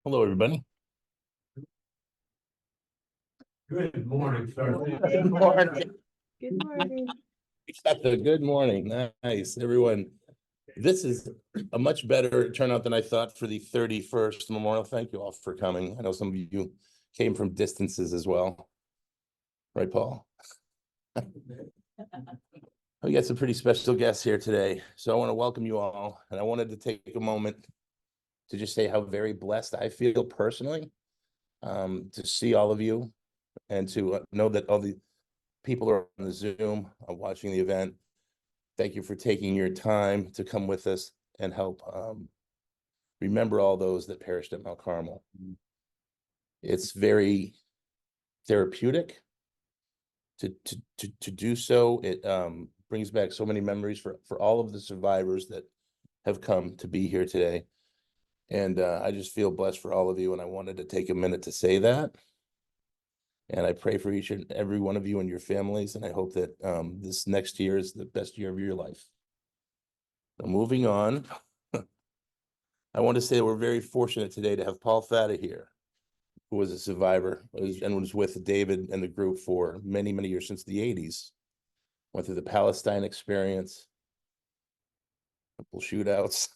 Hello, everybody. Good morning, sir. Good morning. Good morning. Good morning. Nice, everyone. This is a much better turnout than I thought for the 31st Memorial. Thank you all for coming. I know some of you came from distances as well. Right, Paul? We got some pretty special guests here today. So I want to welcome you all. And I wanted to take a moment to just say how very blessed I feel personally to see all of you and to know that all the people are on the Zoom watching the event. Thank you for taking your time to come with us and help remember all those that perished at Mount Carmel. It's very therapeutic to do so. It brings back so many memories for all of the survivors that have come to be here today. And I just feel blessed for all of you, and I wanted to take a minute to say that. And I pray for each and every one of you and your families, and I hope that this next year is the best year of your life. So moving on, I want to say that we're very fortunate today to have Paul Fatta here, who was a survivor and was with David and the group for many, many years, since the 80s. Went through the Palestine experience, a couple shootouts.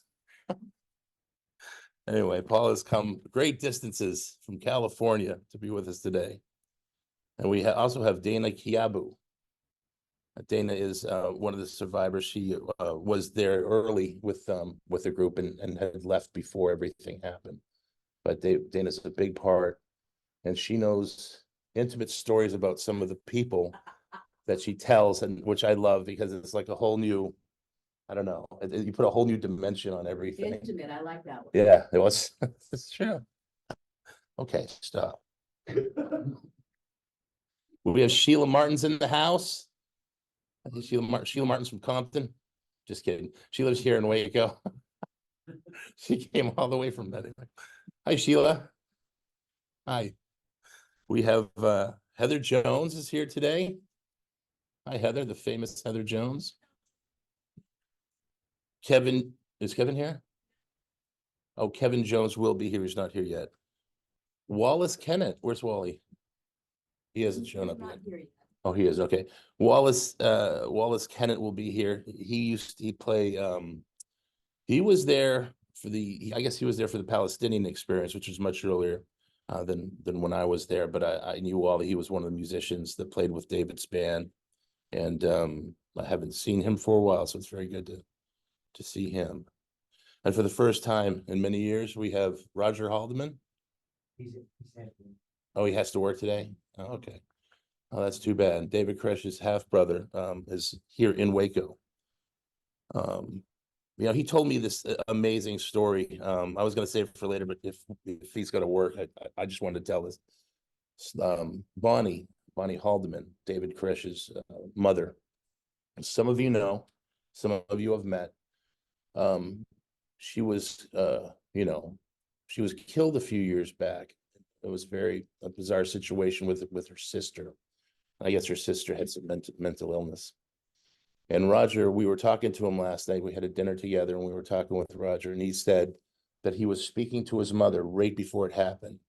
Anyway, Paul has come great distances from California to be with us today. And we also have Dana Kiyabu. Dana is one of the survivors. She was there early with the group and had left before everything happened. But Dana's a big part, and she knows intimate stories about some of the people that she tells, and which I love because it's like a whole new, I don't know, you put a whole new dimension on everything. Intimate, I like that one. Yeah, it was. It's true. Okay, stop. We have Sheila Martin's in the house. I think Sheila Martin's from Compton. Just kidding. She lives here in Waco. She came all the way from that. Hi, Sheila. Hi. We have Heather Jones is here today. Hi, Heather, the famous Heather Jones. Is Kevin here? Oh, Kevin Jones will be here. He's not here yet. Wallace Kennett. Where's Wally? He hasn't shown up yet. Oh, he is. Okay. Wallace Kennett will be here. He was there for I guess he was there for the Palestinian experience, which was much earlier than when I was there. But I knew Wally. He was one of the musicians that played with David's band. And I haven't seen him for a while, so it's very good to see him. And for the first time in many years, we have Roger Haldeman. Oh, he has to work today? Oh, okay. Oh, that's too bad. David Kresh's half-brother is here in Waco. He told me this amazing story. I was going to save it for later, but if he's going to work, I just wanted to tell this. Bonnie Haldeman, David Kresh's mother. Some of you know, some of you have met. She was, she was killed a few years back. It was a bizarre situation with her sister. I guess her sister had some mental illness. And Roger, we were talking to him last night. We had a dinner together and we were talking with Roger, and he said that he was speaking to his mother right before it happened.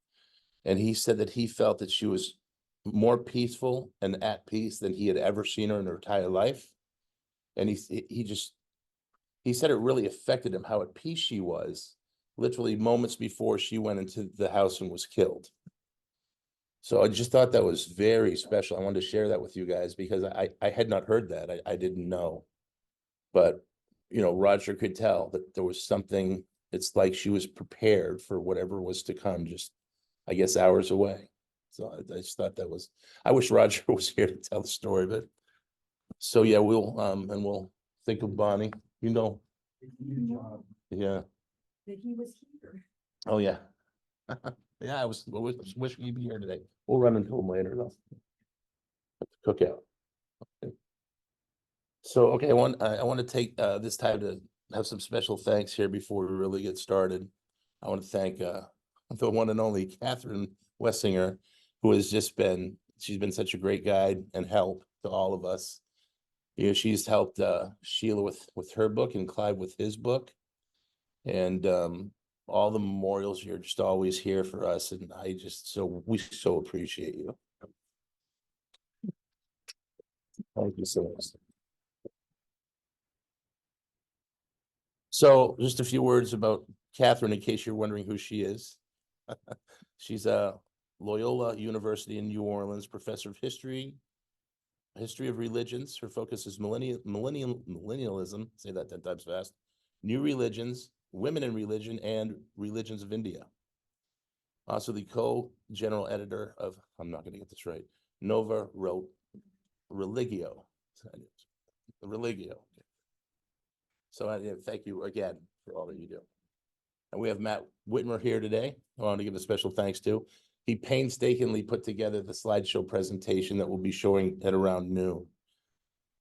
And he said that he felt that she was more peaceful and at peace than he had ever seen her in her entire life. And he said it really affected him how at peace she was literally moments before she went into the house and was killed. So I just thought that was very special. I wanted to share that with you guys because I had not heard that. I didn't know. But, Roger could tell that there was something. It's like she was prepared for whatever was to come, just, I guess, hours away. So I just thought I wish Roger was here to tell the story, but so yeah, we'll think of Bonnie, Yeah. That he was here. Oh, yeah. Yeah, I was wishing he'd be here today. We'll run into him later though. At the cookout. Okay. So, okay, I want to take this time to have some special thanks here before we really get started. I want to thank the one and only Catherine Wessinger, who has she's been such a great guide and help to all of us. She's helped Sheila with her book and Clive with his book. And all the memorials. You're just always here for us, and we so appreciate you. Thank you so much. So just a few words about Catherine, in case you're wondering who she is. She's a Loyola University in New Orleans professor of history of religions. Her focus is millennialism, say that 10 times fast, new religions, women in religion, and religions of India. Also the co-general editor of, I'm not going to get this right, Nova Religio. So thank you again for all that you do. And we have Matt Wittmer here today. I want to give a special thanks to. He painstakingly put together the slideshow presentation that we'll be showing at around noon.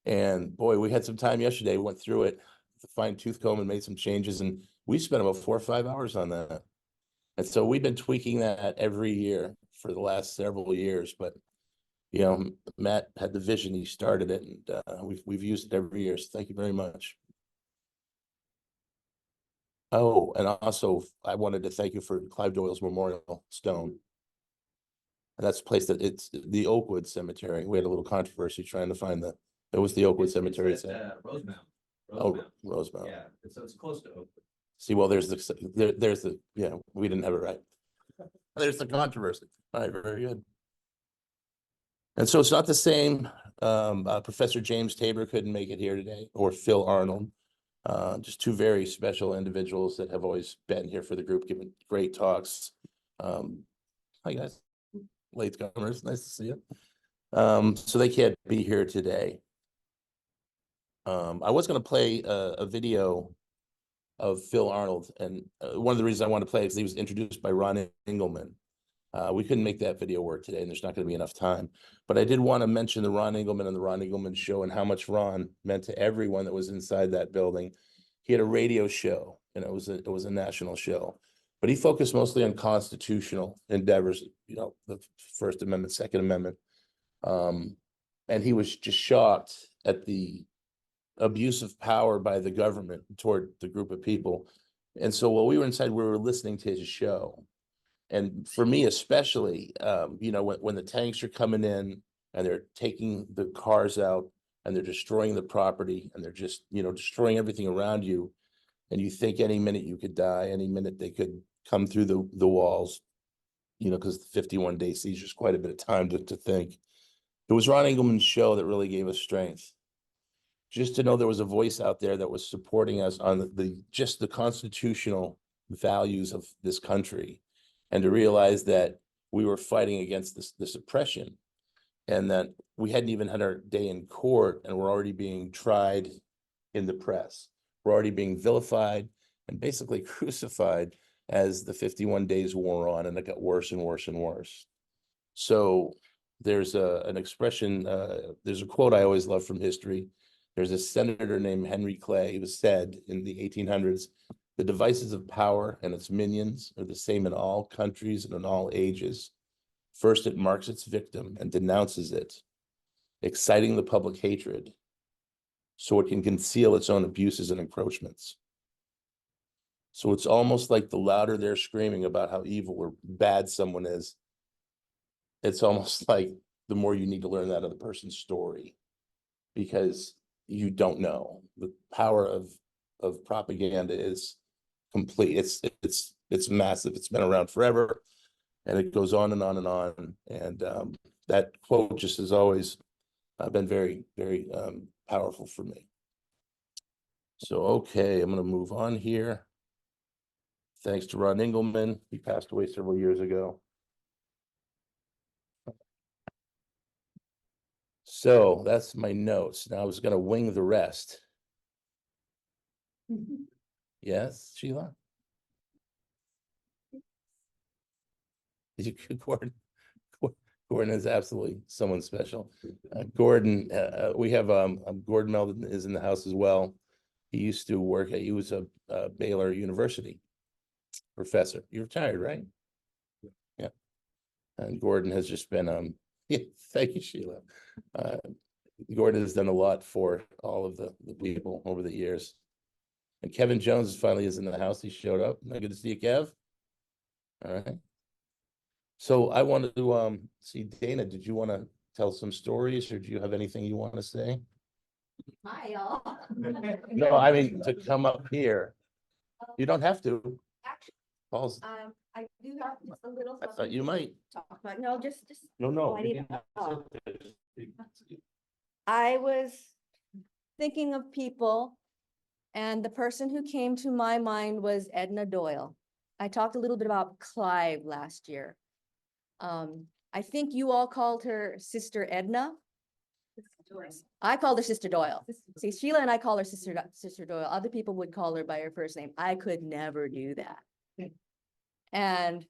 And boy, we had some time yesterday. We went through it, the fine tooth comb, and made some changes. And we spent about 4 or 5 hours on that. And so we've been tweaking that every year for the last several years. But you know, Matt had the vision. He started it, and we've used it every year. So thank you very much. Oh, and also I wanted to thank you for Clive Doyle's memorial stone. And that's a place that it's the Oakwood Cemetery. We had a little controversy trying to find it was the Oakwood Cemetery. Rosemount. Rosemount. Yeah, so it's close to Oakwood. See, well, there's we didn't have it right. There's the controversy. All right, very good. And so it's not the same. Professor James Tabor couldn't make it here today, or Phil Arnold. Just two very special individuals that have always been here for the group, giving great talks. Hi guys, latecomers, nice to see you. So they can't be here today. I was going to play a video of Phil Arnold, and one of the reasons I wanted to play it is he was introduced by Ron Engelman. We couldn't make that video work today, and there's not going to be enough time. But I did want to mention the Ron Engelman and the Ron Engelman show and how much Ron meant to everyone that was inside that building. He had a radio show, and it was a national show, but he focused mostly on constitutional endeavors, you know, the First Amendment, Second Amendment. And he was just shocked at the abuse of power by the government toward the group of people. And so while we were inside, we were listening to his show. And for me, especially, you know, when the tanks are coming in and they're taking the cars out and they're destroying the property and they're just, you know, destroying everything around you. And you think any minute you could die, any minute they could come through the walls, you know, because the 51-day siege is quite a bit of time to think. It was Ron Engelman's show that really gave us strength. Just to know there was a voice out there that was supporting us on just the constitutional values of this country, and to realize that we were fighting against this oppression, and that we hadn't even had our day in court, and we're already being tried in the press. We're already being vilified and basically crucified as the 51 days wore on, and it got worse and worse and worse. So there's an expression, there's a quote I always love from history. There's a senator named Henry Clay. It was said in the 1800s, the devices of power and its minions are the same in all countries and in all ages. First, it marks its victim and denounces it, exciting the public hatred so it can conceal its own abuses and encroachments. So it's almost like the louder they're screaming about how evil or bad someone is, it's almost like the more you need to learn that other person's story, because you don't know. The power of propaganda is complete. It's massive. It's been around forever, and it goes on and on and on. And that quote just has always been very, very powerful for me. So, okay, I'm going to move on here. Thanks to Ron Engelman. He passed away several years ago. So that's my notes. Now I was going to wing the rest. Yes, Sheila? Gordon is absolutely someone special. Gordon, we have Gordon Meldon is in the house as well. He used to work he was a Baylor University professor. You're retired, right? Yeah. And Gordon has just been yeah, thank you, Sheila. Gordon has done a lot for all of the people over the years. And Kevin Jones finally is in the house. He showed up. Good to see you, Kev. All right. So I wanted to see, Dana, did you want to tell some stories, or do you have anything you want to say? Hi, y'all. No, I mean to come up here. You don't have to. Actually, Paul's, I do have just a little. I thought you might. Talk about, no, just. No. I you need didn't have to- to. I was thinking of people, and the person who came to my mind was Edna Doyle. I talked a little bit about Clive last year. I think you all called her Sister Edna. I called her Sister Doyle. See, Sheila and I call her Sister Doyle. Other people would call her by her first name. I could never do that. And,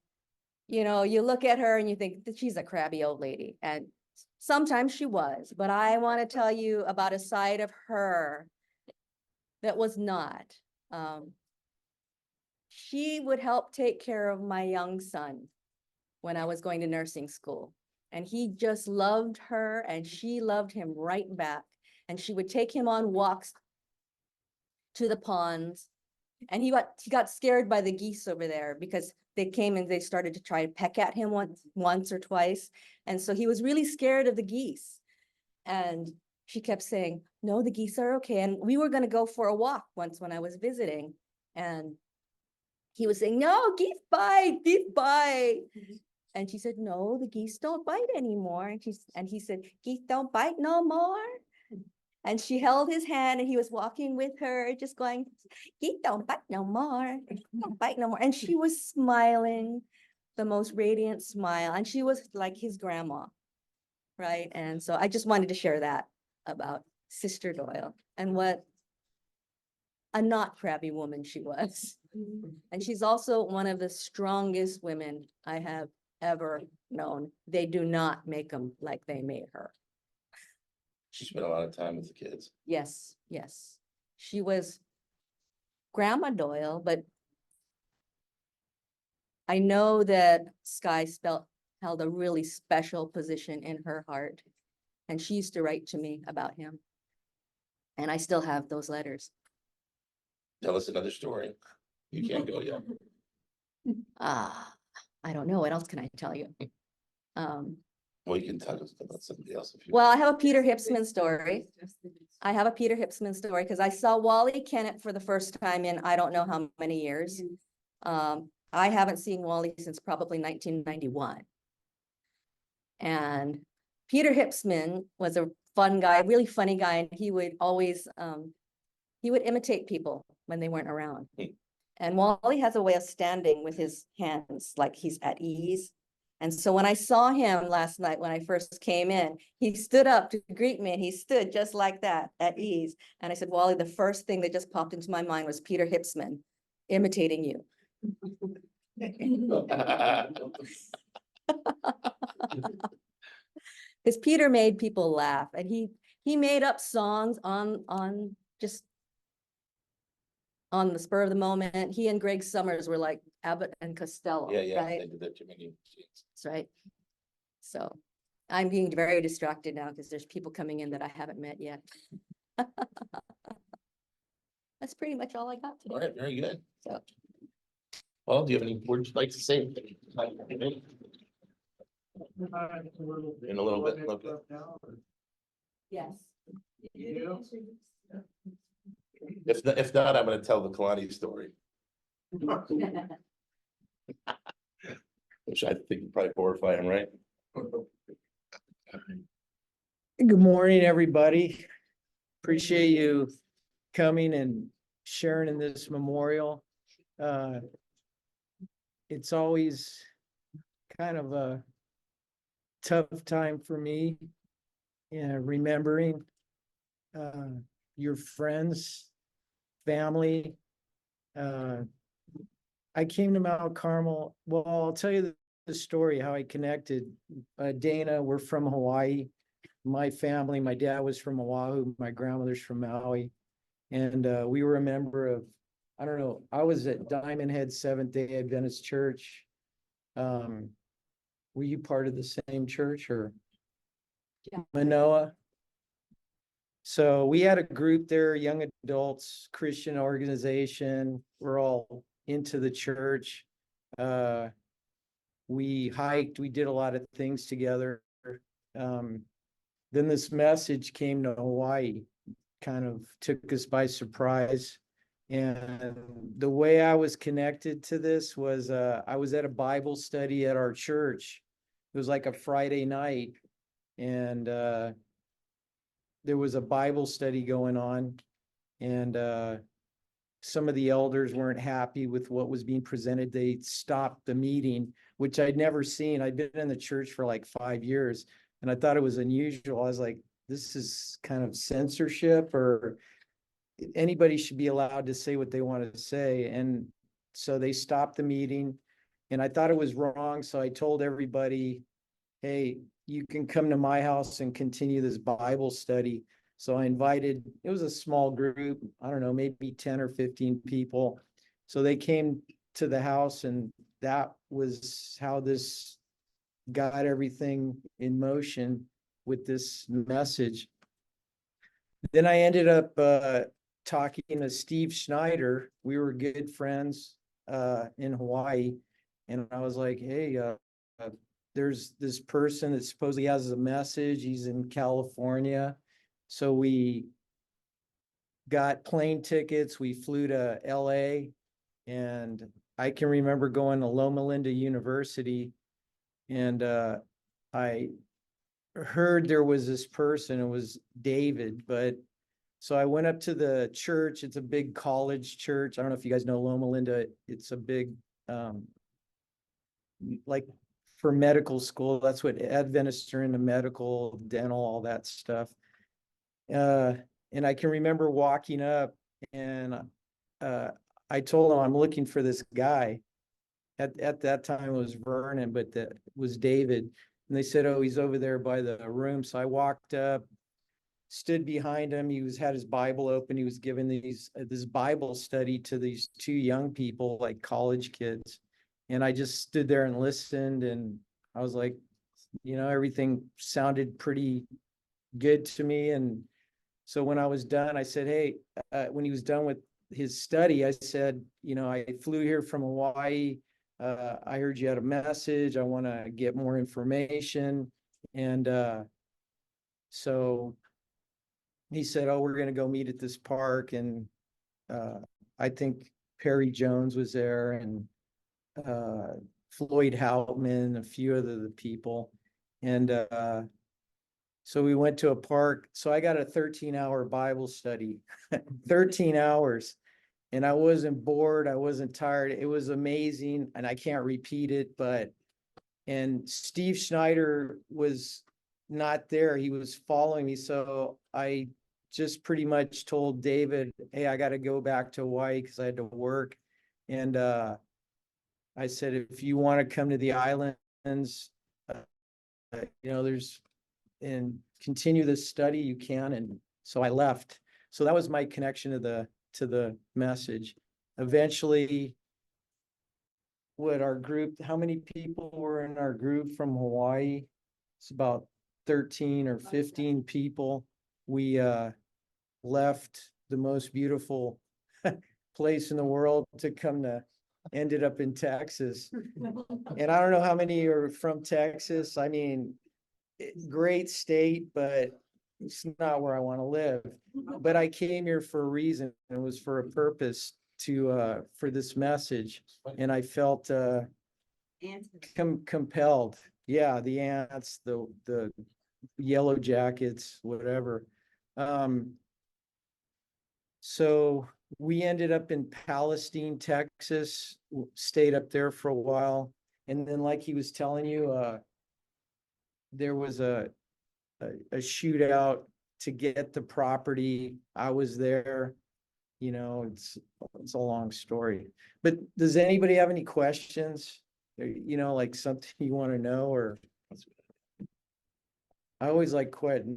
you know, you look at her and you think that she's a crabby old lady. And sometimes she was, but I want to tell you about a side of her that was not. She would help take care of my young son when I was going to nursing school. And he just loved her and she loved him right back. And she would take him on walks to the ponds. And he got scared by the geese over there because they came and they started to try to peck at him once or twice. And so he was really scared of the geese. And she kept saying, no, the geese are okay. And we were going to go for a walk once when I was visiting. And he was saying, no, geese bite, geese bite. And she said, no, the geese don't bite anymore. And he said, geese don't bite no more. And she held his hand and he was walking with her, just going, geese don't bite no more. Geese don't bite no more. And she was smiling, the most radiant smile. And she was like his grandma, right? And so I just wanted to share that about Sister Doyle and what a not crabby woman she was. And she's also one of the strongest women I have ever known. They do not make them like they made her. She spent a lot of time with the kids. Yes, yes. She was Grandma Doyle, but I know that Sky held a really special position in her heart. And she used to write to me about him. And I still have those letters. Tell us another story. You can't go yet. I don't know. What else can I tell you? Well, you can tell us about somebody else if you. Well, I have a Peter Hipsman story. I have a Peter Hipsman story because I saw Wally Kennett for the first time in I don't know how many years. I haven't seen Wally since probably 1991. And Peter Hipsman was a fun guy, really funny guy, and he would always he would imitate people when they weren't around. And Wally has a way of standing with his hands like he's at ease. And so when I saw him last night, when I first came in, he stood up to greet me and he stood just like that at ease. And I said, Wally, the first thing that just popped into my mind was Peter Hipsman imitating you. Because Peter made people laugh and he made up songs on just on the spur of the moment. He and Greg Summers were like Abbott and Costello. Yeah, right? they did that too many machines. That's right. So I'm being very distracted now because there's people coming in that I haven't met yet. That's pretty much all I got All today. right, very good. So Well, do you have any words you'd like to say? In a little bit. Okay. yes. If not, I'm gonna tell the Kalani story, which I think would probably horrify him, right? Good morning, everybody. Appreciate you coming and sharing in this memorial. It's always kind of a tough time for me, remembering your friends, family. I came to Mount Carmel. Well, I'll tell you the story, how I connected. Dana, we're from Hawaii. My family, my dad was from Oahu, my grandmother's from Maui. And we were a member of, I don't know, I was at Diamond Head Seventh-day Adventist Church. Were you part of the same church or? Yeah. Manoa? So we had a group there, young adults, Christian organization. We're all into the church. We hiked, we did a lot of things together. Then this message came to Hawaii, kind of took us by surprise. And the way I was connected to this was I was at a Bible study at our church. It was like a Friday night, and there was a Bible study going on, and some of the elders weren't happy with what was being presented. They stopped the meeting, which I'd never seen. I'd been in the church for like 5 years, and I thought it was unusual. I was like, this is kind of censorship, or anybody should be allowed to say what they want to say. And so they stopped the meeting, and I thought it was wrong. So I told everybody, hey, you can come to my house and continue this Bible study. So I invited, it was a small group, I don't know, maybe 10 or 15 people. So they came to the house, and that was how this got everything in motion with this message. Then I ended up talking to Steve Schneider. We were good friends in Hawaii. And I was like, hey, there's this person that supposedly has a message. He's in California. So we got plane tickets. We flew to LA, and I can remember going to Loma Linda University, and I heard there was this person. It was David, but so I went up to the church. It's a big college church. I don't know if you guys know Loma Linda. It's a big, like for medical school. That's what Adventists are into: medical, dental, all that stuff. And I can remember walking up, and I told him I'm looking for this guy. At that time it was Vernon, but that was David. And they said, oh, he's over there by the room. So I walked up, stood behind him. He had his Bible open. He was giving this Bible study to these two young people, like college kids. And I just stood there and listened. And I was like, everything sounded pretty good to me. And so when I was done, I said, hey, when he was done with his study, I said, I flew here from Hawaii. I heard you had a message. I want to get more information. And so he said, oh, we're going to go meet at this park. And I think Perry Jones was there, and Floyd Houtman, a few other people. And so we went to a park. So I got a 13-hour Bible study, 13 hours. And I wasn't bored. I wasn't tired. It was amazing. And I can't repeat it, and Steve Schneider was not there. He was following me. So I just pretty much told David, hey, I got to go back to Hawaii because I had to work. And I said, if you want to come to the islands, and continue this study, you can. And so I left. So that was my connection to the message. Eventually, how many people were in our group from Hawaii? It's about 13 or 15 people. We left the most beautiful place in the world to ended up in Texas. And I don't know how many are from Texas. I mean, great state, but it's not where I want to live. But I came here for a reason. It was for a purpose, for this message. And I felt compelled. Yeah, the ants, the yellow jackets, whatever. So we ended up in Palestine, Texas, stayed up there for a while. And then, like he was telling you, there was a shootout to get the property. I was there. It's a long story. But does anybody have any questions? Like something you want to know? Or I always like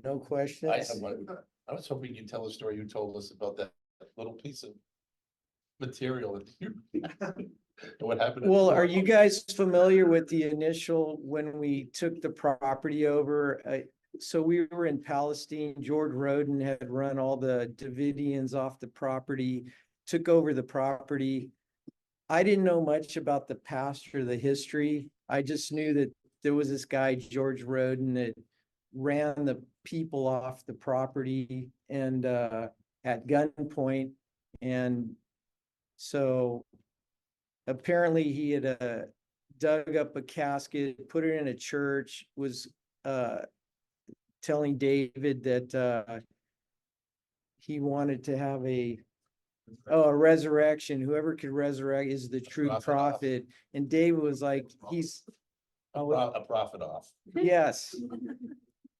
no questions. I have one. I was hoping you'd tell a story you told us about that little piece of material that you what happened. Well, are you guys familiar with the initial, when we took the property over? so we were in Palestine. George Roden had run all the Davidians off the property, took over the property. I didn't know much about the past or the history. I just knew that there was this guy, George Roden, that ran the people off the property and at gunpoint. And so apparently he had dug up a casket, put it in a church, was telling David that he wanted to have a resurrection. Whoever could resurrect is the true Prophet off. prophet. And David was like, he's, A profit off. yes.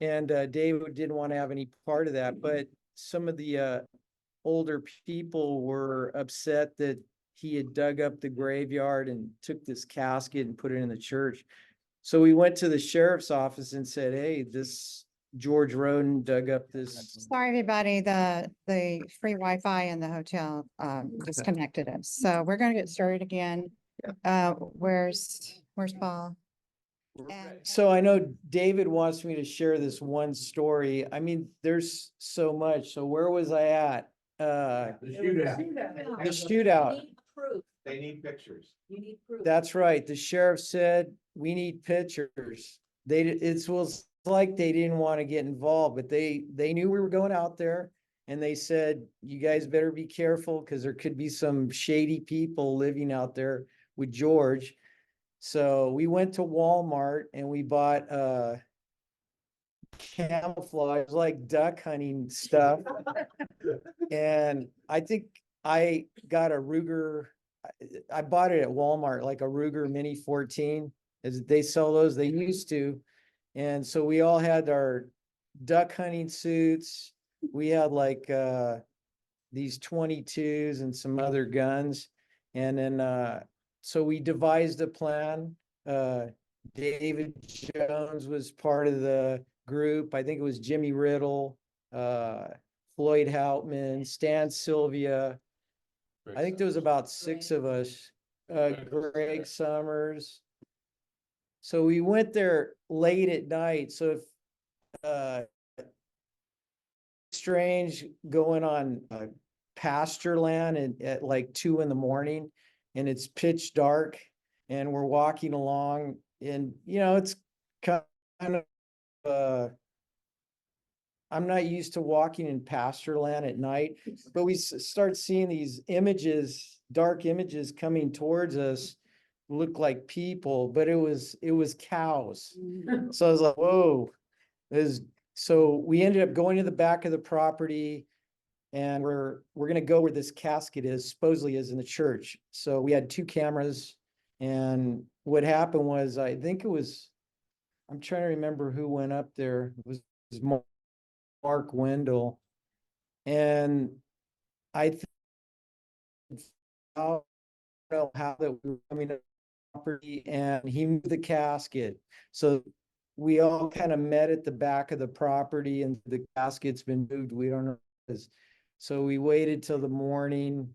And David didn't want to have any part of that, but some of the older people were upset that he had dug up the graveyard and took this casket and put it in the church. So we went to the sheriff's office and said, hey, this George Roden dug up this. Sorry, everybody, the free Wi-Fi in the hotel disconnected us. So we're gonna get started again. Where's Paul? And- So I know David wants me to share this one story. I mean, there's so much. So where was I at? The shootout. The shootout. They need pictures. You need proof. That's right. The sheriff said, we need pictures. It was like they didn't want to get involved, but they knew we were going out there. And they said, you guys better be careful because there could be some shady people living out there with George. So we went to Walmart and we bought camouflage, like duck hunting stuff. And I think I got a Ruger. I bought it at Walmart, like a Ruger Mini 14, as they sell those, they used to. And so we all had our duck hunting suits. We had like these 22s and some other guns. And then so we devised a plan. David Jones was part of the group. I think it was Jimmy Riddle, Floyd Houtman, Stan Sylvia. I think there was about 6 of us, Greg Summers. So we went there late at night. So if strange going on pasture land at like 2 a.m. and it's pitch dark and we're walking along and, you know, it's kind of, I'm not used to walking in pasture land at night, but we start seeing these images, dark images coming towards us, look like people, but it was cows. So I was like, whoa. So we ended up going to the back of the property and we're going to go where this casket is, supposedly is in the church. So we had 2 cameras and what happened was, I think it was, I'm trying to remember who went up there. It was Mark Wendell. And I don't know how that we were coming to the property and he moved the casket. So we all kind of met at the back of the property and the casket's been moved. We don't know. So we waited till the morning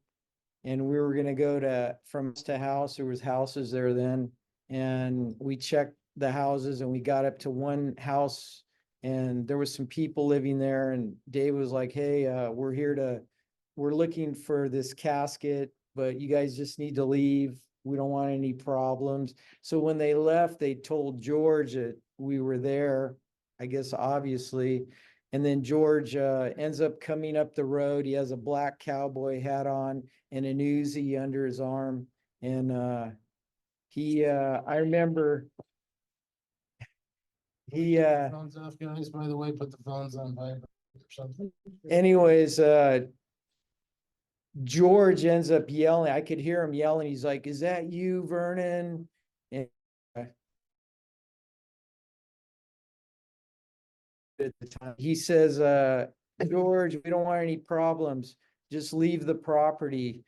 and we were going to go from house to house. There was houses there then. And we checked the houses and we got up to one house and there was some people living there. And Dave was like, hey, we're looking for this casket, but you guys just need to leave. We don't want any problems. So when they left, they told George that we were there, I guess, obviously. And then George ends up coming up the road. He has a black cowboy hat on and an Uzi under his arm. And I remember Phones off, guys, by the way, put the phones on vibrate or something. anyways, George ends up yelling. I could hear him yelling. He's like, is that you, Vernon? And at the time, he says, George, we don't want any problems. Just leave the property.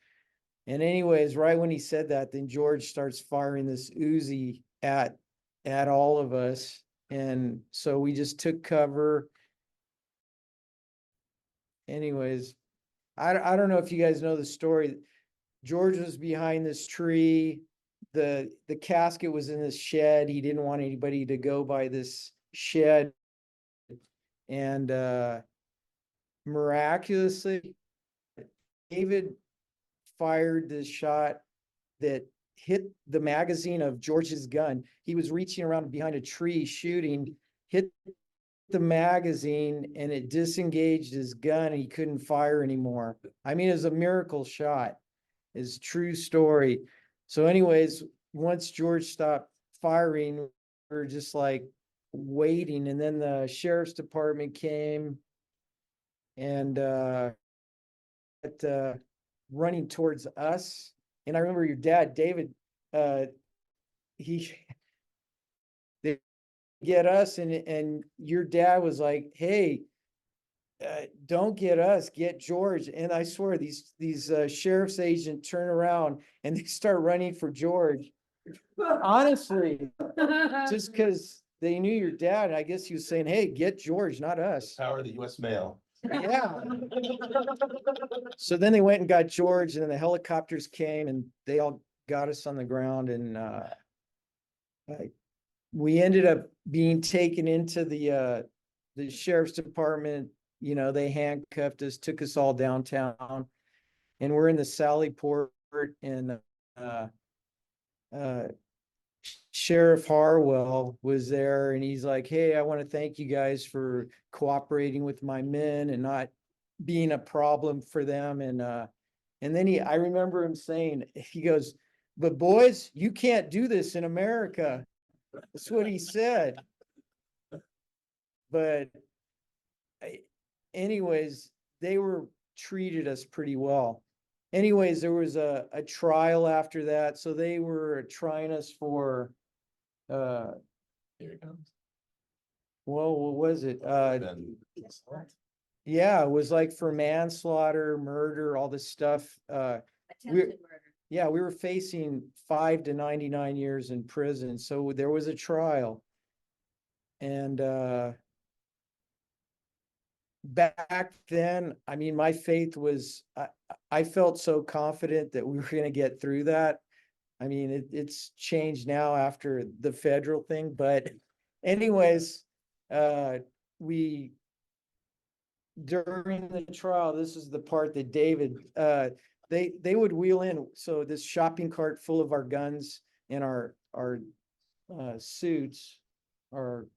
And anyways, right when he said that, then George starts firing this Uzi at all of us. And so we just took cover. Anyways, I don't know if you guys know the story. George was behind this tree. The casket was in this shed. He didn't want anybody to go by this shed. And miraculously, David fired this shot that hit the magazine of George's gun. He was reaching around behind a tree shooting, hit the magazine, and it disengaged his gun and he couldn't fire anymore. I mean, it was a miracle shot. It's a true story. So anyways, once George stopped firing, we were just like waiting, and then the sheriff's department came and running towards us. And I remember your dad, David, he they get us, and your dad was like, hey, don't get us, get George. And I swear these sheriff's agents turn around and they start running for George. Honestly, just because they knew your dad, I guess he was saying, hey, get George, not us. Power of the US mail. Yeah. So then they went and got George, and then the helicopters came and they all got us on the ground, and we ended up being taken into the sheriff's department. You know, they handcuffed us, took us all downtown, and we're in the Sally Port, and Sheriff Harwell was there, and he's like, hey, I want to thank you guys for cooperating with my men and not being a problem for them. And then I remember him saying, he goes, but boys, you can't do this in America. That's what he said. But anyways, they treated us pretty well. Anyways, there was a trial after that. So they were trying us for, Here it comes. well, what was it? Then- Yeah, it was like for manslaughter, murder, all this stuff. Attempted murder. Yeah, we were facing 5 to 99 years in prison. So there was a trial. And back then, I mean, my faith was, I felt so confident that we were going to get through that. I mean, it's changed now after the federal thing, but anyways, during the trial, this is the part that David, they would wheel in, so this shopping cart full of our guns and our suits, our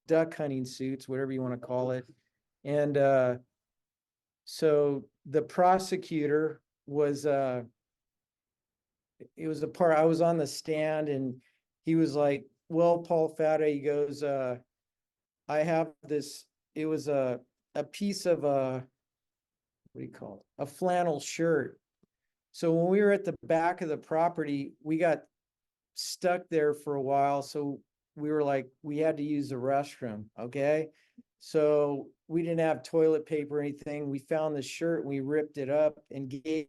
duck hunting suits, whatever you want to call it. And so the prosecutor was, it was the part, I was on the stand, and he was like, well, Paul Fatta, he goes, I have this, it was a piece of what do you call it? A flannel shirt. So when we were at the back of the property, we got stuck there for a while. So we were like, we had to use the restroom. Okay. So we didn't have toilet paper or anything. We found the shirt, and we ripped it up and gave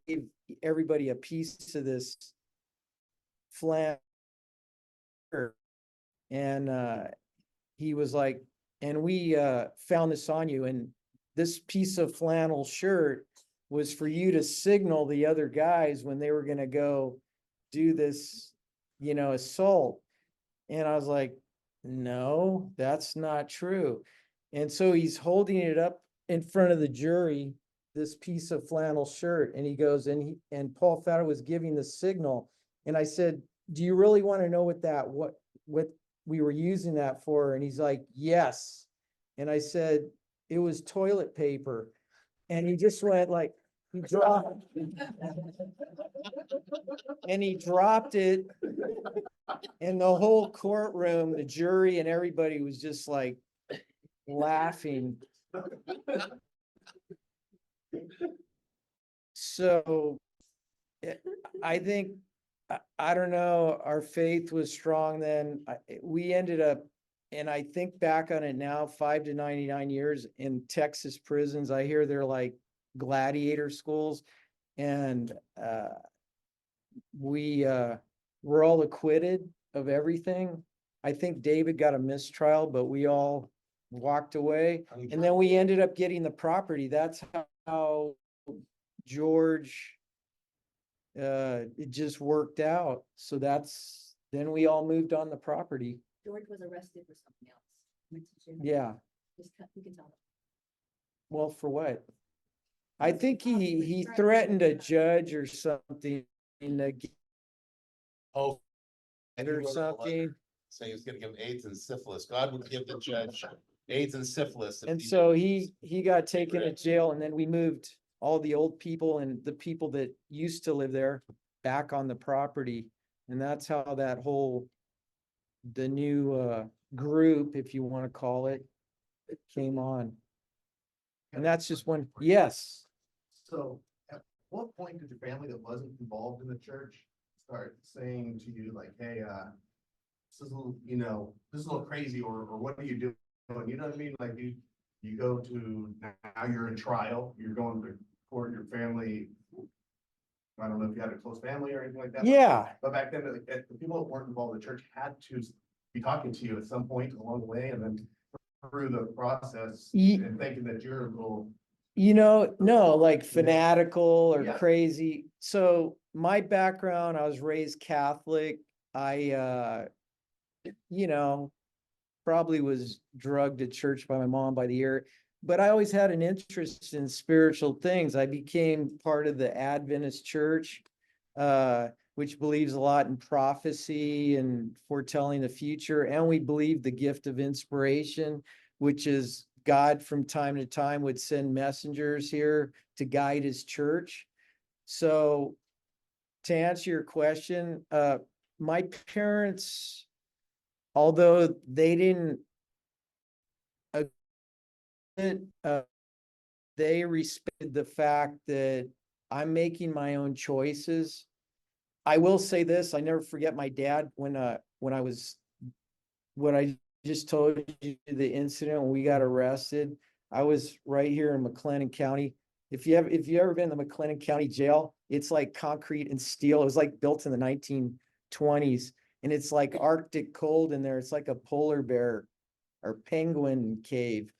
everybody a piece of this flannel shirt. And he was like, and we found this on you, and this piece of flannel shirt was for you to signal the other guys when they were going to go do this, you know, assault. And I was like, no, that's not true. And so he's holding it up in front of the jury, this piece of flannel shirt. And he goes, and Paul Fatta was giving the signal. And I said, do you really want to know what we were using that for? And he's like, yes. And I said, it was toilet paper. And he just went like, he dropped it. And the whole courtroom, the jury and everybody was just like laughing. So I think, I don't know, our faith was strong then. We ended up, and I think back on it now, 5 to 99 years in Texas prisons. I hear they're like gladiator schools, and we were all acquitted of everything. I think David got a mistrial, but we all walked away. And then we ended up getting the property. That's how George, it just worked out. So then we all moved on the property. George was arrested for something else. Went to jail. Yeah. You can tell. Well, for what? I think he threatened a judge or something Oh. And he or wrote a letter something. saying he was gonna give him AIDS and syphilis. God would give the judge AIDS and syphilis. if And he so didn't- he got taken to jail, and then we moved all the old people and the people that used to live there back on the property. And that's how that whole, the new group, if you want to call it, came on. And that's just one, yes. So at what point did your family that wasn't involved in the church start saying to you like, hey, this is a little, this is a little crazy, or what are you doing? You know what I mean? Like you go to, now you're in trial, you're going to court, your family. I don't know if you had a close family or anything like that. Yeah. But back then, the people that weren't involved in the church had to be talking to you at some point along the way, and then through the process and thinking that you're a little. No, like fanatical or Yeah. crazy. So my background, I was raised Catholic. I, probably was drugged to church by my mom by the ear, but I always had an interest in spiritual things. I became part of the Adventist church, which believes a lot in prophecy and foretelling the future. And we believe the gift of inspiration, which is God from time to time would send messengers here to guide his church. So to answer your question, my parents, although they didn't they respected the fact that I'm making my own choices. I will say this, I never forget my dad when I was, what I just told you, the incident when we got arrested. I was right here in McLennan County. If you ever been to the McLennan County Jail, it's like concrete and steel. It was like built in the 1920s, and it's like Arctic cold in there. It's like a polar bear or penguin cave.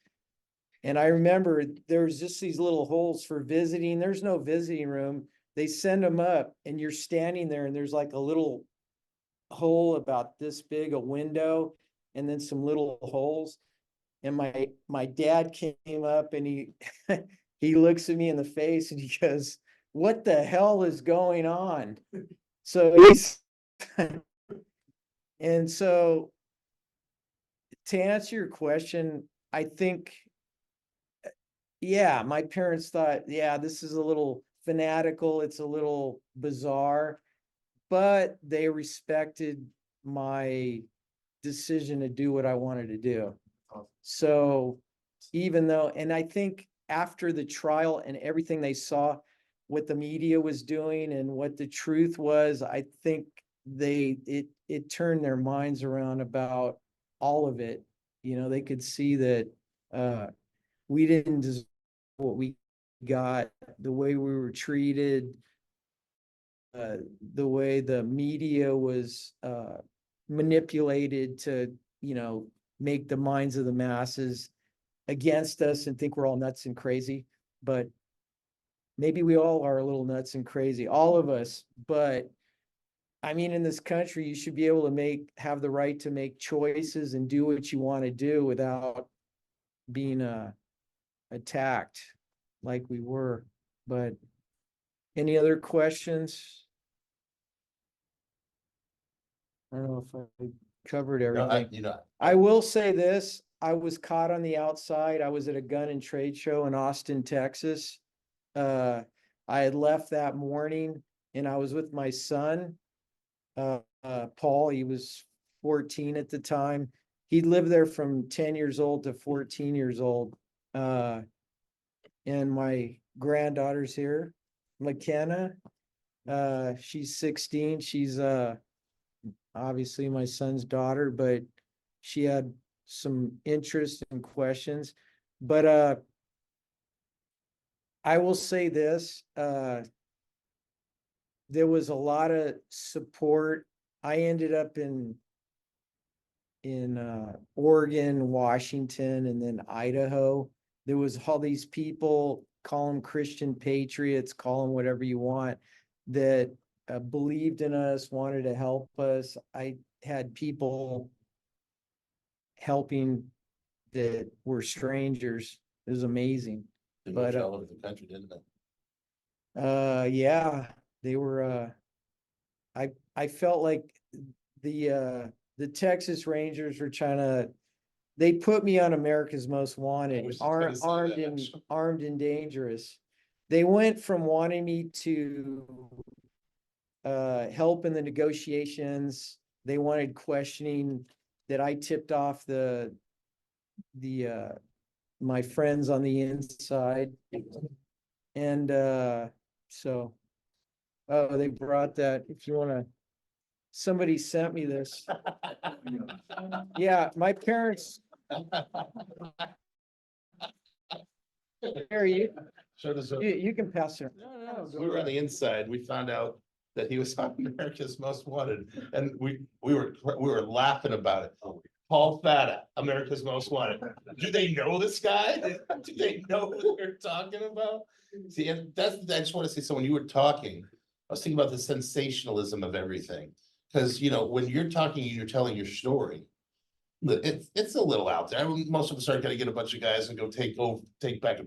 And I remember there was just these little holes for visiting. There's no visiting room. They send them up and you're standing there and there's like a little hole about this big, a window, and then some little holes. And my dad came up and he he looks at me in the face and he goes, "What the hell is going on?" So he's and so to answer your question, I think, yeah, my parents thought, yeah, this is a little fanatical, it's a little bizarre, but they respected my decision to do what I wanted to do. So even though, and I think after the trial and everything they saw, what the media was doing and what the truth was, I think it turned their minds around about all of it. They could see that we didn't deserve what we got, the way we were treated, the way the media was manipulated to, make the minds of the masses against us and think we're all nuts and crazy. But maybe we all are a little nuts and crazy, all of us. But I mean, in this country, you should be able to have the right to make choices and do what you want to do without being attacked like we were. But any other questions? I don't know if I covered No, everything. I will say this, I was caught on the outside. I was at a gun and trade show in Austin, Texas. I had left that morning and I was with my son, Paul. He was 14 at the time. He lived there from 10 years old to 14 years old. And my granddaughter's here, McKenna. She's 16. She's obviously my son's daughter, but she had some interest and questions. But I will say this, there was a lot of support. I ended up in Oregon, Washington, and then Idaho. There was all these people, call them Christian patriots, call them whatever you want, that believed in us, wanted to help us. I had people helping that were strangers. It was amazing. They But, moved all over the country, didn't they? yeah, they were, I felt like the Texas Rangers were trying to, they put me on America's Most Wanted, was just gonna say that, actually. armed and dangerous. They went from wanting me to help in the negotiations. They wanted questioning that I tipped off the my friends on the inside. And so, oh, they brought that, if you wanna, somebody sent me this. Yeah, my parents, here, Showed us. you can pass it. We were on the inside, we found out that he was on America's Most Wanted, and we were laughing about it. Paul Fatta, America's Most Wanted. Do they know this guy? Do they know what they're talking about? See, and that's, I just want to say, so when you were talking, I was thinking about the sensationalism of everything. Because, when you're talking and you're telling your story, it's a little out there. I mean, most of us aren't gonna get a bunch of guys and go take back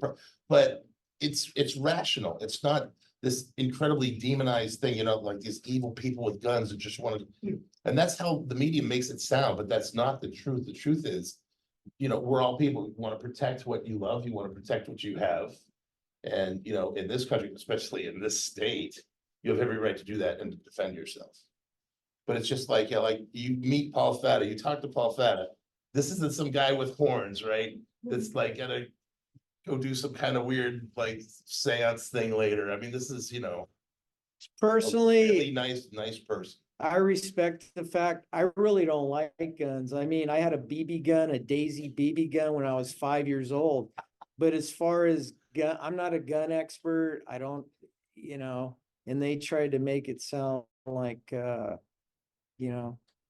but it's rational. It's not this incredibly demonized thing, like these evil people with guns that just want to. And that's how the media makes it sound, but that's not the truth. The truth is, we're all people. You want to protect what you love. You want to protect what you have. And, in this country, especially in this state, you have every right to do that and to defend yourself. But it's just like, like you meet Paul Fatta, you talk to Paul Fatta. This isn't some guy with horns, right? That's like gonna go do some kind of weird like seance thing later. I mean, this is, a Personally, really nice person. I respect the fact, I really don't like guns. I mean, I had a BB gun, a Daisy BB gun when I was 5 years old. But as far as gun, I'm not a gun expert. I don't, and they tried to make it sound like,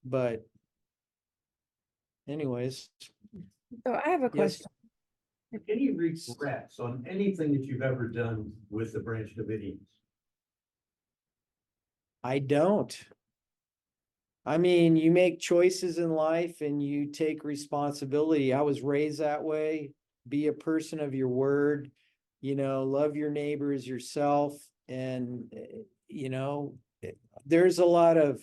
but anyways, So I have a yes, question. Any regrets on anything that you've ever done with the Branch Davidians? I don't. I mean, you make choices in life and you take responsibility. I was raised that way. Be a person of your word, love your neighbor as yourself. And, there's a lot of,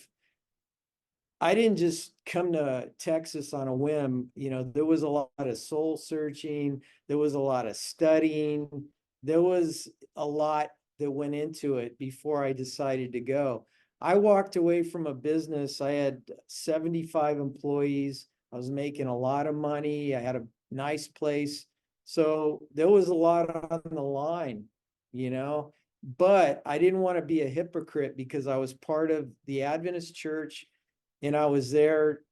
I didn't just come to Texas on a whim. There was a lot of soul searching. There was a lot of studying. There was a lot that went into it before I decided to go. I walked away from a business. I had 75 employees. I was making a lot of money. I had a nice place. So there was a lot on the line, but I didn't want to be a hypocrite because I was part of the Adventist church and I was there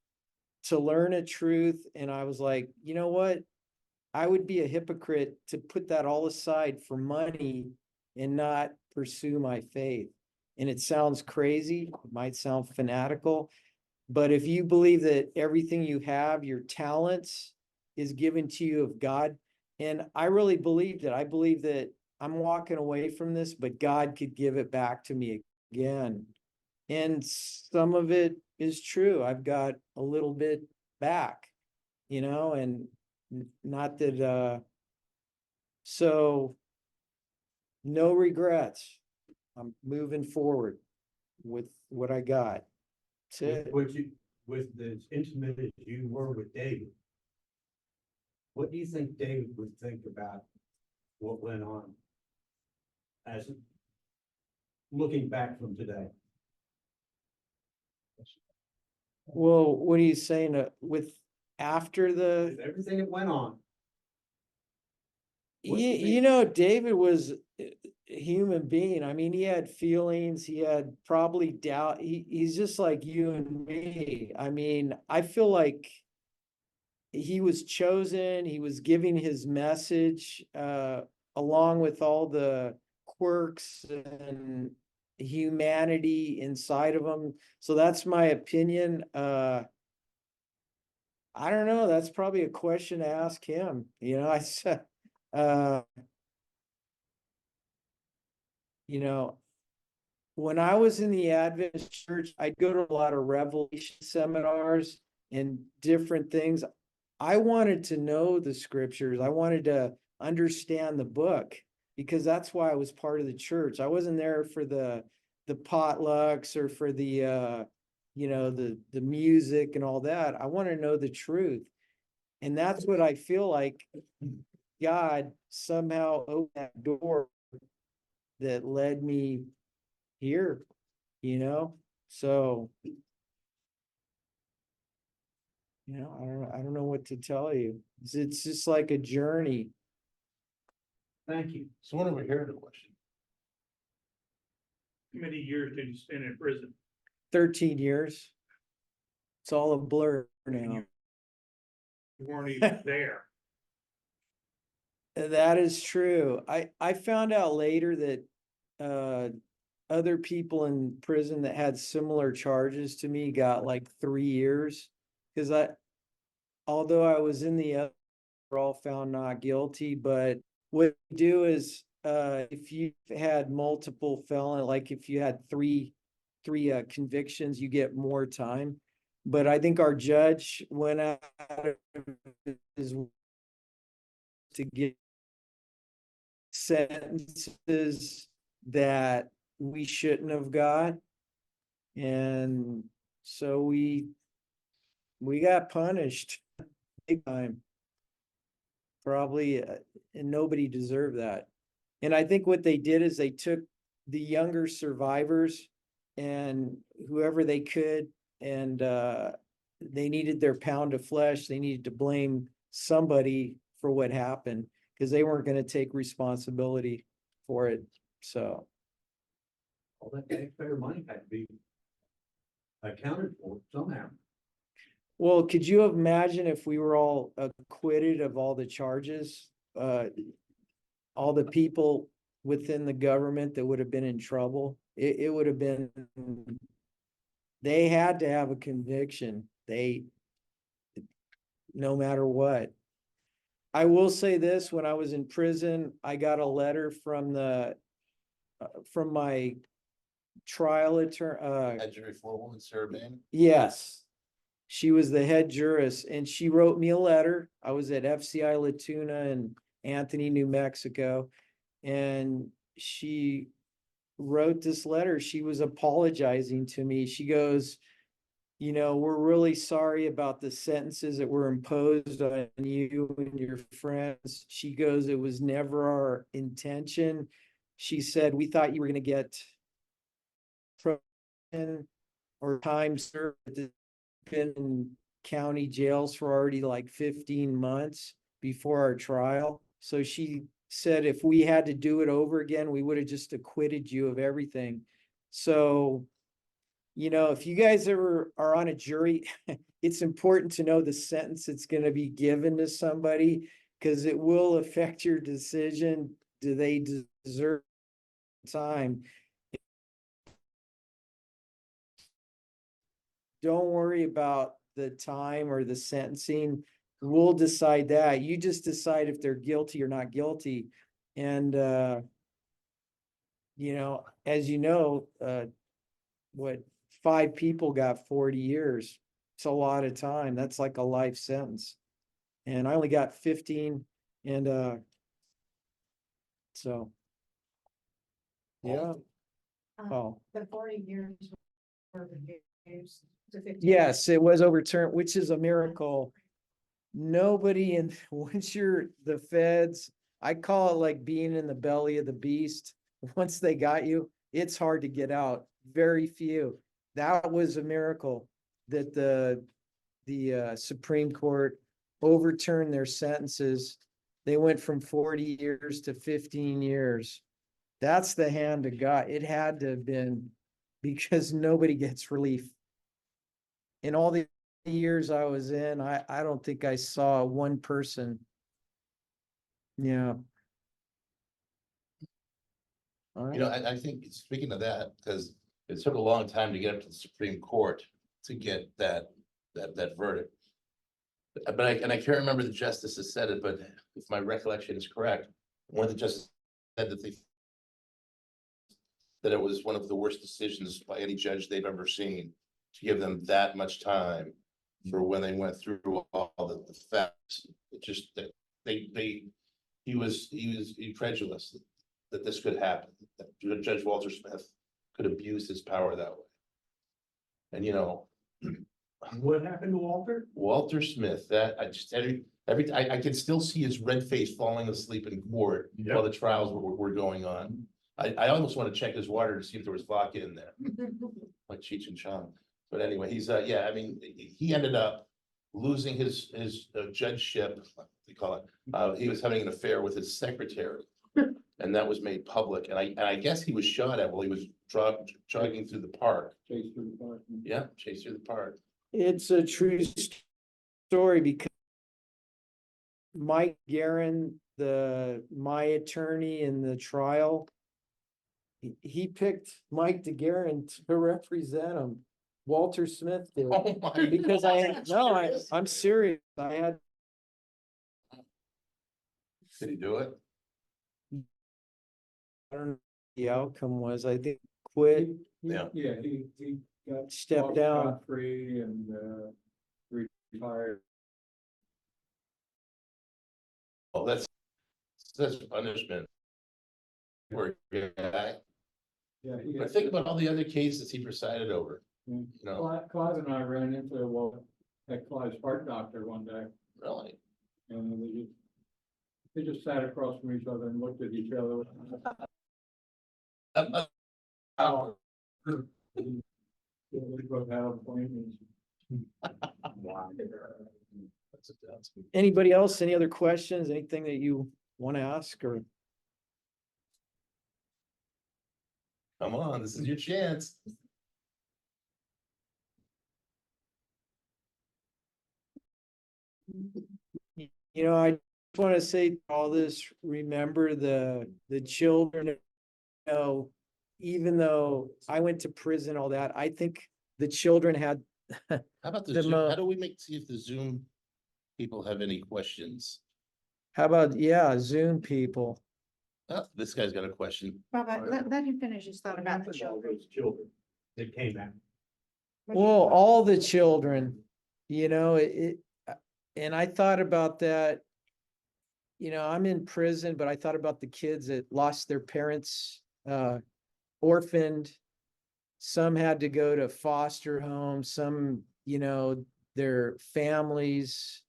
to learn a truth. And I was like, you know what? I would be a hypocrite to put that all aside for money and not pursue my faith. And it sounds crazy, it might sound fanatical, but if you believe that everything you have, your talents, is given to you of God, and I really believe that. I believe that I'm walking away from this, but God could give it back to me again. And some of it is true. I've got a little bit back, and not that, so no regrets. I'm moving forward with what I got. With as intimate as you were with David, what do you think David would think about what went on as looking back from today? Well, what are you saying, with after the, With everything that went on, David was a human being. I mean, he had feelings, he had probably doubt. He's just like you and me. I mean, I feel like he was chosen, he was giving his message, along with all the quirks and humanity inside of him. So that's my opinion. I don't know. That's probably a question to ask him. I said, when I was in the Adventist church, I'd go to a lot of revelation seminars and different things. I wanted to know the scriptures. I wanted to understand the book, because that's why I was part of the church. I wasn't there for the potlucks or for the the music and all that. I want to know the truth. And that's what I feel like God somehow opened that door that led me here, So, I don't know what to tell you. It's just like a journey. Thank you. So when are we hearing the question? How many years did you spend in prison? 13 years. It's all a blur now. You weren't even there. That is true. I found out later that other people in prison that had similar charges to me got like 3 years. Because although I was in the other, were all found not guilty, but what you do is if you've had multiple felon, like if you had three convictions, you get more time. But I think our judge went out of his way to get sentences that we shouldn't have got. And so we got punished big time. Probably, and nobody deserved that. And I think what they did is they took the younger survivors and whoever they could, and they needed their pound of flesh. They needed to blame somebody for what happened because they weren't going to take responsibility for it. So, All that taxpayer money had to be accounted for somehow. well, could you imagine if we were all acquitted of all the charges? All the people within the government that would have been in trouble, it would have been, they had to have a conviction. No matter what. I will say this, when I was in prison, I got a letter from from my trial attorney. Had jury forewoman, Sarah Bain? Yes. She was the head jurist and she wrote me a letter. I was at FCI Latuna in Anthony, New Mexico. And she wrote this letter. She was apologizing to me. She goes, we're really sorry about the sentences that were imposed on you and your friends. She goes, it was never our intention. She said, we thought you were going to get or time served. Been in county jails for already like 15 months before our trial. So she said, if we had to do it over again, we would have just acquitted you of everything. So, if you guys ever are on a jury, it's important to know the sentence that's going to be given to somebody because it will affect your decision. Do they deserve time? Don't worry about the time or the sentencing. We'll decide that. You just decide if they're guilty or not guilty. And, as you know, 5 people got 40 years. It's a lot of time. That's like a life sentence. And I only got 15. And, so. Yeah. Oh. The 40 years were reduced to 50. Yes, it was overturned, which is a miracle. Nobody in, once you're the feds, I call it like being in the belly of the beast. Once they got you, it's hard to get out. Very few. That was a miracle that the Supreme Court overturned their sentences. They went from 40 years to 15 years. That's the hand of God. It had to have been, because nobody gets relief. In all the years I was in, I don't think I saw one person. Yeah. All right. I think, speaking of that, because it took a long time to get up to the Supreme Court to get that verdict. But I can't remember the justices said it, but if my recollection is correct, one of the justices said that it was one of the worst decisions by any judge they've ever seen to give them that much time for when they went through all the facts. It just that they he was incredulous that this could happen, that Judge Walter Smith could abuse his power that way. And you know, What happened to Walter? Walter Smith, that I just, I can still see his red face falling asleep in court while the trials were going on. I almost want to check his water to see if there was vodka in there, like Cheech and Chong. But anyway, he's, yeah, I mean, he ended up losing his judgeship, what do you call it? He was having an affair with his secretary. And that was made public, and I guess he was shot at while he was jogging through the park. Chased through the park. Yeah, chased through the park. It's a true story because Mike Guerin, my attorney in the trial, he picked Mike DeGuerin to represent him. Walter Smith did. Oh my Because I'm serious. I had. Did he do it? I don't know what the outcome was. I think quit, Yeah. Yeah, he got. stepped down. Free and, retired. Oh, that's punishment. Poor guy. Yeah. But think about all the other cases he presided over, you know, Clive and I ran into, at Clive's heart doctor one day, really. and they just sat across from each other and looked at each other. Oh, They both had appointments. that's Anybody else? Any other questions? Anything that you want to ask or? Come on, this is your chance. You know, I just want to say all this, remember the children, you know, even though I went to prison, all that, I think the children had, How about the The Zoom? mo- How do we see if the Zoom people have any questions? how about, yeah, Zoom people. Oh, this guy's got a question. Robert, let him finish his thought about the children. Those children that came out. Well, all the children, you know, and I thought about that. You know, I'm in prison, but I thought about the kids that lost their parents, orphaned. Some had to go to foster homes, some, you know, their families.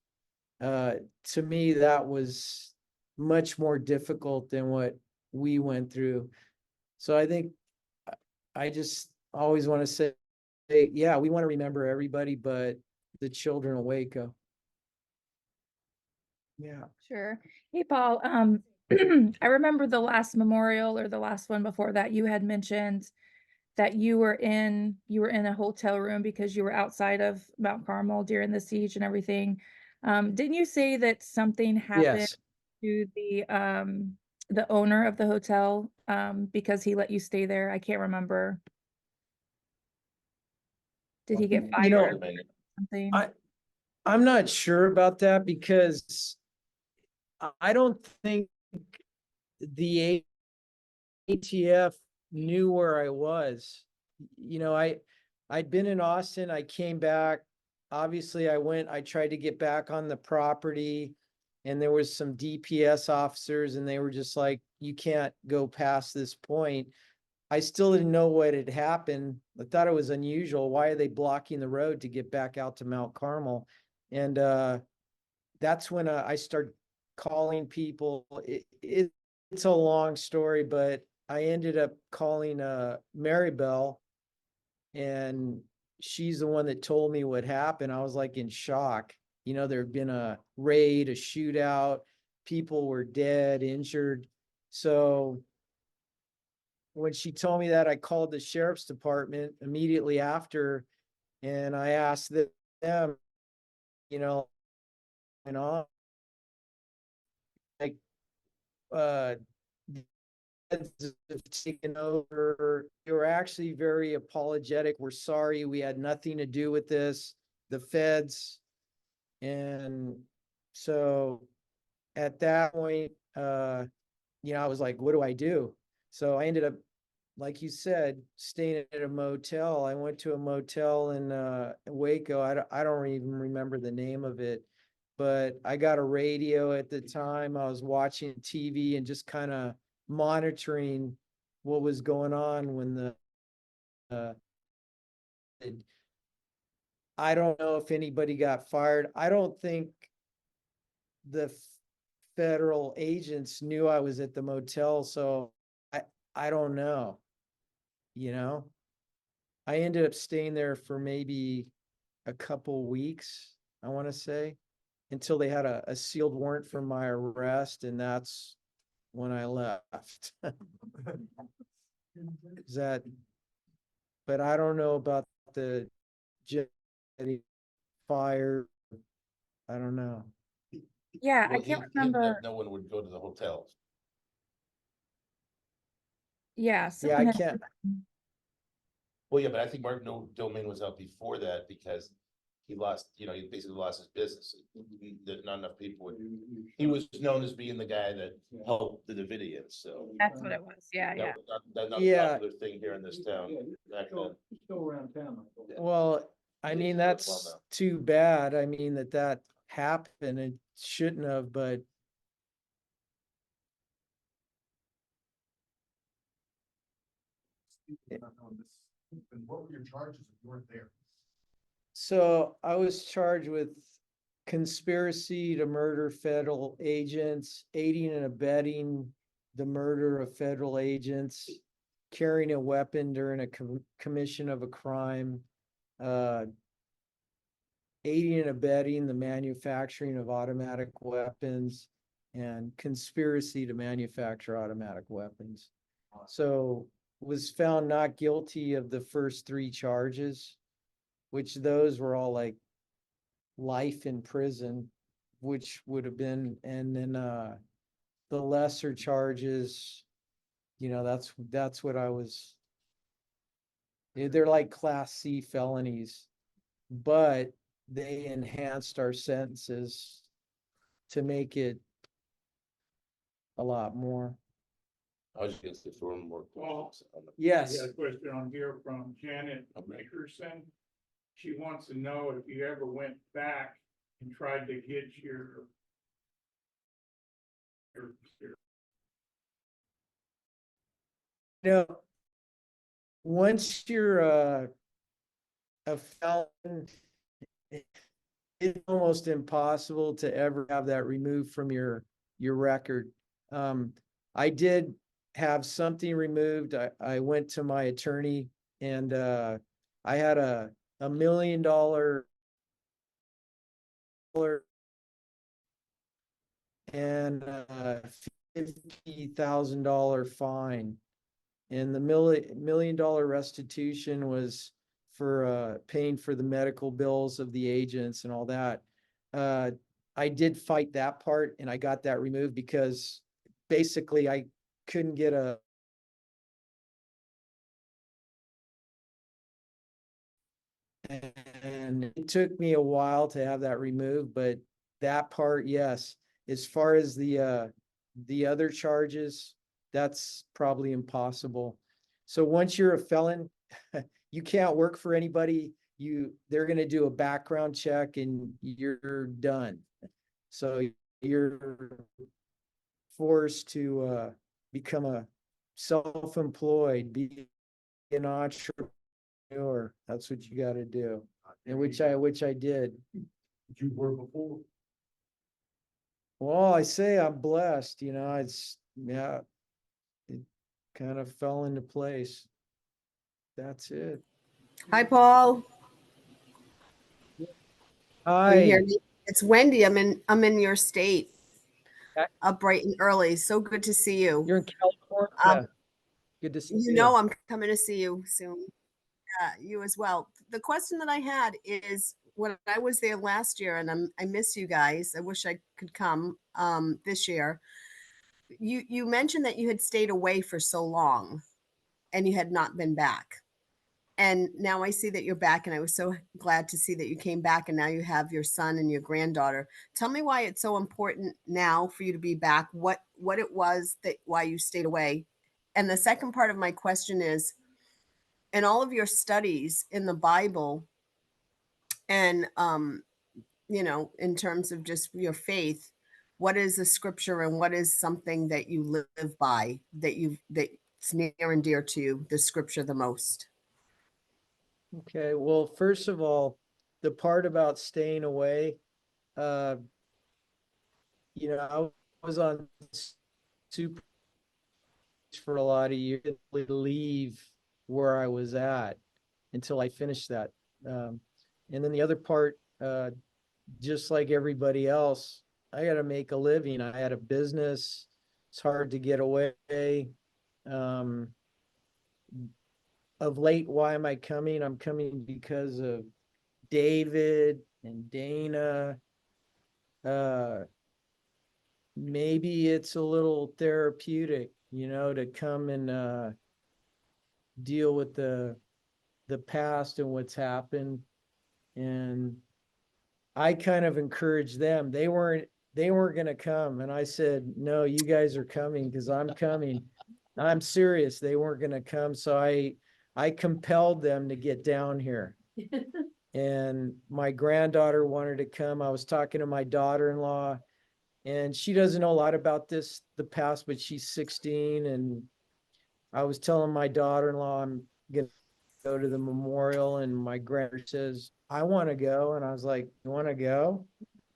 To me, that was much more difficult than what we went through. So I think I just always want to say, yeah, we want to remember everybody, but the children of Waco. Yeah. Sure. Hey, Paul, I remember the last memorial or the last one before that, you had mentioned that you were in a hotel room because you were outside of Mount Carmel during the siege and everything. Didn't you say that something happened Yes. to the owner of the hotel, because he let you stay there? I can't remember. Did he get You know, fired or something? I'm not sure about that because I don't think the ATF knew where I was. You know, I'd been in Austin, I came back. Obviously, I tried to get back on the property, and there was some DPS officers, and they were just like, you can't go past this point. I still didn't know what had happened. I thought it was unusual. Why are they blocking the road to get back out to Mount Carmel? And that's when I started calling people. It's a long story, but I ended up calling Maribel, and she's the one that told me what happened. I was like in shock. You know, there had been a raid, a shootout, people were dead, injured. So when she told me that, I called the sheriff's department immediately after, and I asked them, you know, and on, like, have taken over. They were actually very apologetic. We're sorry, we had nothing to do with this, the feds. And so at that point, you know, I was like, what do I do? So I ended up, like you said, staying at a motel. I went to a motel in Waco. I don't even remember the name of it. but I got a radio at the time. I was watching TV and just kind of monitoring what was going on when uh, I don't know if anybody got fired. I don't think the federal agents knew I was at the motel, so I don't know. You know, I ended up staying there for maybe a couple weeks, I want to say, until they had a sealed warrant for my arrest, and that's when I left. Is that, but I don't know about the fire. I don't know. Yeah, I Well, can't he- remember. No one would go to the hotels. Yeah, Yeah, someone I had- can't. Well, yeah, but I think Mark No Domain was out before that because he lost, he basically lost his business. That not enough people would, he was known as being the guy that helped the Davidians, so. That's what it was. Yeah, yeah. That was not a Yeah. popular thing here in this town. back then. Well, I mean, that's now. too bad. I mean, that happened. It shouldn't have, but And what were your charges if you weren't there? so I was charged with conspiracy to murder federal agents, aiding and abetting the murder of federal agents, carrying a weapon during a commission of a crime, aiding and abetting the manufacturing of automatic weapons, and conspiracy to manufacture automatic weapons. So was found not guilty of the first three charges, which those were all like life in prison, which would have been, and then the lesser charges, that's what I was. They're like Class C felonies, but they enhanced our sentences to make it a lot more. I was just to throw more. questions on the- I Yes. got a question on here from Janet Nickerson. She wants to know if you ever went back and tried to get your Once you're a felon, it's almost impossible to ever have that removed from your record. I did have something removed. I went to my attorney and I had a $1 million and $50,000 fine. And the $1 million restitution was for paying for the medical bills of the agents and all that. I did fight that part and I got that removed because basically I couldn't get and it took me a while to have that removed, but that part, yes. As far as the other charges, that's probably impossible. So once you're a felon, you can't work for anybody. They're gonna do a background check and you're done. So you're forced to become a self-employed, be an entrepreneur. That's what you gotta do. And which I did. You were before. Well, I say I'm blessed, yeah, it kind of fell into place. That's it. Hi, Paul. Can you Hi, hear me? It's Wendy. I'm in your state. Okay. Up bright and early. So good to see you. you're in California. Good to see You you. know I'm coming to see you soon. You as well. The question that I had is when I was there last year, and I miss you guys. I wish I could come this year. You mentioned that you had stayed away for so long and you had not been back. And now I see that you're back, and I was so glad to see that you came back, and now you have your son and your granddaughter. Tell me why it's so important now for you to be back, what it was that why you stayed away. And the second part of my question is, in all of your studies in the Bible and you know, in terms of just your faith, what is a scripture and what is something that you live by, that's near and dear to you, the scripture the most? Okay, well, first of all, the part about staying away, uh, I was on super for a lot of years, leave where I was at until I finished that. And then the other part, just like everybody else, I got to make a living. I had a business. It's hard to get away. Of late, why am I coming? I'm coming because of David and Dana. Maybe it's a little therapeutic, to come and deal with the past and what's happened. And I kind of encouraged them. They weren't going to come. And I said, no, you guys are coming because I'm coming. I'm serious. They weren't going to come. So I compelled them to get down here. And my granddaughter wanted to come. I was talking to my daughter-in-law, and she doesn't know a lot about the past, but she's 16. And I was telling my daughter-in-law I'm going to go to the memorial, and my granddaughter says, I want to go. And I was like, you want to go?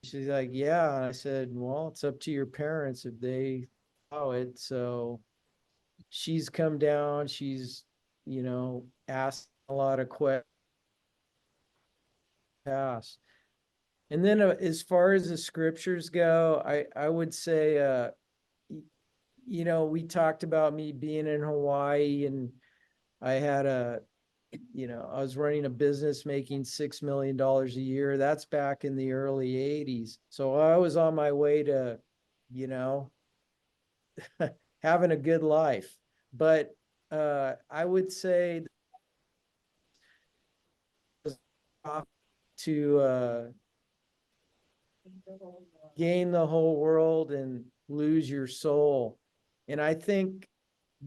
She's like, yeah. And I said, well, it's up to your parents if they allow it. So she's come down. She's, asked a lot of questions. And then as far as the scriptures go, I would say, we talked about me being in Hawaii, and I had I was running a business making $6 million a year. That's back in the early 80s. So I was on my way to, having a good life. But I would say to gain the whole world and lose your soul. And I think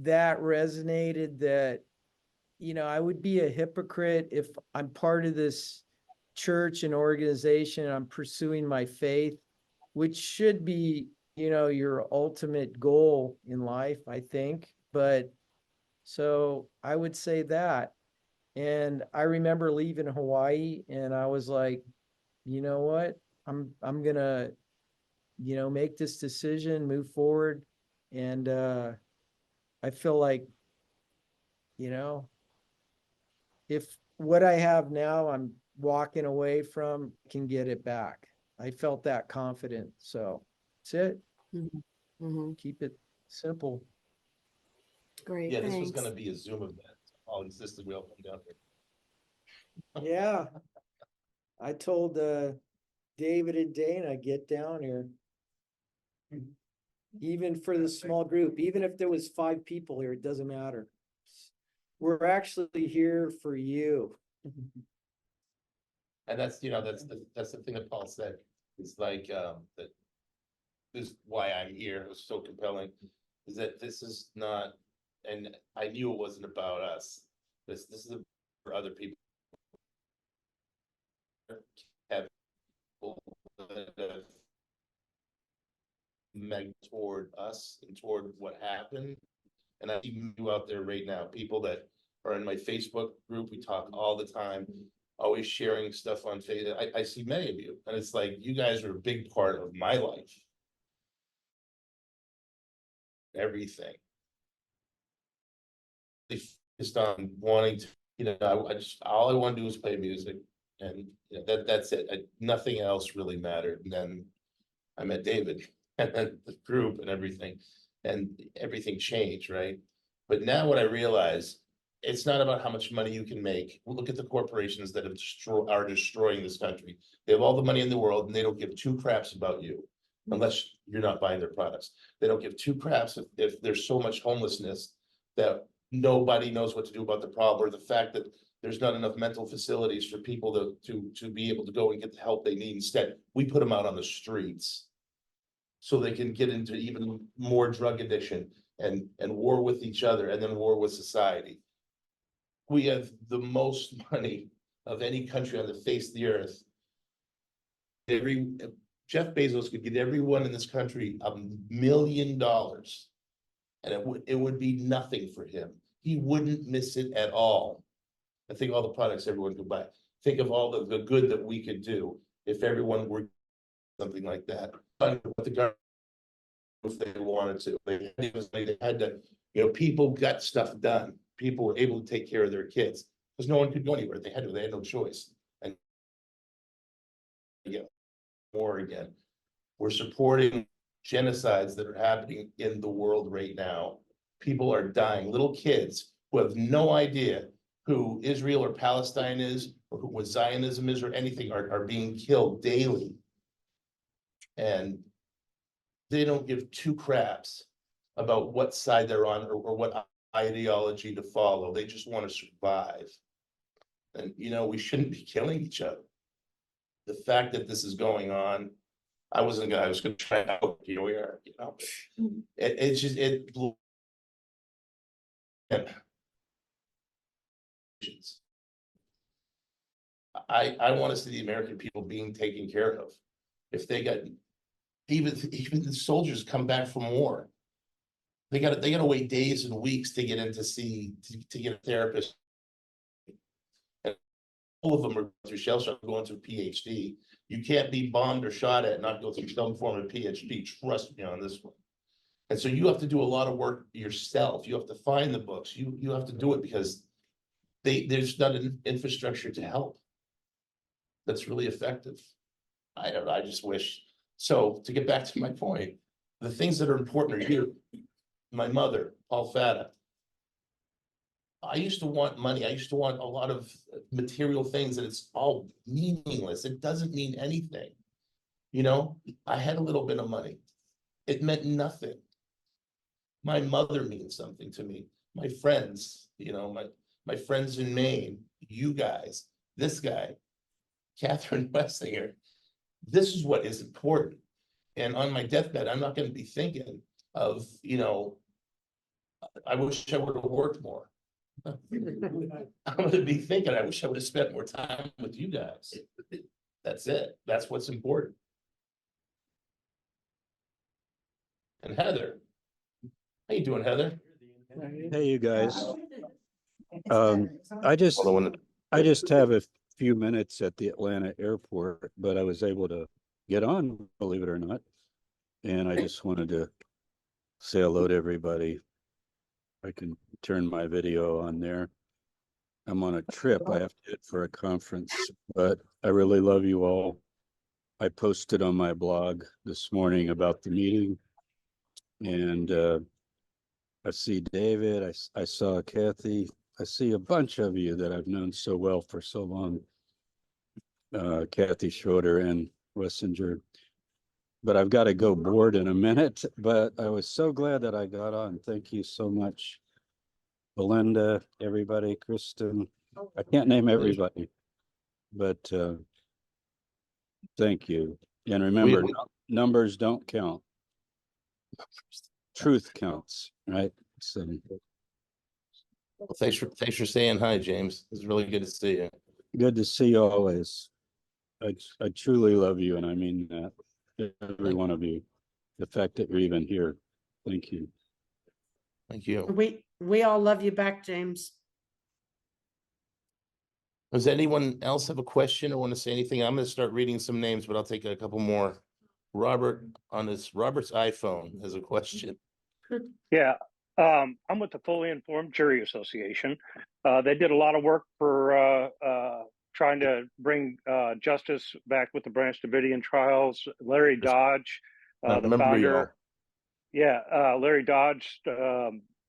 that resonated, that, I would be a hypocrite if I'm part of this church and organization and I'm pursuing my faith, which should be, your ultimate goal in life, I think. But so I would say that. And I remember leaving Hawaii, and I was like, you know what? I'm gonna, make this decision, move forward. And I feel like, if what I have now I'm walking away from, can get it back. I felt that confident. So that's it. Mhm. Mhm. Keep it simple. Great, Yeah, this was thanks. gonna be a Zoom event. All insisted we all come down here. Yeah. I told David and Dana, get down here. Even for the small group, even if there was 5 people here, it doesn't matter. We're actually here for you. And that's, that's the thing that Paul said. It's like, that this is why I'm here. It was so compelling, is that this is not, and I knew it wasn't about us. This is for other people. Have meg toward us and toward what happened. And I see you out there right now, people that are in my Facebook group. We talk all the time, always sharing stuff on Facebook. I see many of you, and it's like, you guys are a big part of my life. Everything. Just on wanting to, I just, all I want to do is play music, and that's it. Nothing else really mattered. And then I met David and then the group and everything changed, right? But now what I realize, it's not about how much money you can make. We'll look at the corporations that are destroying this country. They have all the money in the world, and they don't give 2 craps about you, unless you're not buying their products. They don't give 2 craps if there's so much homelessness that nobody knows what to do about the problem, or the fact that there's not enough mental facilities for people to be able to go and get the help they need. Instead, we put them out on the streets so they can get into even more drug addiction and war with each other, and then war with society. We have the most money of any country on the face of the earth. Jeff Bezos could get everyone in this country $1 million. And it would be nothing for him. He wouldn't miss it at all. I think all the products everyone could buy. Think of all the good that we could do if everyone were something like that. But the government, if they wanted to, they had to, people got stuff done. People were able to take care of their kids because no one could go anywhere. They had no choice. And more again, we're supporting genocides that are happening in the world right now. People are dying, little kids who have no idea who Israel or Palestine is, or what Zionism is, or anything, are being killed daily. And they don't give two craps about what side they're on or what ideology to follow. They just want to survive. And, we shouldn't be killing each other. The fact that this is going on, I was gonna try it out. Here we are, it blew. I want to see the American people being taken care of. If they got even the soldiers come back from war, they got to wait days and weeks to get in to get a therapist. And all of them are through shell shock, going through PhD. You can't be bombed or shot at and not go through some form of PhD. Trust me on this one. And so you have to do a lot of work yourself. You have to find the books. You have to do it because there's not an infrastructure to help that's really effective. I don't know. I just wish. So to get back to my point, the things that are important are here. My mother, Paul Fatta. I used to want money. I used to want a lot of material things, and it's all meaningless. It doesn't mean anything. I had a little bit of money. It meant nothing. My mother means something to me. My friends, my friends in Maine, you guys, this guy, Catherine Wessinger. This is what is important. And on my deathbed, I'm not going to be thinking of, I wish I would have worked more. I'm going to be thinking, I wish I would have spent more time with you guys. That's it. That's what's important. And Heather, how you doing, Heather? Hey, you guys. I just have a few minutes at the Atlanta airport, but I was able to get on, believe it or not. And I just wanted to say hello to everybody. I can turn my video on there. I'm on a trip. I have to hit for a conference, but I really love you all. I posted on my blog this morning about the meeting, and I see David, I saw Kathy, I see a bunch of you that I've known so well for so long, Kathy Schroeder and Wessinger. But I've got to go board in a minute, but I was so glad that I got on. Thank you so much. Belinda, everybody, Kristen, I can't name everybody, but thank you. And remember, numbers don't count. Truth counts, right? So Well, thanks for saying hi, James. It's really good to see you. good to see you always. I truly love you, and I mean that, every one of you. The fact that you're even here. Thank you. Thank you. We all love you back, James. Does anyone else have a question or want to say anything? I'm going to start reading some names, but I'll take a couple more. Robert's iPhone has a question. Yeah, I'm with the Fully Informed Jury Association. They did a lot of work for trying to bring justice back with the Branch Davidian trials. Larry Dodge, the founder. Larry Dodge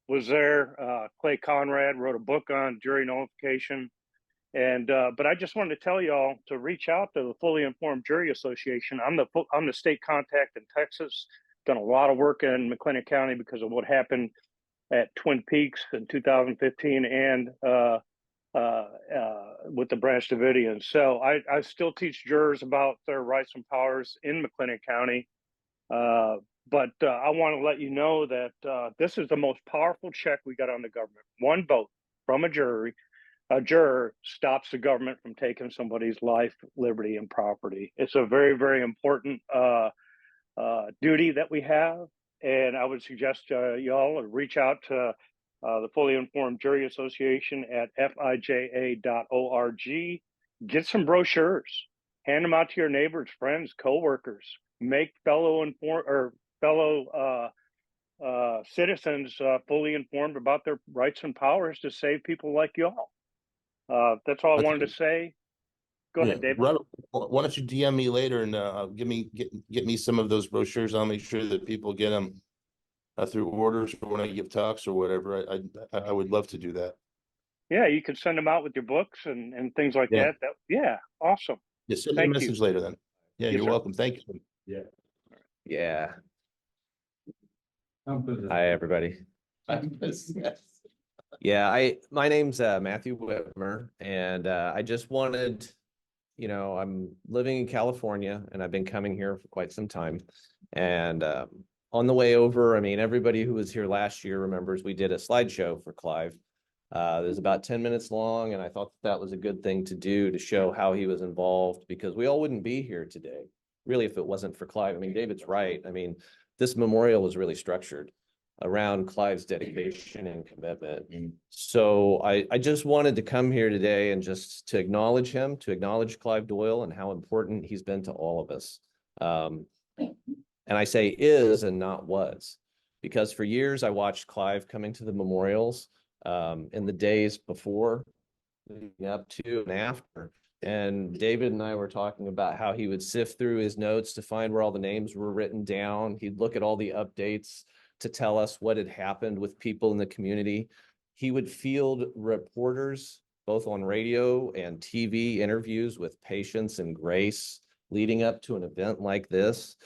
was there. Clay Conrad wrote a book on jury nullification. And but I just wanted to tell y'all to reach out to the Fully Informed Jury Association. I'm the state contact in Texas. Done a lot of work in McLennan County because of what happened at Twin Peaks in 2015 and with the Branch Davidians. So I still teach jurors about their rights and powers in McLennan County. But I want to let you know that this is the most powerful check we got on the government. One vote from a jury a juror stops the government from taking somebody's life, liberty, and property. It's a very, very important duty that we have. And I would suggest y'all reach out to the Fully Informed Jury Association at fija.org. Get some brochures, hand them out to your neighbors, friends, coworkers. Make fellow citizens fully informed about their rights and powers to save people like y'all. That's all I wanted to say. Go ahead, David. Why don't you DM me later and get me some of those brochures? I'll make sure that people get them through orders or when I give talks or whatever. I would love to do that. Yeah, you can send them out with your books and things like that. Yeah, awesome. Yeah, send me a message later then. Yeah, Yes, you're sir. welcome. Thank you. Yeah. Yeah. Hi, everybody. Yeah, my name's Matthew Wittmer, and I just wanted, I'm living in California, and I've been coming here for quite some time. And on the way over, I mean, everybody who was here last year remembers we did a slideshow for Clive. It was about 10 minutes long, and I thought that was a good thing to do to show how he was involved, because we all wouldn't be here today, really, if it wasn't for Clive. I mean, David's right. I mean, this memorial was really structured around Clive's dedication and commitment. So I just wanted to come here today and just to acknowledge him, to acknowledge Clive Doyle and how important he's been to all of us. And I say is and not was, because for years I watched Clive coming to the memorials in the days before, leading up to and after. And David and I were talking about how he would sift through his notes to find where all the names were written down. He'd look at all the updates to tell us what had happened with people in the community. He would field reporters, both on radio and TV interviews with patience and grace leading up to an event like this.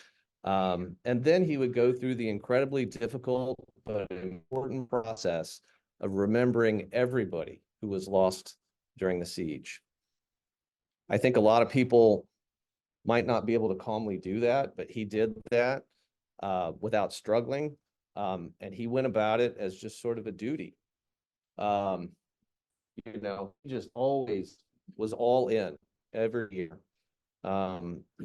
And then he would go through the incredibly difficult but important process of remembering everybody who was lost during the siege. I think a lot of people might not be able to calmly do that, but he did that without struggling. And he went about it as just sort of a duty. He just always was all in every year.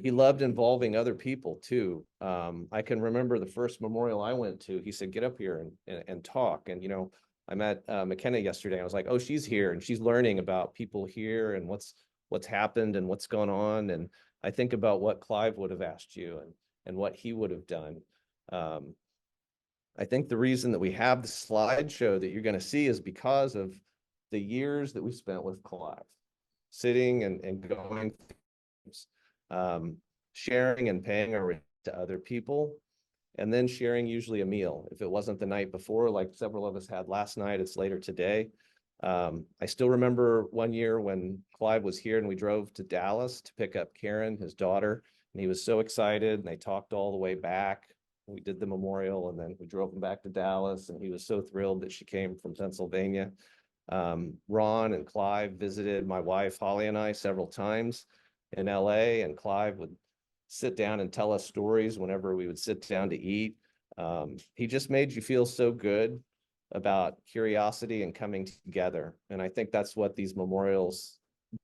He loved involving other people too. I can remember the first memorial I went to, he said, get up here and talk. And, I met McKenna yesterday. I was like, oh, she's here and she's learning about people here and what's happened and what's going on. And I think about what Clive would have asked you and what he would have done. I think the reason that we have the slideshow that you're going to see is because of the years that we spent with Clive, sitting and going, sharing and paying our rent to other people, and then sharing usually a meal. If it wasn't the night before, like several of us had last night, it's later today. I still remember one year when Clive was here and we drove to Dallas to pick up Karen, his daughter, and he was so excited and they talked all the way back. We did the memorial and then we drove him back to Dallas and he was so thrilled that she came from Pennsylvania. Ron and Clive visited my wife, Holly, and I several times in LA, and Clive would sit down and tell us stories whenever we would sit down to eat. He just made you feel so good about curiosity and coming together. And I think that's what these memorials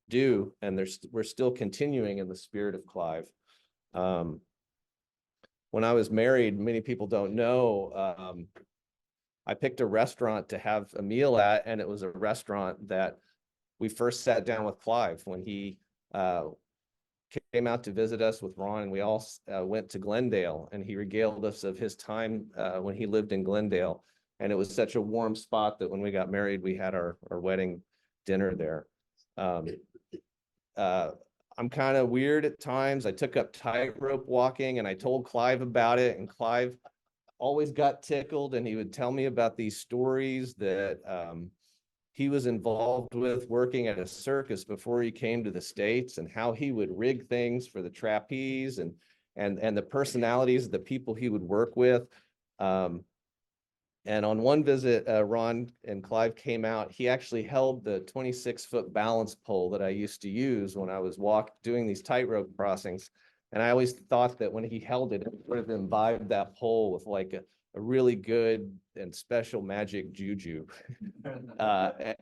do. And we're still continuing in the spirit of Clive. When I was married, many people don't know, I picked a restaurant to have a meal at, and it was a restaurant that we first sat down with Clive when he came out to visit us with Ron, and we all went to Glendale, and he regaled us of his time when he lived in Glendale. And it was such a warm spot that when we got married, we had our wedding dinner there. I'm kind of weird at times. I took up tightrope walking and I told Clive about it, and Clive always got tickled and he would tell me about these stories that he was involved with working at a circus before he came to the States, and how he would rig things for the trapeze and the personalities of the people he would work with. And on one visit, Ron and Clive came out. He actually held the 26-foot balance pole that I used to use when I was doing these tightrope crossings. And I always thought that when he held it, it would have imbibed that pole with like a really good and special magic juju.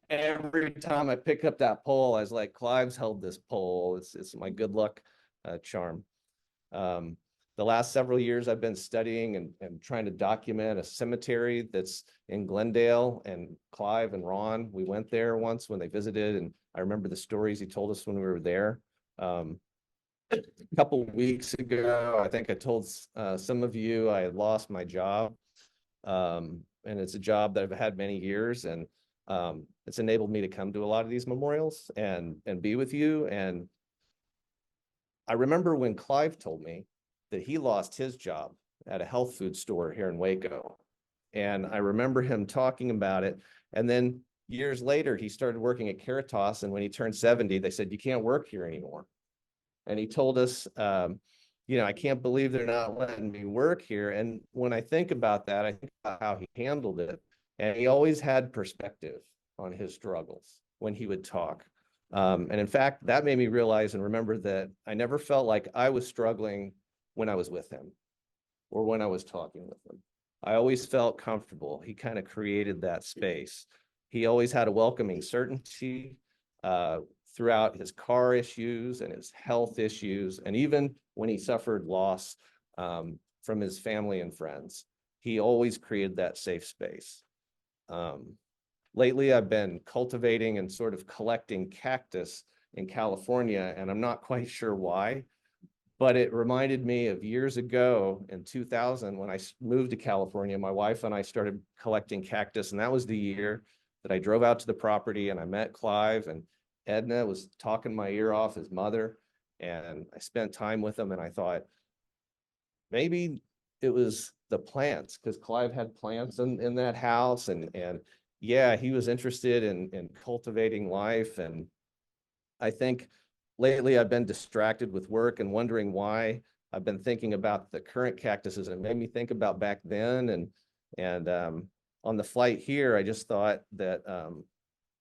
Every time I pick up that pole, I was like, Clive's held this pole. It's my good luck charm. The last several years I've been studying and trying to document a cemetery that's in Glendale, and Clive and Ron, we went there once when they visited, and I remember the stories he told us when we were there. A couple weeks ago, I think I told some of you I had lost my job. And it's a job that I've had many years, and it's enabled me to come to a lot of these memorials and be with you. And I remember when Clive told me that he lost his job at a health food store here in Waco. And I remember him talking about it. And then years later, he started working at Caritas. And when he turned 70, they said, you can't work here anymore. And he told us, you know, I can't believe they're not letting me work here. And when I think about that, I think about how he handled it. And he always had perspective on his struggles when he would talk. And in fact, that made me realize and remember that I never felt like I was struggling when I was with him or when I was talking with him. I always felt comfortable. He kind of created that space. He always had a welcoming certainty throughout his car issues and his health issues. And even when he suffered loss from his family and friends, he always created that safe space. Lately, I've been cultivating and sort of collecting cactus in California, and I'm not quite sure why, but it reminded me of years ago in 2000 when I moved to California. My wife and I started collecting cactus, and that was the year that I drove out to the property and I met Clive, and Edna was talking my ear off, his mother, and I spent time with him, and I thought maybe it was the plants, because Clive had plants in that house, and yeah, he was interested in cultivating life. And I think lately I've been distracted with work and wondering why. I've been thinking about the current cactuses, and it made me think about back then. And on the flight here, I just thought that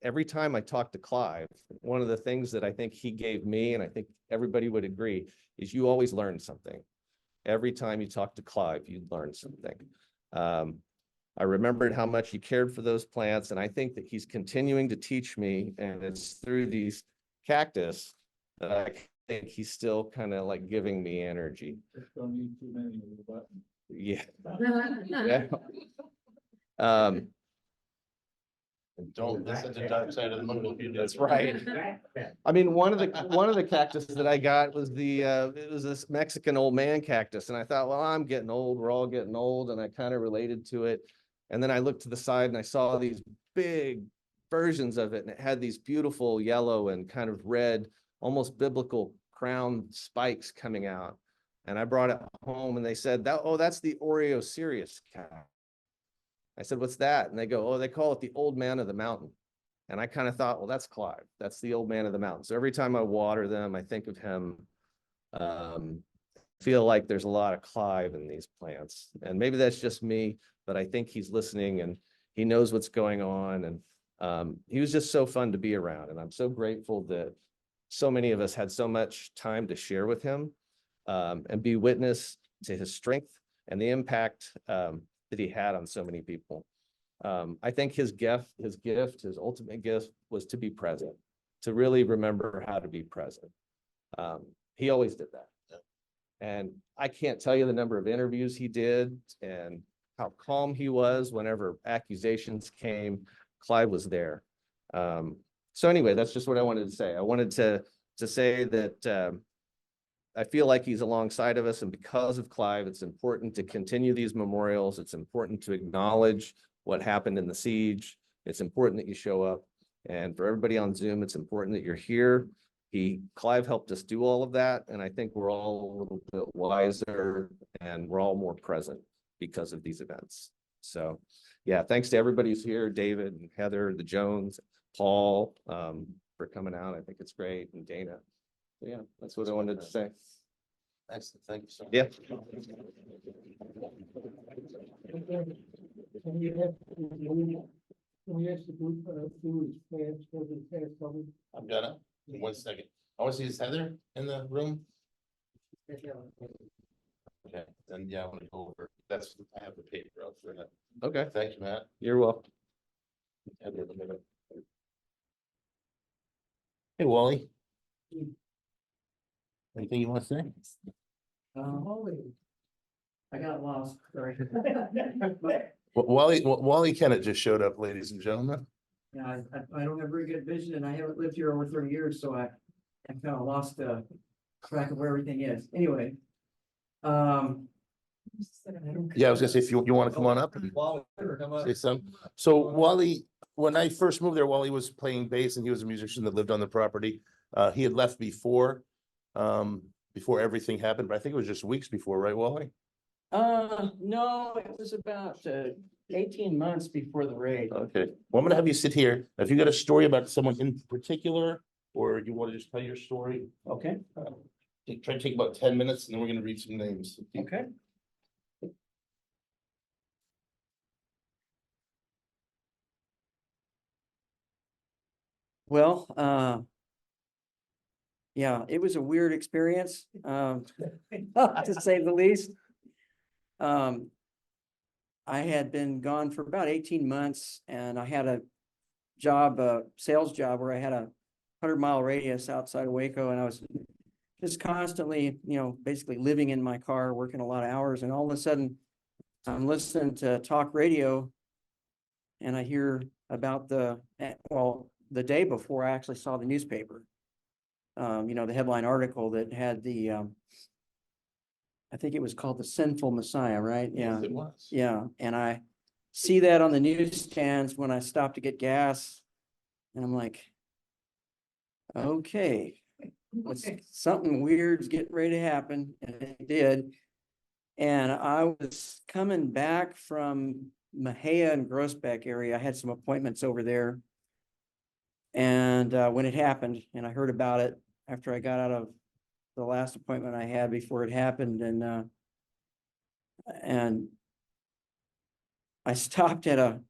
every time I talk to Clive, one of the things that I think he gave me, and I think everybody would agree, is you always learn something. Every time you talk to Clive, you learn something. I remembered how much he cared for those plants, and I think that he's continuing to teach me, and it's through these cactus that I think he's still kind of like giving me energy. Don't need too many of the buttons. Yeah. And don't listen to Dark Side of the Moon. That's right. I mean, one of the cactuses that I got was it was this Mexican old man cactus, and I thought, well, I'm getting old. We're all getting old, and I kind of related to it. And then I looked to the side and I saw these big versions of it, and it had these beautiful yellow and kind of red, almost biblical crown spikes coming out. And I brought it home, and they said, oh, that's the Oreo Sirius cactus. I said, what's that? And they go, oh, they call it the old man of the mountain. And I kind of thought, well, that's Clive. That's the old man of the mountain. So every time I water them, I think of him. Feel like there's a lot of Clive in these plants. And maybe that's just me, but I think he's listening and he knows what's going on. And he was just so fun to be around. And I'm so grateful that so many of us had so much time to share with him and be witness to his strength and the impact that he had on so many people. I think his ultimate gift was to be present, to really remember how to be present. He always did that. And I can't tell you the number of interviews he did and how calm he was whenever accusations came. Clive was there. So anyway, that's just what I wanted to say. I wanted to say that I feel like he's alongside of us, and because of Clive, it's important to continue these memorials. It's important to acknowledge what happened in the siege. It's important that you show up. And for everybody on Zoom, it's important that you're here. Clive helped us do all of that, and I think we're all a little bit wiser and we're all more present because of these events. So yeah, thanks to everybody who's here, David and Heather, the Jones, Paul, for coming out. I think it's great, and Dana. So yeah, that's what I wanted to say. Excellent. Thank you so much. Yeah. Can we ask the group who is plans for the past couple? I'm gonna, in 1 second. I want to see, is Heather in the room? Okay, then yeah, I want to go over, that's, I have the paper out for that. Okay, thank you, Matt. You're welcome. Have it in a minute. Hey, Wally. Anything you want to say? I got lost, sorry. Wally Kennett just showed up, ladies and gentlemen. Yeah, I don't have very good vision and I haven't lived here over 30 years, so I kind of lost track of where everything is. Anyway. Yeah, I was gonna say, if you want to come on up and say something. So Wally, when I first moved there, Wally was playing bass and he was a musician that lived on the property. He had left before everything happened, but I think it was just weeks before, right, Wally? No, it was about 18 months before the raid. Okay, well, I'm gonna have you sit here. If you got a story about someone in particular, or you want to just tell your story, Okay, try to take about 10 minutes and then we're gonna read some names. okay. Well, yeah, it was a weird experience, to say the least. I had been gone for about 18 months and I had a job, a sales job where I had a 100-mile radius outside of Waco, and I was just constantly, basically living in my car, working a lot of hours, and all of a sudden I'm listening to talk radio and I hear about the day before I actually saw the newspaper, the headline article that had the, I think it was called The Sinful Messiah, right? Yeah. Yes, it was. Yeah. And I see that on the newsstands when I stop to get gas. And I'm like, okay, something weird's getting ready to happen. And it did. And I was coming back from Mahia and Groesbeck area. I had some appointments over there. And when it happened, and I heard about it after I got out of the last appointment I had before it happened, and I stopped at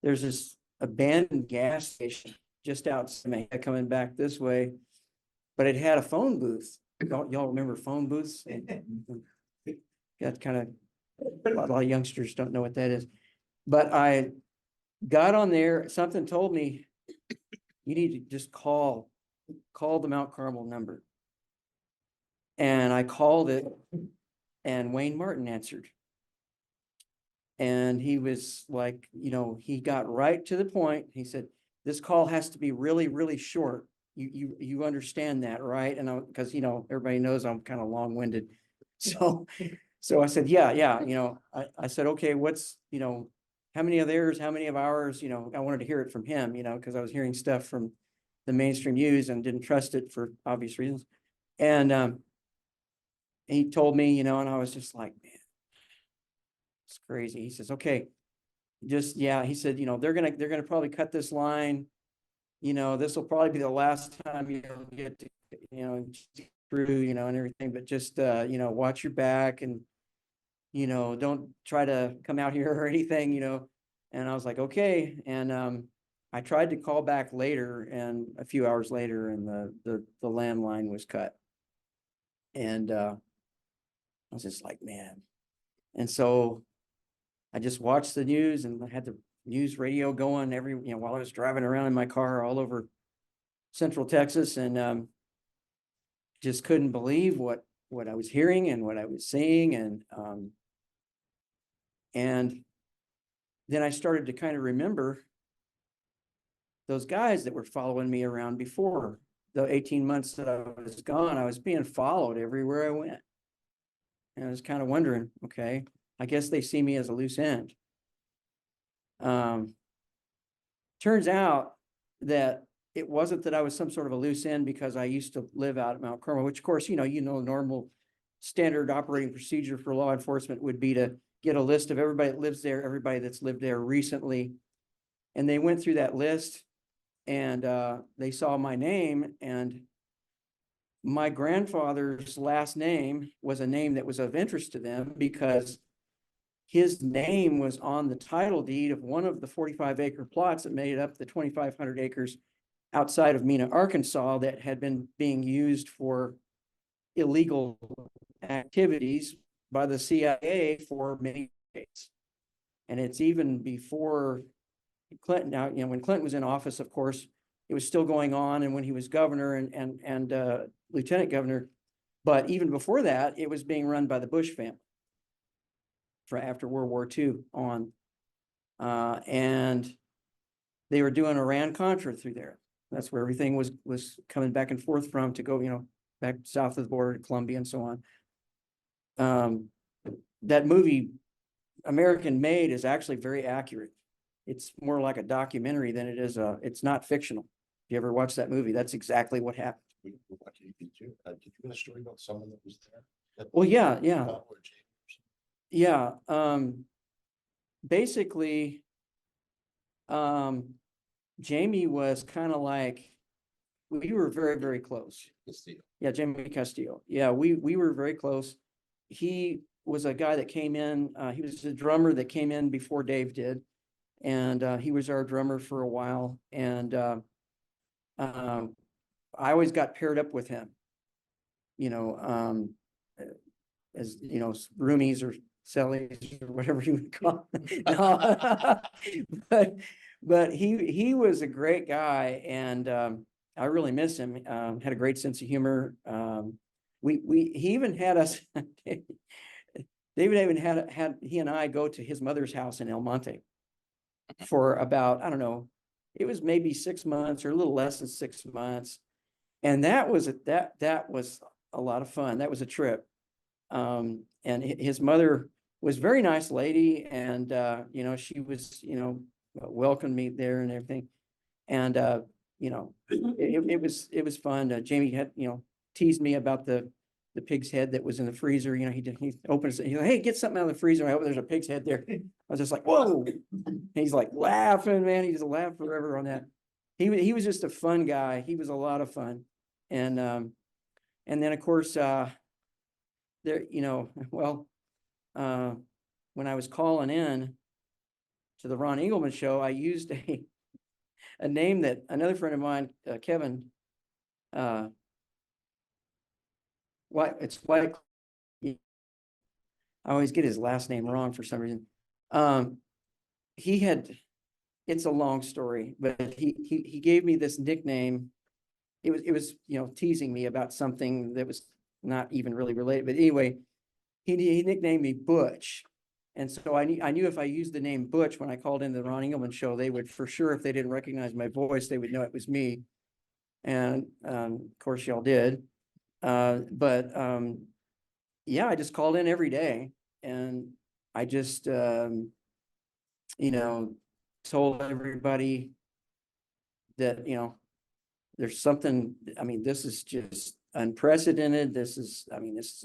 there's this abandoned gas station just outside coming back this way, but it had a phone booth. Y'all remember phone booths? Got kind of, a lot of youngsters don't know what that is, but I got on there. Something told me you need to just call the Mount Carmel number. And I called it and Wayne Martin answered. And he was like, he got right to the point. He said, this call has to be really, really short. You understand that, right? And because, everybody knows I'm kind of long-winded. So I said, yeah. I said, okay, what's, how many of theirs, how many of ours, I wanted to hear it from him, because I was hearing stuff from the mainstream news and didn't trust it for obvious reasons. And he told me, and I was just like, man, it's crazy. He says, okay, he said, they're gonna probably cut this line. This will probably be the last time you'll get to, through, and everything, but just, watch your back and, don't try to come out here or anything, And I was like, okay. And I tried to call back later, and a few hours later, and the landline was cut. And I was just like, man. And so I just watched the news, and I had the news radio going while I was driving around in my car all over Central Texas, and just couldn't believe what I was hearing and what I was seeing. And then I started to kind of remember those guys that were following me around before the 18 months that I was gone. I was being followed everywhere I went. And I was kind of wondering, okay, I guess they see me as a loose end. Turns out that it wasn't that I was some sort of a loose end because I used to live out at Mount Carmel, which of course, normal standard operating procedure for law enforcement would be to get a list of everybody that lives there, everybody that's lived there recently. And they went through that list, and they saw my name, and my grandfather's last name was a name that was of interest to them because his name was on the title deed of one of the 45-acre plots that made up the 2,500 acres outside of Mena, Arkansas, that had been being used for illegal activities, by the CIA for many decades. And it's even before Clinton. Now, you know, when Clinton was in office, of course, it was still going on, and when he was governor and lieutenant governor, but even before that, it was being run by the Bush family for after World War II on, and they were doing Iran-Contra through there. That's where everything was coming back and forth from to go, you know, back south of the border to Colombia and so on. That movie, American Made, is actually very accurate. It's more like a documentary than it is it's not fictional. If you ever watch that movie, that's exactly what happened. Did you get a story about someone that was there? Well, yeah. Yeah. Basically, Jamie was kind of like, we were very, very close. Yeah, Jamie Castillo. Yeah, we were very close. He was a guy that came in, he was a drummer that came in before Dave did. And he was our drummer for a while. And I always got paired up with him, you know, as, you know, roomies or cellies or whatever you would call them. But he was a great guy, and I really miss him. Had a great sense of humor. He even had us, David even had he and I go to his mother's house in El Monte for about, I don't know, it was maybe 6 months or a little less than 6 months. And that was a lot of fun. That was a trip. And his mother was a very nice lady. And, you know, she was, you know, welcomed me there and everything. And, you know, it was fun. Jamie had, you know, teased me about the pig's head that was in the freezer. You know, he opens it. He's like, hey, get something out of the freezer. I hope there's a pig's head there. I was just like, whoa. He's like laughing, man. He just laughed forever on that. He was just a fun guy. He was a lot of fun. And then of course, there, you know, well, when I was calling in to the Ron Engelman show, I used a name that another friend of mine, Kevin, it's White. I always get his last name wrong for some reason. It's a long story, but he gave me this nickname. It was, you know, teasing me about something that was not even really related. But anyway, he nicknamed me Butch. And so I knew if I used the name Butch when I called in the Ron Engelman show, they would, for sure, if they didn't recognize my voice, they would know it was me. And of course y'all did. Yeah, I just called in every day, and I just, you know, told everybody that, you know, there's something, I mean, this is just unprecedented. This is a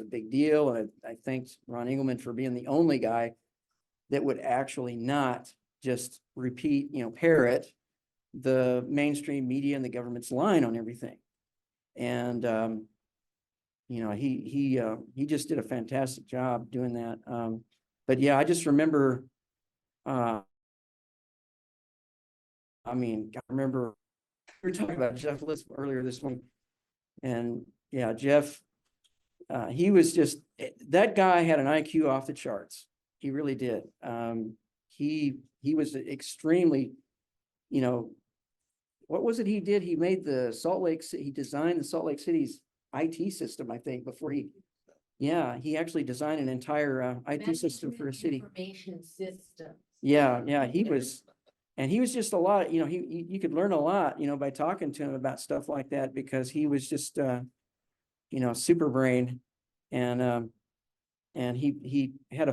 big deal. And I thanked Ron Engelman for being the only guy that would actually not just repeat, you know, parrot the mainstream media and the government's line on everything. And, you know, he just did a fantastic job doing that. But yeah, I just remember, I remember we were talking about Jeff List earlier this morning, and yeah, Jeff, he was just, that guy had an IQ off the charts. He really did. He was extremely, you know, what was it he did? He made he designed the Salt Lake City's IT system, I think, before he actually designed an entire IT system for a city. Information system. Yeah, he was just a lot, you know, you could learn a lot, you know, by talking to him about stuff like that, because he was just, you know, super brain. And he had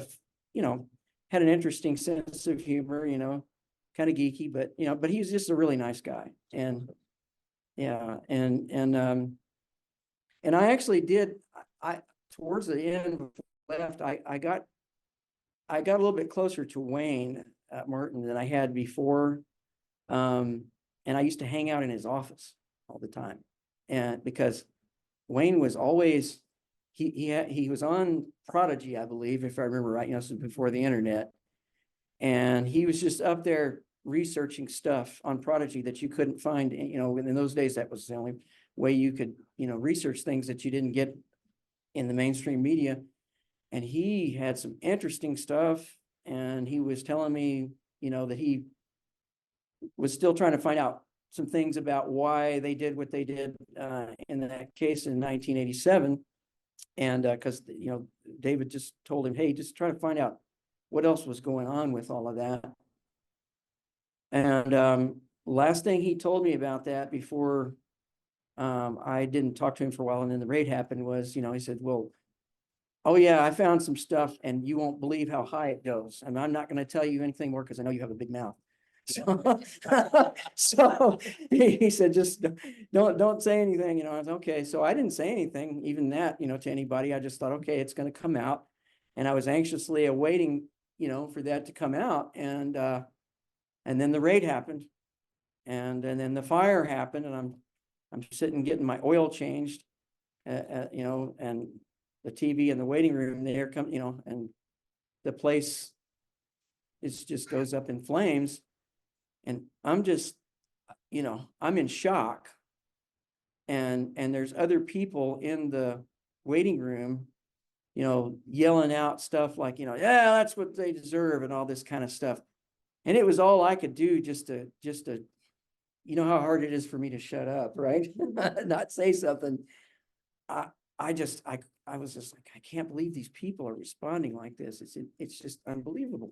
had an interesting sense of humor, you know, kind of geeky, but, you know, but he was just a really nice guy. And yeah, and I actually did, towards the end before I left, I got a little bit closer to Wayne Martin than I had before. And I used to hang out in his office all the time. And because Wayne was always, he was on Prodigy, I believe, if I remember right, you know, this was before the internet. And he was just up there researching stuff on Prodigy that you couldn't find, you know, in those days, that was the only way you could, you know, research things that you didn't get in the mainstream media. and he had some interesting stuff, and he was telling me, that he was still trying to find out some things about why they did what they did in that case in 1987. And because, David just told him, hey, just try to find out what else was going on with all of that. And last thing he told me about that before I didn't talk to him for a while, and then the raid happened, was, he said, well, oh yeah, I found some stuff and you won't believe how high it goes. And I'm not going to tell you anything more because I know you have a big mouth. So, so he said, just don't say anything, I was okay. So I didn't say anything, even that, to anybody. I just thought, okay, it's going to come out. And I was anxiously awaiting, for that to come out. And then the raid happened, and then the fire happened, and I'm sitting getting my oil changed, and the TV in the waiting room there and the place just goes up in flames. And I'm just, I'm in shock. And there's other people in the waiting room, yelling out stuff like, yeah, that's what they deserve and all this kind of stuff. And it was all I could do just to, how hard it is for me to shut up, right? Not say something. I was just like, I can't believe these people are responding like this. It's just unbelievable.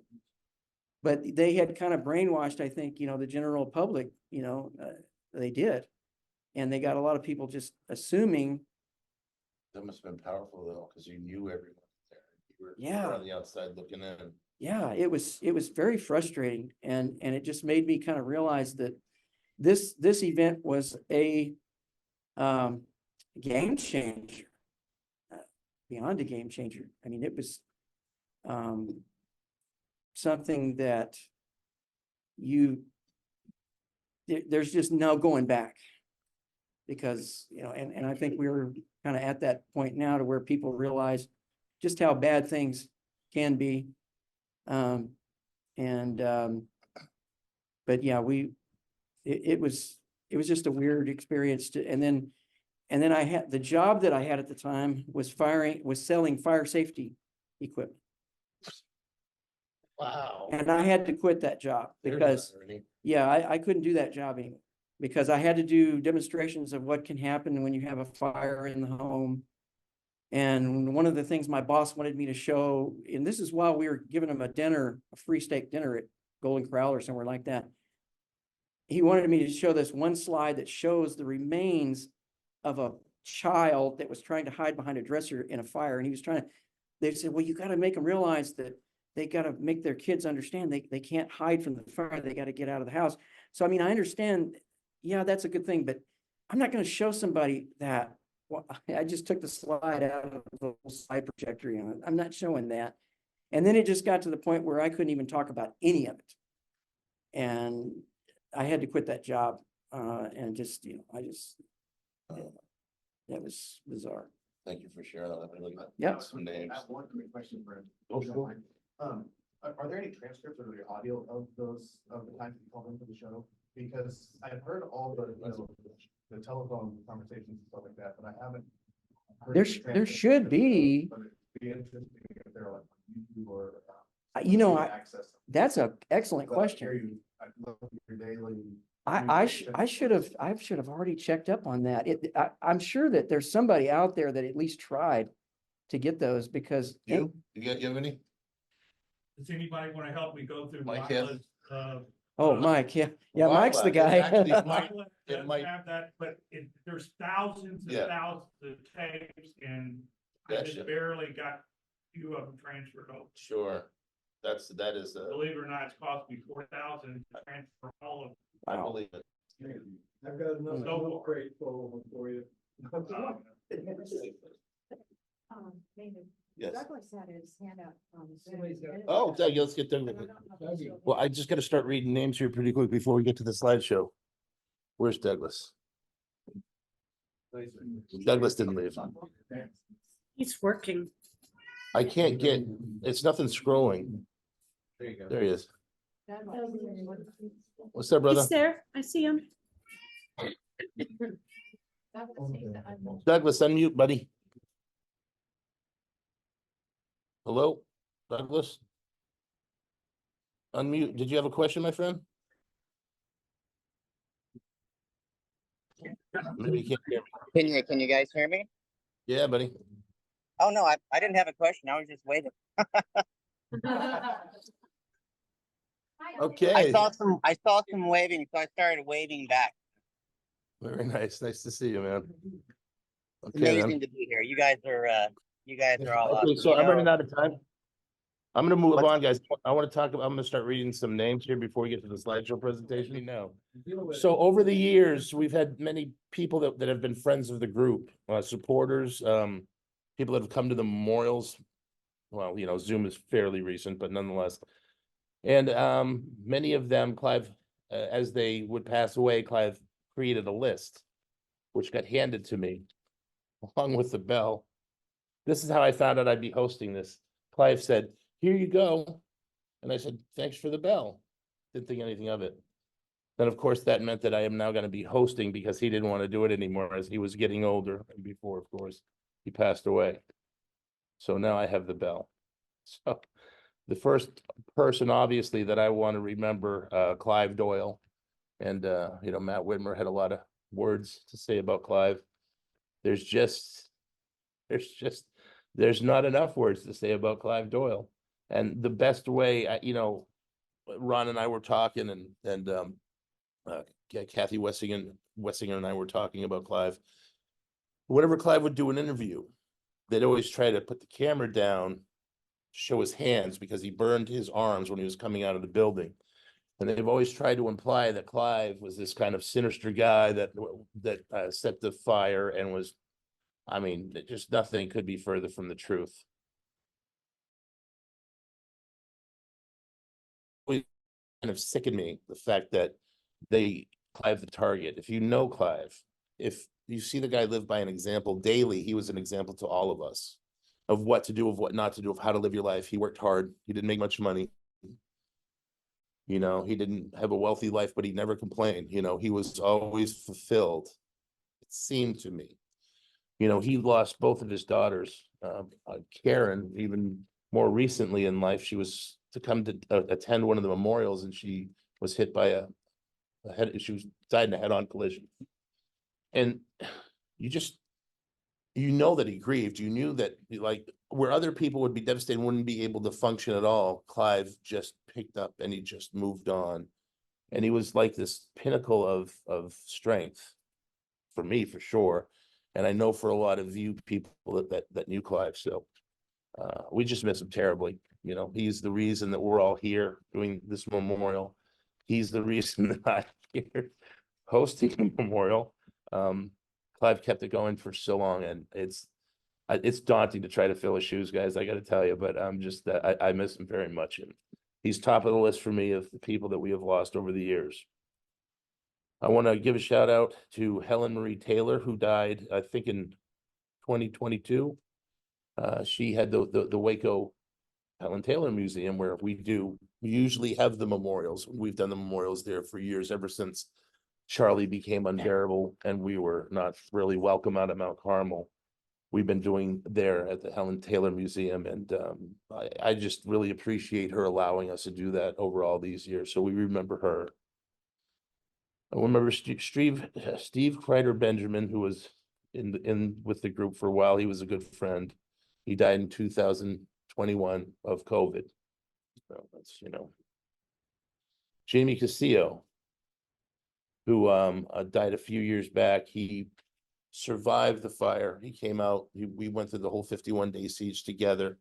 But they had kind of brainwashed, I think, the general public, they did. And they got a lot of people just assuming. That must have been powerful though, because you knew everyone there. You were Yeah. on the outside looking in. Yeah, it was very frustrating. And it just made me kind of realize that this event was a game changer, beyond a game changer. I mean, it was something that there's just no going back, because, and I think we're kind of at that point now to where people realize just how bad things can be. But yeah, it was just a weird experience and then I had the job that I had at the time was selling fire safety equipment. Wow. And I had to quit that job because, yeah, I couldn't do that job anymore, because I had to do demonstrations of what can happen when you have a fire in the home. And one of the things my boss wanted me to show, and this is while we were giving him a free steak dinner at Golden Corral or somewhere like that. He wanted me to show this one slide that shows the remains of a child that was trying to hide behind a dresser in a fire. And they said, well, you got to make them realize that they got to make their kids understand they can't hide from the fire. They got to get out of the house. So, I mean, I understand. Yeah, that's a good thing, but I'm not going to show somebody that. Well, I just took the slide out of the slide projector. I'm not showing that. And then it just got to the point where I couldn't even talk about any of it. And I had to quit that job. And just, that was bizarre. Thank you for sharing that. Yep. Some names. I have one quick question, Brent. Oh, sure. Are there any transcripts or the audio of the times you called into the show? Because I've heard all the telephone conversations and stuff like that, but I haven't heard. There should be. But it'd be interesting if they're like YouTube or. Access them. That's an excellent question. I'd love your daily. I should have already checked up on that. I'm sure that there's somebody out there that at least tried to get those, because You have any? Does anybody want to help me go through? Mike has. Mike, yeah, Mike's the guy. Actually, Mike it does might- have that, but there's thousands and Yeah. thousands of tapes, and I Gotcha. just barely got a few of them transferred over. Sure. That is, Believe it or not, it's cost me $4,000 to transfer all of them. I believe it. I've got another So- little crate full of them for you. Yes. Douglas had his hand up. Oh, Doug, let's get done with it. Well, I just got to start reading names here pretty quick before we get to the slideshow. Where's Douglas? Douglas didn't leave. He's working. I can't get, nothing scrolling. There you go. There he is. What's up, brother? He's there. I see him. Douglas, unmute, buddy. Hello, Douglas? Unmute. Did you have a question, my friend? Maybe you can't hear me. Can you guys hear me? Yeah, buddy. Oh, no, I didn't have a question. I was just waiting. Okay. I saw some waving, so I started waving back. Very nice. Nice to see you, man. It's Okay, amazing man. to be here. You guys are all Okay, awesome. so You I'm running know, out of time. I'm gonna move What's- on, guys. I want to talk about, I'm gonna start reading some names here before we get to the slideshow presentation. No. So over the years, we've had many people that have been friends of the group, supporters, people that have come to the memorials. Well, you know, Zoom is fairly recent, but nonetheless. And many of them, Clive, as they would pass away, Clive created a list, which got handed to me along with the bell. This is how I found out I'd be hosting this. Clive said, "Here you go." And I said, "Thanks for the bell." Didn't think anything of it. Then, of course, that meant that I am now going to be hosting because he didn't want to do it anymore as he was getting older. And before, of course, he passed away. So now I have the bell. So the first person, obviously, that I want to remember, Clive Doyle. And, you know, Matt Wittmer had a lot of words to say about Clive. There's not enough words to say about Clive Doyle. And the best way, you know, Ron and I were talking, and Kathy Wessinger and I were talking about Clive. Whenever Clive would do an interview, they'd always try to put the camera down, show his hands because he burned his arms when he was coming out of the building. And they've always tried to imply that Clive was this kind of sinister guy that set the fire and was, I mean, just nothing could be further from the truth. It kind of sickened me, the fact that Clive the target. If you know Clive, if you see the guy live by an example daily, he was an example to all of us of what to do, of what not to do, of how to live your life. He worked hard. He didn't make much money. You know, he didn't have a wealthy life, but he never complained. You know, he was always fulfilled. It seemed to me. You know, he lost both of his daughters. Karen, even more recently in life, she was to come to attend one of the memorials, and she was hit by a head. She died in a head-on collision. And you know that he grieved. You knew that, like, where other people would be devastated, wouldn't be able to function at all, Clive just picked up and he just moved on. And he was like this pinnacle of strength for me, for sure. And I know for a lot of you people that knew Clive. So we just miss him terribly. You know, he's the reason that we're all here doing this memorial. He's the reason that I'm here hosting the memorial. Clive kept it going for so long, and it's daunting to try to fill his shoes, guys. I got to tell you, but I'm just that I miss him very much, and he's top of the list for me of the people that we have lost over the years. I want to give a shout out to Helen Marie Taylor, who died, I think, in 2022. She had the Waco Helen Taylor Museum, where we usually have the memorials. We've done the memorials there for years, ever since Charlie became unbearable and we were not really welcome out at Mount Carmel. We've been doing there at the Helen Taylor Museum, and I just really appreciate her allowing us to do that over all these years. So we remember her. I remember Steve Kreider Benjamin, who was in with the group for a while. He was a good friend. He died in 2021 of COVID. So that's, you know. Jamie Castillo, who died a few years back. He survived the fire. He came out. We went through the whole 51-day siege together.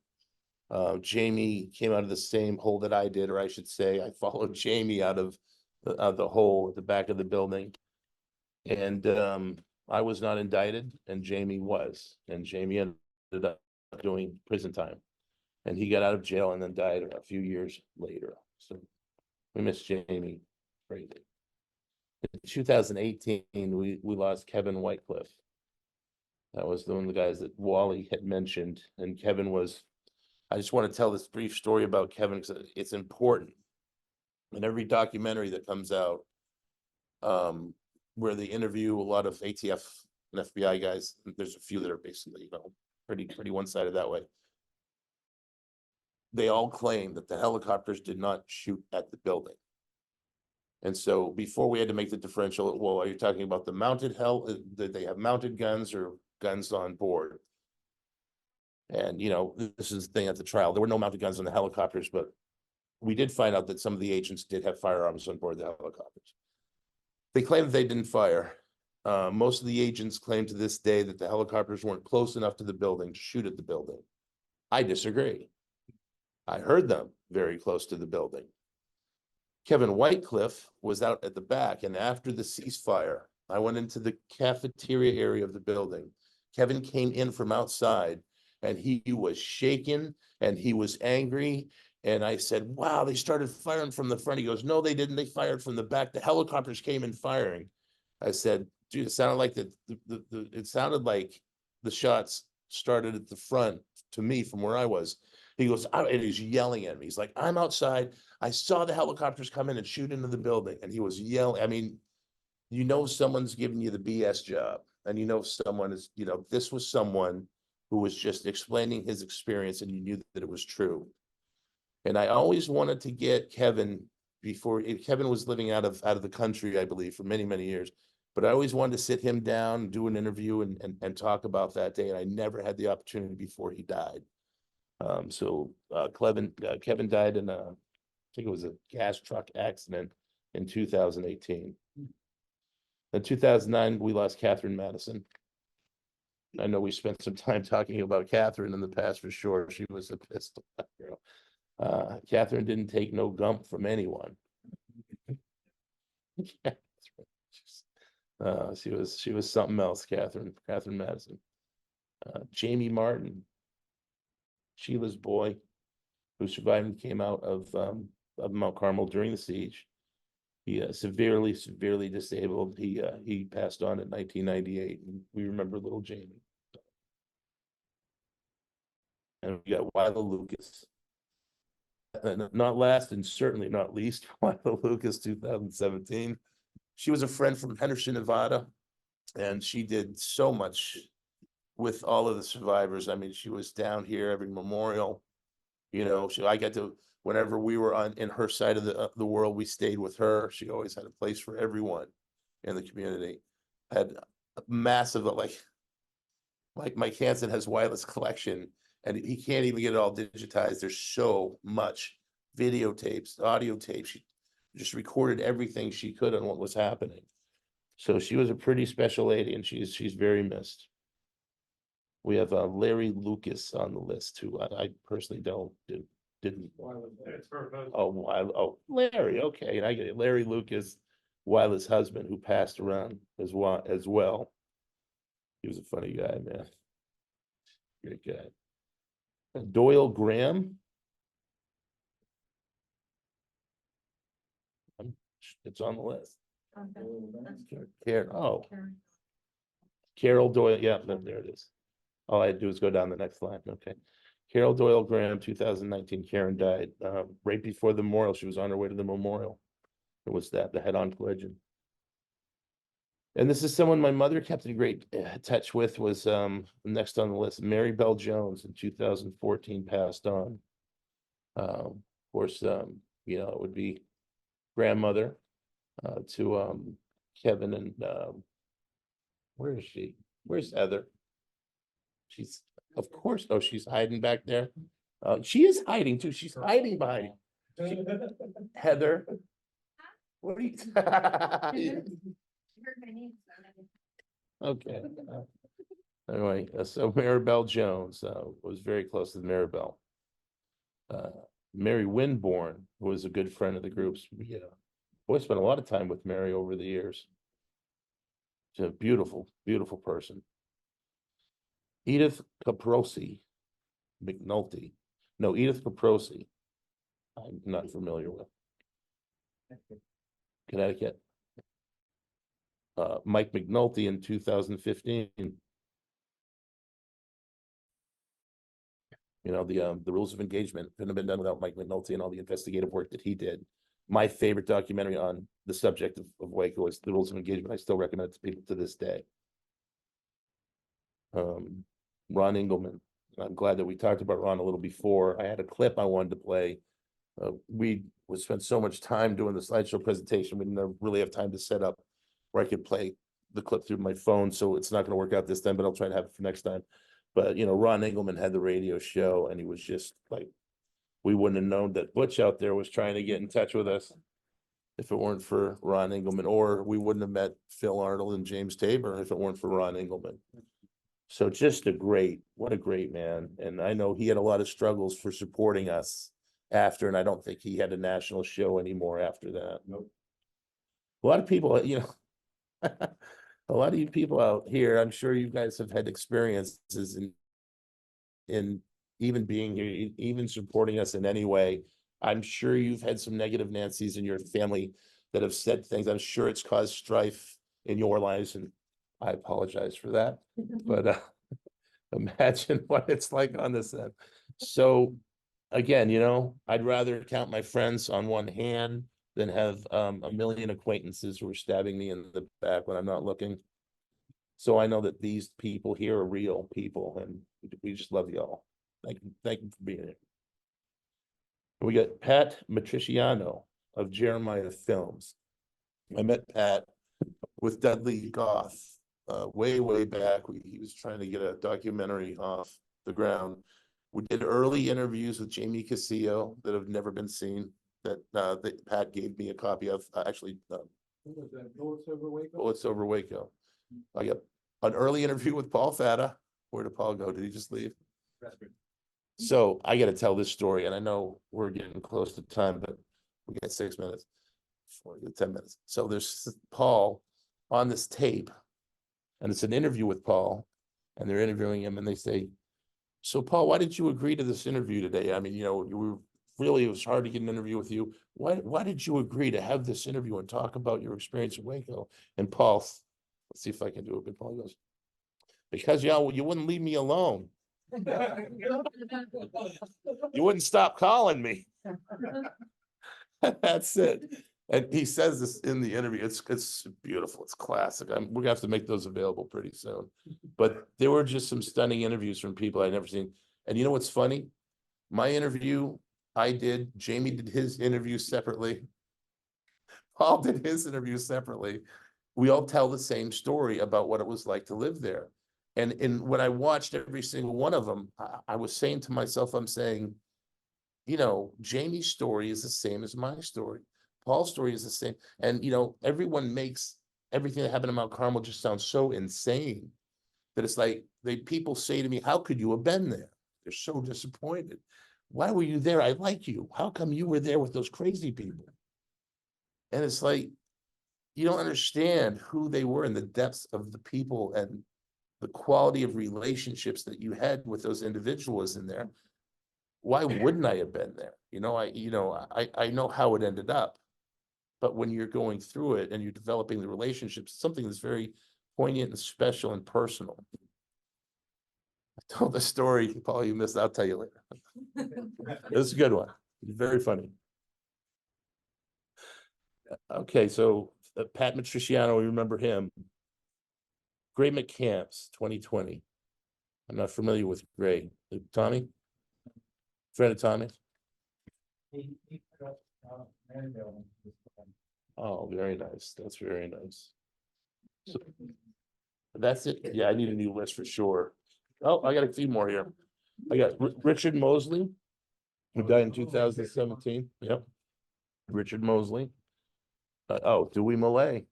Jamie came out of the same hole that I did, or I should say, I followed Jamie out of the hole at the back of the building. And I was not indicted, and Jamie was. And Jamie ended up doing prison time. And he got out of jail and then died a few years later. So we miss Jamie greatly. In 2018, we lost Kevin Whitecliff. That was one of the guys that Wally had mentioned. And Kevin was, I just want to tell this brief story about Kevin because it's important. In every documentary that comes out, where they interview a lot of ATF and FBI guys, there's a few that are basically, you know, pretty one-sided that way. they all claim that the helicopters did not shoot at the building. And so before we had to make the differential, well, are you talking about the mounted did they have mounted guns or guns on board? And, you know, this is the thing at the trial, there were no mounted guns on the helicopters, but we did find out that some of the agents did have firearms on board the helicopters. They claimed they didn't fire. Most of the agents claim to this day that the helicopters weren't close enough to the building to shoot at the building. I disagree. I heard them very close to the building. Kevin Whitecliffe was out at the back, and after the ceasefire, I went into the cafeteria area of the building. Kevin came in from outside, and he was shaken, and he was angry, and I said, wow, they started firing from the front. He goes, no, they didn't. They fired from the back. The helicopters came in firing. I said, dude, it sounded like it sounded like the shots started at the front to me from where I was. He goes, and he's yelling at me. He's like, I'm outside. I saw the helicopters come in and shoot into the building. And he was yelling. I mean, you know, someone's giving you the BS job. And you know, someone is, you know, this was someone who was just explaining his experience and you knew that it was true. And I always wanted to get Kevin before Kevin was living out of the country, I believe, for many, many years. But I always wanted to sit him down, do an interview and talk about that day. And I never had the opportunity before he died. Kevin died in I think it was a gas truck accident in 2018. In 2009, we lost Catherine Madison. I know we spent some time talking about Catherine in the past for sure. She was a pistol girl. Catherine didn't take no gump from anyone. She was something else, Catherine Madison. Jamie Martin, Sheila's boy, who survived and came out of Mount Carmel during the siege. He severely disabled. He passed on in 1998. And we remember little Jamie. And we got Wyla Lucas. And not last and certainly not least, Wyla Lucas, 2017. She was a friend from Henderson, Nevada, and she did so much with all of the survivors. I mean, she was down here every memorial. You know, I got to, whenever we were in her side of the world, we stayed with her. She always had a place for everyone in the community. Had a massive, like Mike Hansen has Wyla's collection, and he can't even get it all digitized. There's so much videotapes, audio tapes. She just recorded everything she could on what was happening. So she was a pretty special lady, and she's very missed. We have Larry Lucas on the list, who I personally didn't. Oh, Larry, okay, and I get it. Larry Lucas, Wyla's husband, who passed around as well. He was a funny guy, man. Great guy. Doyle Graham. It's on the list. Carol Doyle. Yeah, there it is. All I had to do is go down the next line. Okay. Carol Doyle Graham, 2019. Karen died right before the memorial. She was on her way to the memorial. It was the head-on collision. And this is someone my mother kept in great touch with, was next on the list. Mary Bell Jones in 2014 passed on. Of course, you know, it would be grandmother to Kevin and where is she? Where's Heather? She's, of course, oh, she's hiding back there. She is hiding too. She's hiding behind Heather. What are you? Okay. Anyway, so Maribel Jones was very close to Maribel. Mary Winborn, who was a good friend of the group's. Boy, spent a lot of time with Mary over the years. She's a beautiful, beautiful person. Edith Caprosi, McNulty. No, Edith Caprosi. I'm not familiar with. Connecticut. Mike McNulty in 2015. You know, the rules of engagement couldn't have been done without Mike McNulty and all the investigative work that he did. My favorite documentary on the subject of Waco is The Rules of Engagement. I still recommend it to people to this day. Ron Engelman, And I'm glad that we talked about Ron a little before. I had a clip I wanted to play. We would spend so much time doing the slideshow presentation, we didn't really have time to set up where I could play the clip through my phone, so it's not gonna work out this time, but I'll try to have it for next time. But, you know, Ron Engelman had the radio show, and he was just like, we wouldn't have known that Butch out there was trying to get in touch with us if it weren't for Ron Engelman, or we wouldn't have met Phil Arnold and James Tabor if it weren't for Ron Engelman. So just what a great man. And I know he had a lot of struggles for supporting us after, and I don't think he had a national show anymore after that. Nope. A lot of people, you know, a lot of you people out here, I'm sure you guys have had experiences in even being here, even supporting us in any way. I'm sure you've had some negative Nancy's in your family that have said things. I'm sure it's caused strife in your lives, and I apologize for that. But imagine what it's like on this end. So again, you know, I'd rather count my friends on one hand than have a million acquaintances who are stabbing me in the back when I'm not looking. So I know that these people here are real people, and we just love y'all. Thank you for being here. We got Pat Matriciano of Jeremiah Films. I met Pat with Dudley Goff way back. He was trying to get a documentary off the ground. We did early interviews with Jamie Casillo that have never been seen, that Pat gave me a copy of. Actually, Bullets Over Waco. Bullets Over Waco. I got an early interview with Paul Fatta. Where did Paul go? Did he just leave? So I got to tell this story, and I know we're getting close to time, but we got 6 minutes, 10 minutes. So there's Paul on this tape, and it's an interview with Paul, and they're interviewing him, and they say, "So Paul, why did you agree to this interview today? I mean, you know, it was hard to get an interview with you. Why did you agree to have this interview and talk about your experience in Waco?" And Paul, let's see if I can do it. But Paul goes, "Because y'all, you wouldn't leave me alone. You wouldn't stop calling me." That's it. And he says this in the interview. It's beautiful. It's classic. We're gonna have to make those available pretty soon. But there were just some stunning interviews from people I'd never seen. And you know what's funny? My interview, I did. Jamie did his interview separately. Paul did his interview separately. We all tell the same story about what it was like to live there. And when I watched every single one of them, I was saying to myself, I'm saying, you know, Jamie's story is the same as my story. Paul's story is the same. And, you know, everyone makes everything that happened in Mount Carmel just sound so insane that it's like people say to me, "How could you have been there?" They're so disappointed. "Why were you there? I like you. How come you were there with those crazy people?" And it's like, you don't understand who they were and the depths of the people and the quality of relationships that you had with those individuals in there. Why wouldn't I have been there? You know, I know how it ended up, but when you're going through it and you're developing the relationships, something that's very poignant and special and personal. I told the story, Paul, you missed. I'll tell you later. This is a good one. It's very funny. Okay, so Pat Matriciano, we remember him. Gray McCamps, 2020. I'm not familiar with Gray. Tommy? Friend of Tommy? Oh, very nice. That's very nice. So, that's it. Yeah, I need a new list for sure. Oh, I got a few more here. I got Richard Mosley, who died in 2017. Yep. Richard Mosley. Dewey Millay.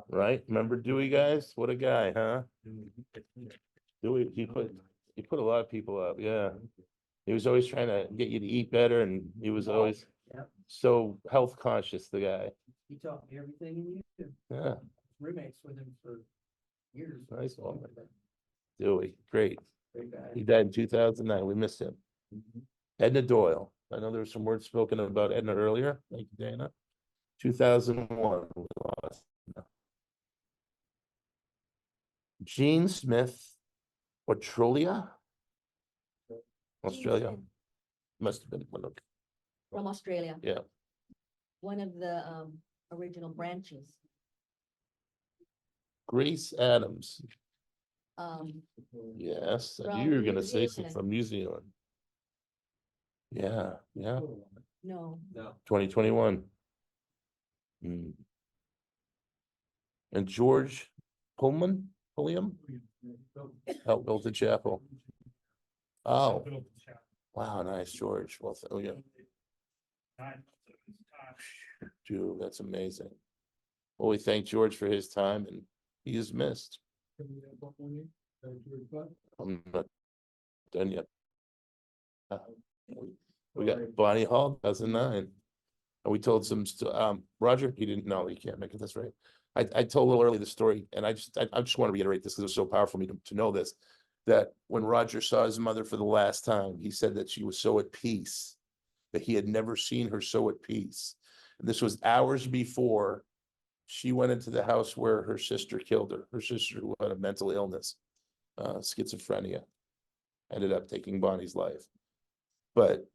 Right? Remember Dewey, guys? What a guy, huh? Dewey, he put a lot of people up. Yeah. He was always trying to get you to eat better, and he was always so health conscious, the guy. He taught me everything he knew. Yeah. Roommates with him for years. Nice one. Dewey, great. Great guy. He died in 2009. We missed him. Edna Doyle. I know there was some words spoken about Edna earlier. Thank you, Dana. 2001. We lost. Gene Smith, Australia. Must have been one of. From Australia. Yeah. One of the original branches. Grace Adams. Yes, I From knew you were New gonna say something Zealand. from New Zealand. Yeah, yeah, No, 2021. And George Pulliam helped build the chapel. Oh, wow, nice, George. Well, yeah, dude, that's amazing. Well, we thank George for his time, and he is missed. I'm not done yet. We got Bonnie Hall, 2009. And we told some, Roger, he didn't know, he can't make it, that's right. I told a little early the story, and I just want to reiterate this because it was so powerful for me to know this. That when Roger saw his mother for the last time, he said that she was so at peace, that he had never seen her so at peace. And this was hours before she went into the house where her sister killed her. Her sister, who had a mental illness, schizophrenia, ended up taking Bonnie's life. But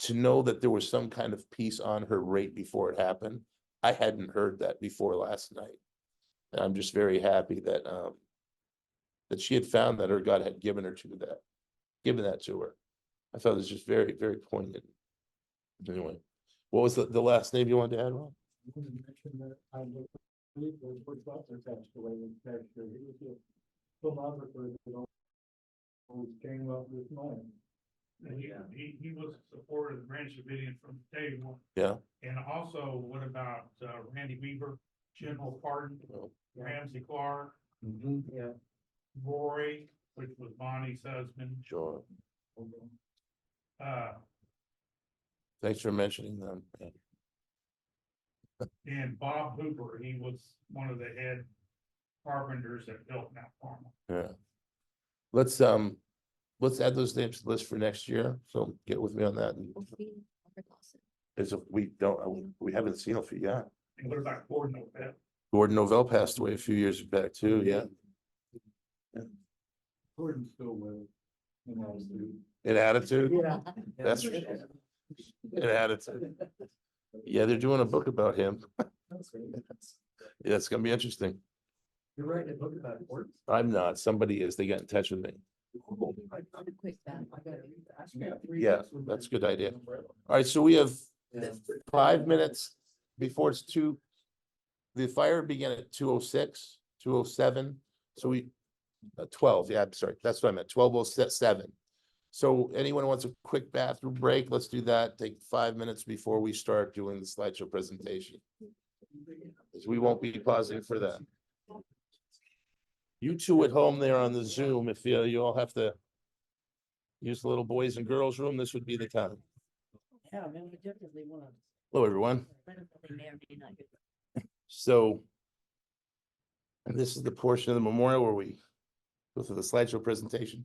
to know that there was some kind of peace on her right before it happened, I hadn't heard that before last night. And I'm just very happy that that she had found that, or God had given that to her. I thought it was just very, very poignant. Anyway, what was the last name you wanted to add, Ron? Yeah, he was a supporter of the Branch Davidian from day one. Yeah. And also, what about Randy Weaver, General Pardon, Ramsey Clark, Yeah. Roy, which was Bonnie's husband. Sure. Uh, Thanks for mentioning them. and Bob Hooper, he was one of the head carpenters that built Mount Carmel. Yeah. Let's add those names to the list for next year. So get with me on that. As if we haven't seen a few, yeah. And what about Gordon O'Bell? Gordon Novell passed away a few years back too, yeah. Gordon's still with, In attitude? Yeah. That's for sure. In attitude. Yeah, they're doing a book about him. Yeah, it's gonna be interesting. You're writing a book about Gordon? I'm not, somebody is, they got in touch with me. Yeah, that's a good idea. All right, so we have 5 minutes before it's two. The fire began at 2:06, 2:07, so we, 12, yeah, I'm sorry, that's what I meant, 12:07. So anyone who wants a quick bathroom break, let's do that, take 5 minutes before we start doing the slideshow presentation. Because we won't be pausing for that. You two at home there on the Zoom, if you all have to use the little boys and girls room, this would be the time. Yeah, man, we definitely want to. Hello, everyone. So, and this is the portion of the memorial where we go through the slideshow presentation.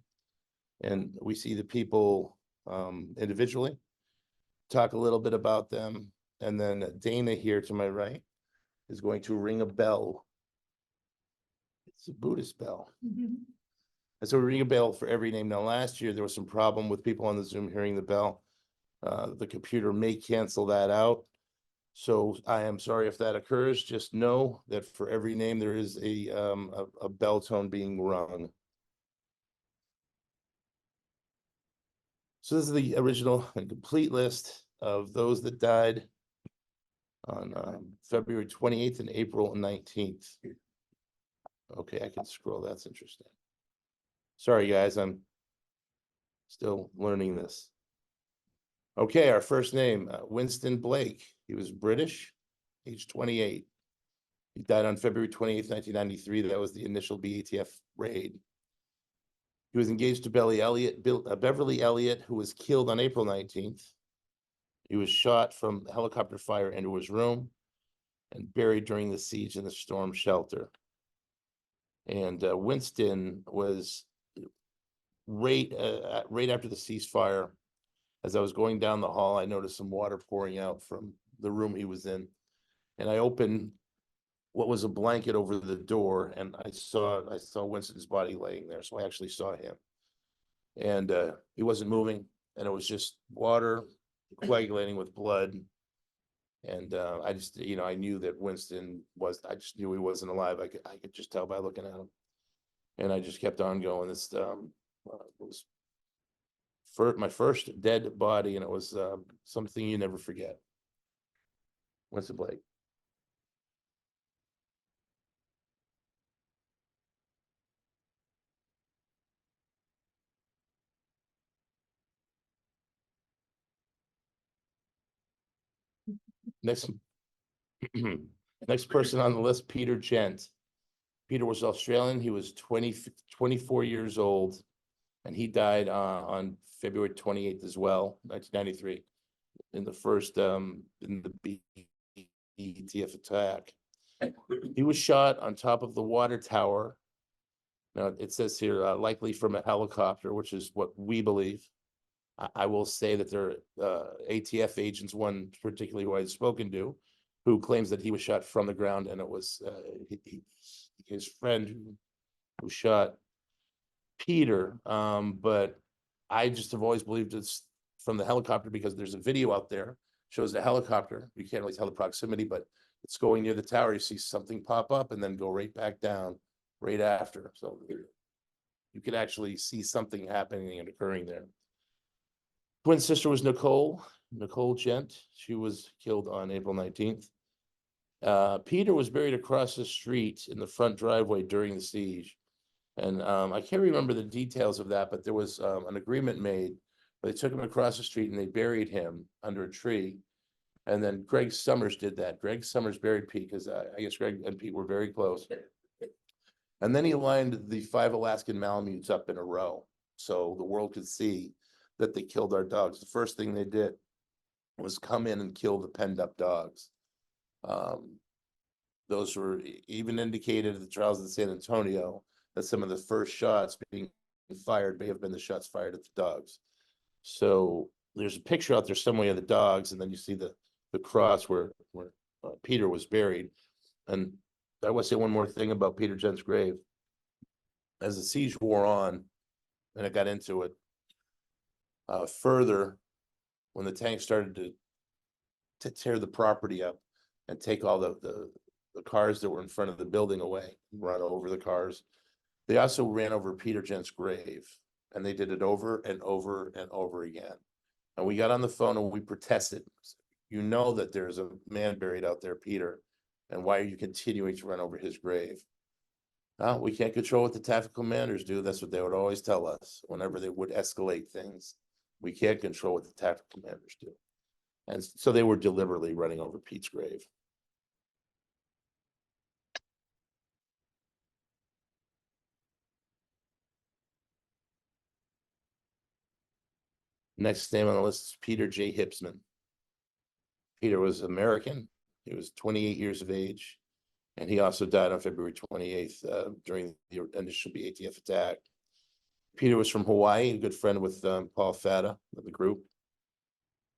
And we see the people individually, talk a little bit about them. And then Dana here to my right is going to ring a bell. It's a Buddhist bell. And so we ring a bell for every name. Now, last year, there was some problem with people on the Zoom hearing the bell. The computer may cancel that out. So I am sorry if that occurs. Just know that for every name, there is a bell tone being rung. So this is the original and complete list of those that died on February 28th and April 19th. Okay, I can scroll. That's interesting. Sorry, guys, I'm still learning this. Okay, our first name, Winston Blake. He was British, age 28. He died on February 28th, 1993. That was the initial BATF raid. He was engaged to Beverly Elliott, who was killed on April 19th. He was shot from helicopter fire into his room and buried during the siege in the storm shelter. And Winston was right after the ceasefire. As I was going down the hall, I noticed some water pouring out from the room he was in. And I opened what was a blanket over the door, and I saw Winston's body laying there. So I actually saw him. And he wasn't moving, and it was just water coagulating with blood. And I just, I knew that Winston I just knew he wasn't alive. I could just tell by looking at him. And I just kept on going. This was my first dead body, and it was something you never forget. What's it, Blake? Next, next person on the list, Peter Gent. Peter was Australian. He was 24 years old, and he died on February 28th as well, 1993, in the first in the BTF attack. He was shot on top of the water tower. Now it says here likely from a helicopter, which is what we believe. I will say that there are ATF agents, one particularly who I've spoken to, who claims that he was shot from the ground, and it was his friend who shot Peter. But I just have always believed it's from the helicopter because there's a video out there shows the helicopter. You can't really tell the proximity, but it's going near the tower. You see something pop up and then go right back down right after. So you could actually see something happening and occurring there. Twin sister was Nicole Gent. She was killed on April 19th. Peter was buried across the street in the front driveway during the siege. And I can't remember the details of that, but there was an agreement made. They took him across the street and they buried him under a tree. And then Greg Summers did that. Greg Summers buried Pete because I guess Greg and Pete were very close. And then he lined the 5 Alaskan Malamutes up in a row so the world could see that they killed our dogs. The first thing they did was come in and kill the penned up dogs. Those were even indicated at the trials in San Antonio that some of the first shots being fired may have been the shots fired at the dogs. So there's a picture out there somewhere of the dogs, and then you see the cross where Peter was buried. And I want to say one more thing about Peter Gent's grave. As the siege wore on, and I got into it further, when the tank started to tear the property up and take all the cars that were in front of the building away, run over the cars, they also ran over Peter Gent's grave, and they did it over and over and over again. And we got on the phone and we protested. You know that there's a man buried out there, Peter, and why are you continuing to run over his grave? We can't control what the tactical commanders do. That's what they would always tell us whenever they would escalate things. We can't control what the tactical commanders do. And so they were deliberately running over Pete's grave. Next name on the list is Peter J. Hipsman. Peter was American. He was 28 years of age, and he also died on February 28th during the initial BATF attack. Peter was from Hawaii, a good friend with Paul Fatta of the group.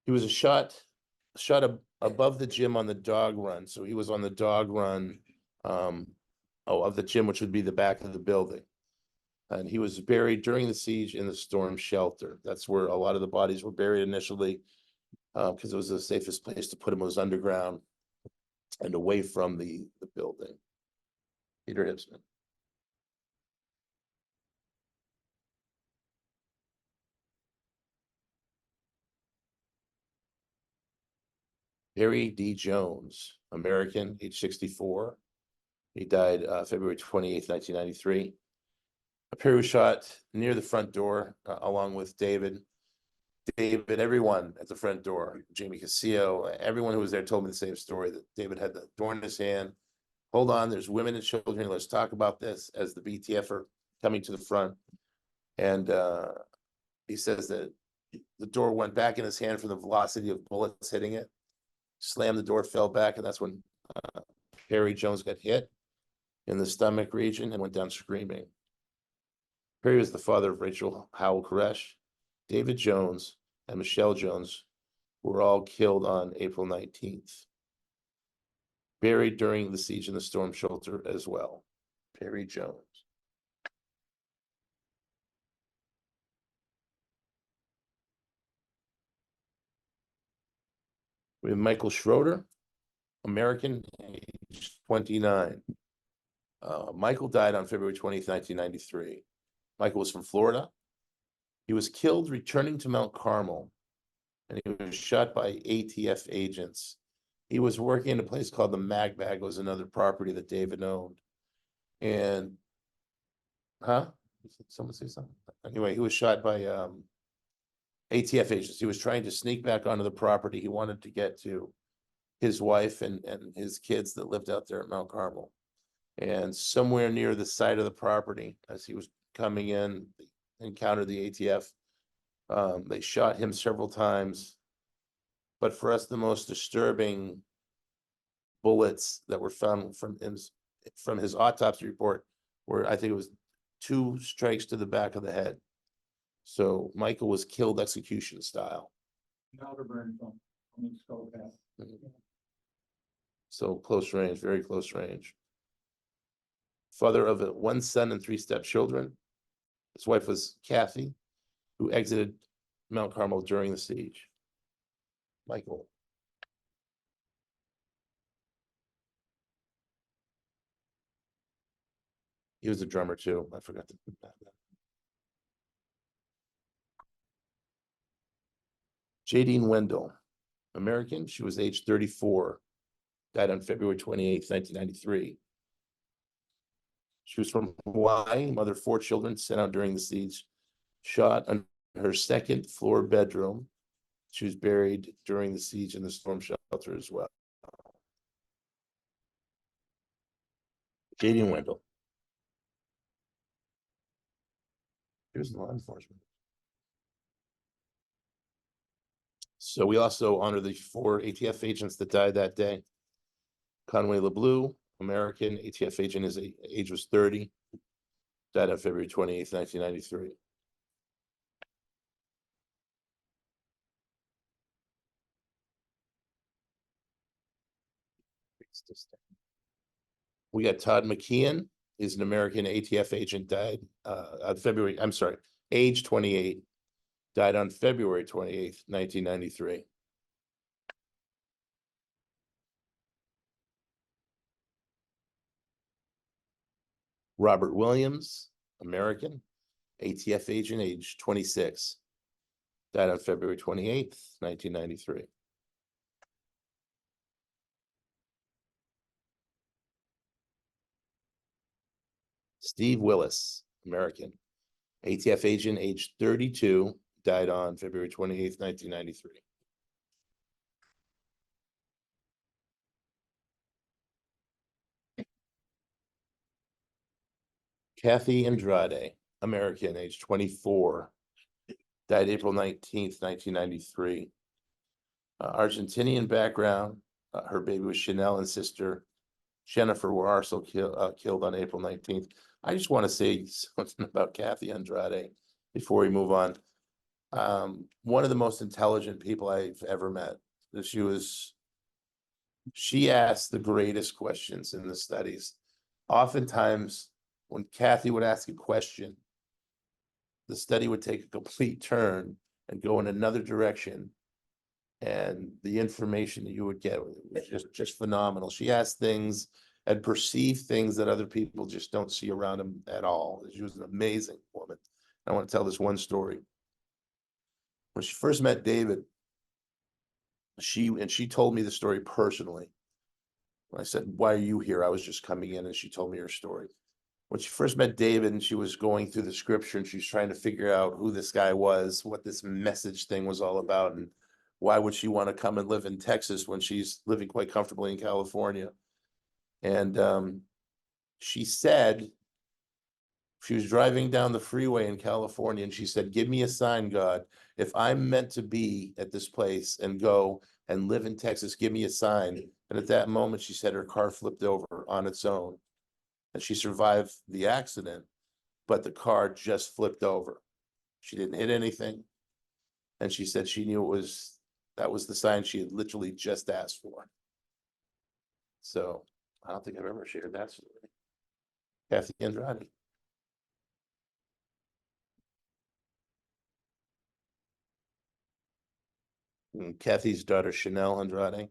He was shot above the gym on the dog run. So he was on the dog run of the gym, which would be the back of the building. And he was buried during the siege in the storm shelter. That's where a lot of the bodies were buried initially, because it was the safest place to put them, was underground and away from the building. Peter Hipsman. Harry D. Jones, American, age 64. He died February 28th, 1993. Perry was shot near the front door along with David, everyone at the front door, Jamie Casillo, everyone who was there told me the same story, that David had the door in his hand. Hold on, there's women and children. Let's talk about this, as the BTF are coming to the front. And he says that the door went back in his hand from the velocity of bullets hitting it, slammed the door, fell back, and that's when Perry Jones got hit in the stomach region and went down screaming. Perry was the father of Rachel Howell Koresh, David Jones, and Michelle Jones, who were all killed on April 19th. Buried during the siege in the storm shelter as well. Perry Jones. We have Michael Schroeder, American, age 29. Michael died on February 20th, 1993. Michael was from Florida. He was killed returning to Mount Carmel, and he was shot by ATF agents. He was working in a place called the Mag Bag. It was another property that David owned. And, Did someone say something? Anyway, he was shot by ATF agents. He was trying to sneak back onto the property. He wanted to get to his wife and his kids that lived out there at Mount Carmel. And somewhere near the side of the property, as he was coming in, encountered the ATF. They shot him several times. But for us, the most disturbing bullets that were found from his autopsy report were, I think it was 2 strikes to the back of the head. So Michael was killed execution style. So close range, very close range. Father of 1 son and 3 stepchildren. His wife was Kathy, who exited Mount Carmel during the siege. Michael. He was a drummer too. I forgot to put that. Jadine Wendell, American. She was age 34. Died on February 28th, 1993. She was from Hawaii, mother of 4 children, sent out during the siege, shot in her 2nd floor bedroom. She was buried during the siege in the storm shelter as well. Jadine Wendell. Here's law enforcement. So we also honor the 4 ATF agents that died that day. Conway LeBlue, American ATF agent, his age was 30, died on February 28th, 1993. We got Todd McKeon, is an American ATF agent, died age 28, died on February 28th, 1993. Robert Williams, American, ATF agent, age 26, died on February 28th, 1993. Steve Willis, American, ATF agent, age 32, died on February 28th, 1993. Kathy Andrade, American, age 24, died April 19th, 1993. Argentinian background. Her baby was Chanel, and sister Jennifer were also killed on April 19th. I just want to say something about Kathy Andrade before we move on. One of the most intelligent people I've ever met. She asked the greatest questions in the studies. Oftentimes, when Kathy would ask a question, the study would take a complete turn and go in another direction. And the information that you would get was just phenomenal. She asked things and perceived things that other people just don't see around them at all. She was an amazing woman. I want to tell this one story. When she first met David, she told me the story personally. When I said, "Why are you here?" I was just coming in, and she told me her story. When she first met David and she was going through the scripture and she was trying to figure out who this guy was, what this message thing was all about, and why would she want to come and live in Texas when she's living quite comfortably in California? And she said, she was driving down the freeway in California, and she said, "Give me a sign, God. If I'm meant to be at this place and go and live in Texas, give me a sign." And at that moment, she said her car flipped over on its own. And she survived the accident, but the car just flipped over. She didn't hit anything. And she said she knew that was the sign she had literally just asked for. So I don't think I've ever shared that story. Kathy Andrade. And Kathy's daughter, Chanel Andrade,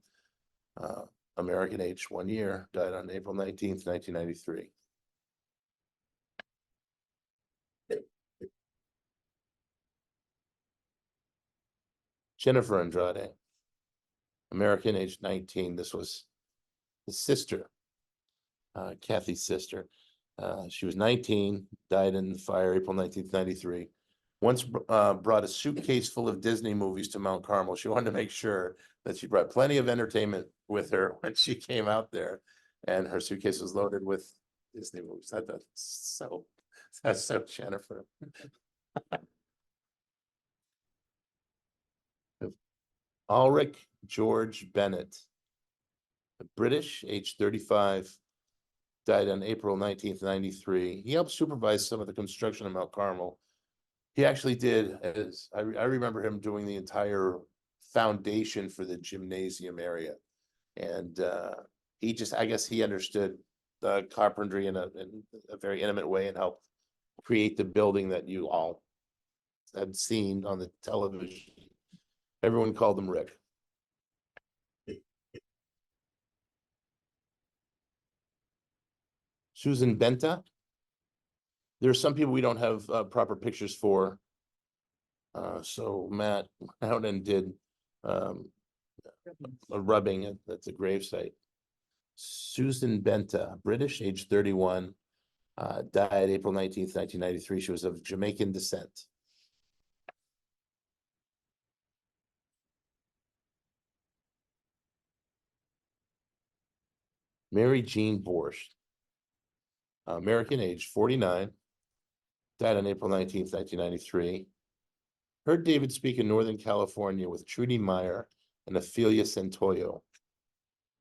American, age 1 year, died on April 19th, 1993. Jennifer Andrade, American, age 19. This was his sister, Kathy's sister. She was 19, died in the fire April 1993. Once brought a suitcase full of Disney movies to Mount Carmel. She wanted to make sure that she brought plenty of entertainment with her when she came out there. And her suitcase was loaded with Disney movies. That's so Jennifer. Ulrich George Bennett, a British, age 35, died on April 19th, 93. He helped supervise some of the construction of Mount Carmel. He actually did, as I remember him doing the entire foundation for the gymnasium area. And he just, I guess he understood the carpentry in a very intimate way and helped create the building that you all had seen on the television. Everyone called him Rick. Susan Benta. There are some people we don't have proper pictures for. So Matt out and did a rubbing at the gravesite. Susan Benta, British, age 31, died April 19th, 1993. She was of Jamaican descent. Mary Jean Borscht, American, age 49, died on April 19th, 1993. Heard David speak in Northern California with Trudy Meyer and Ophelia Santoyo.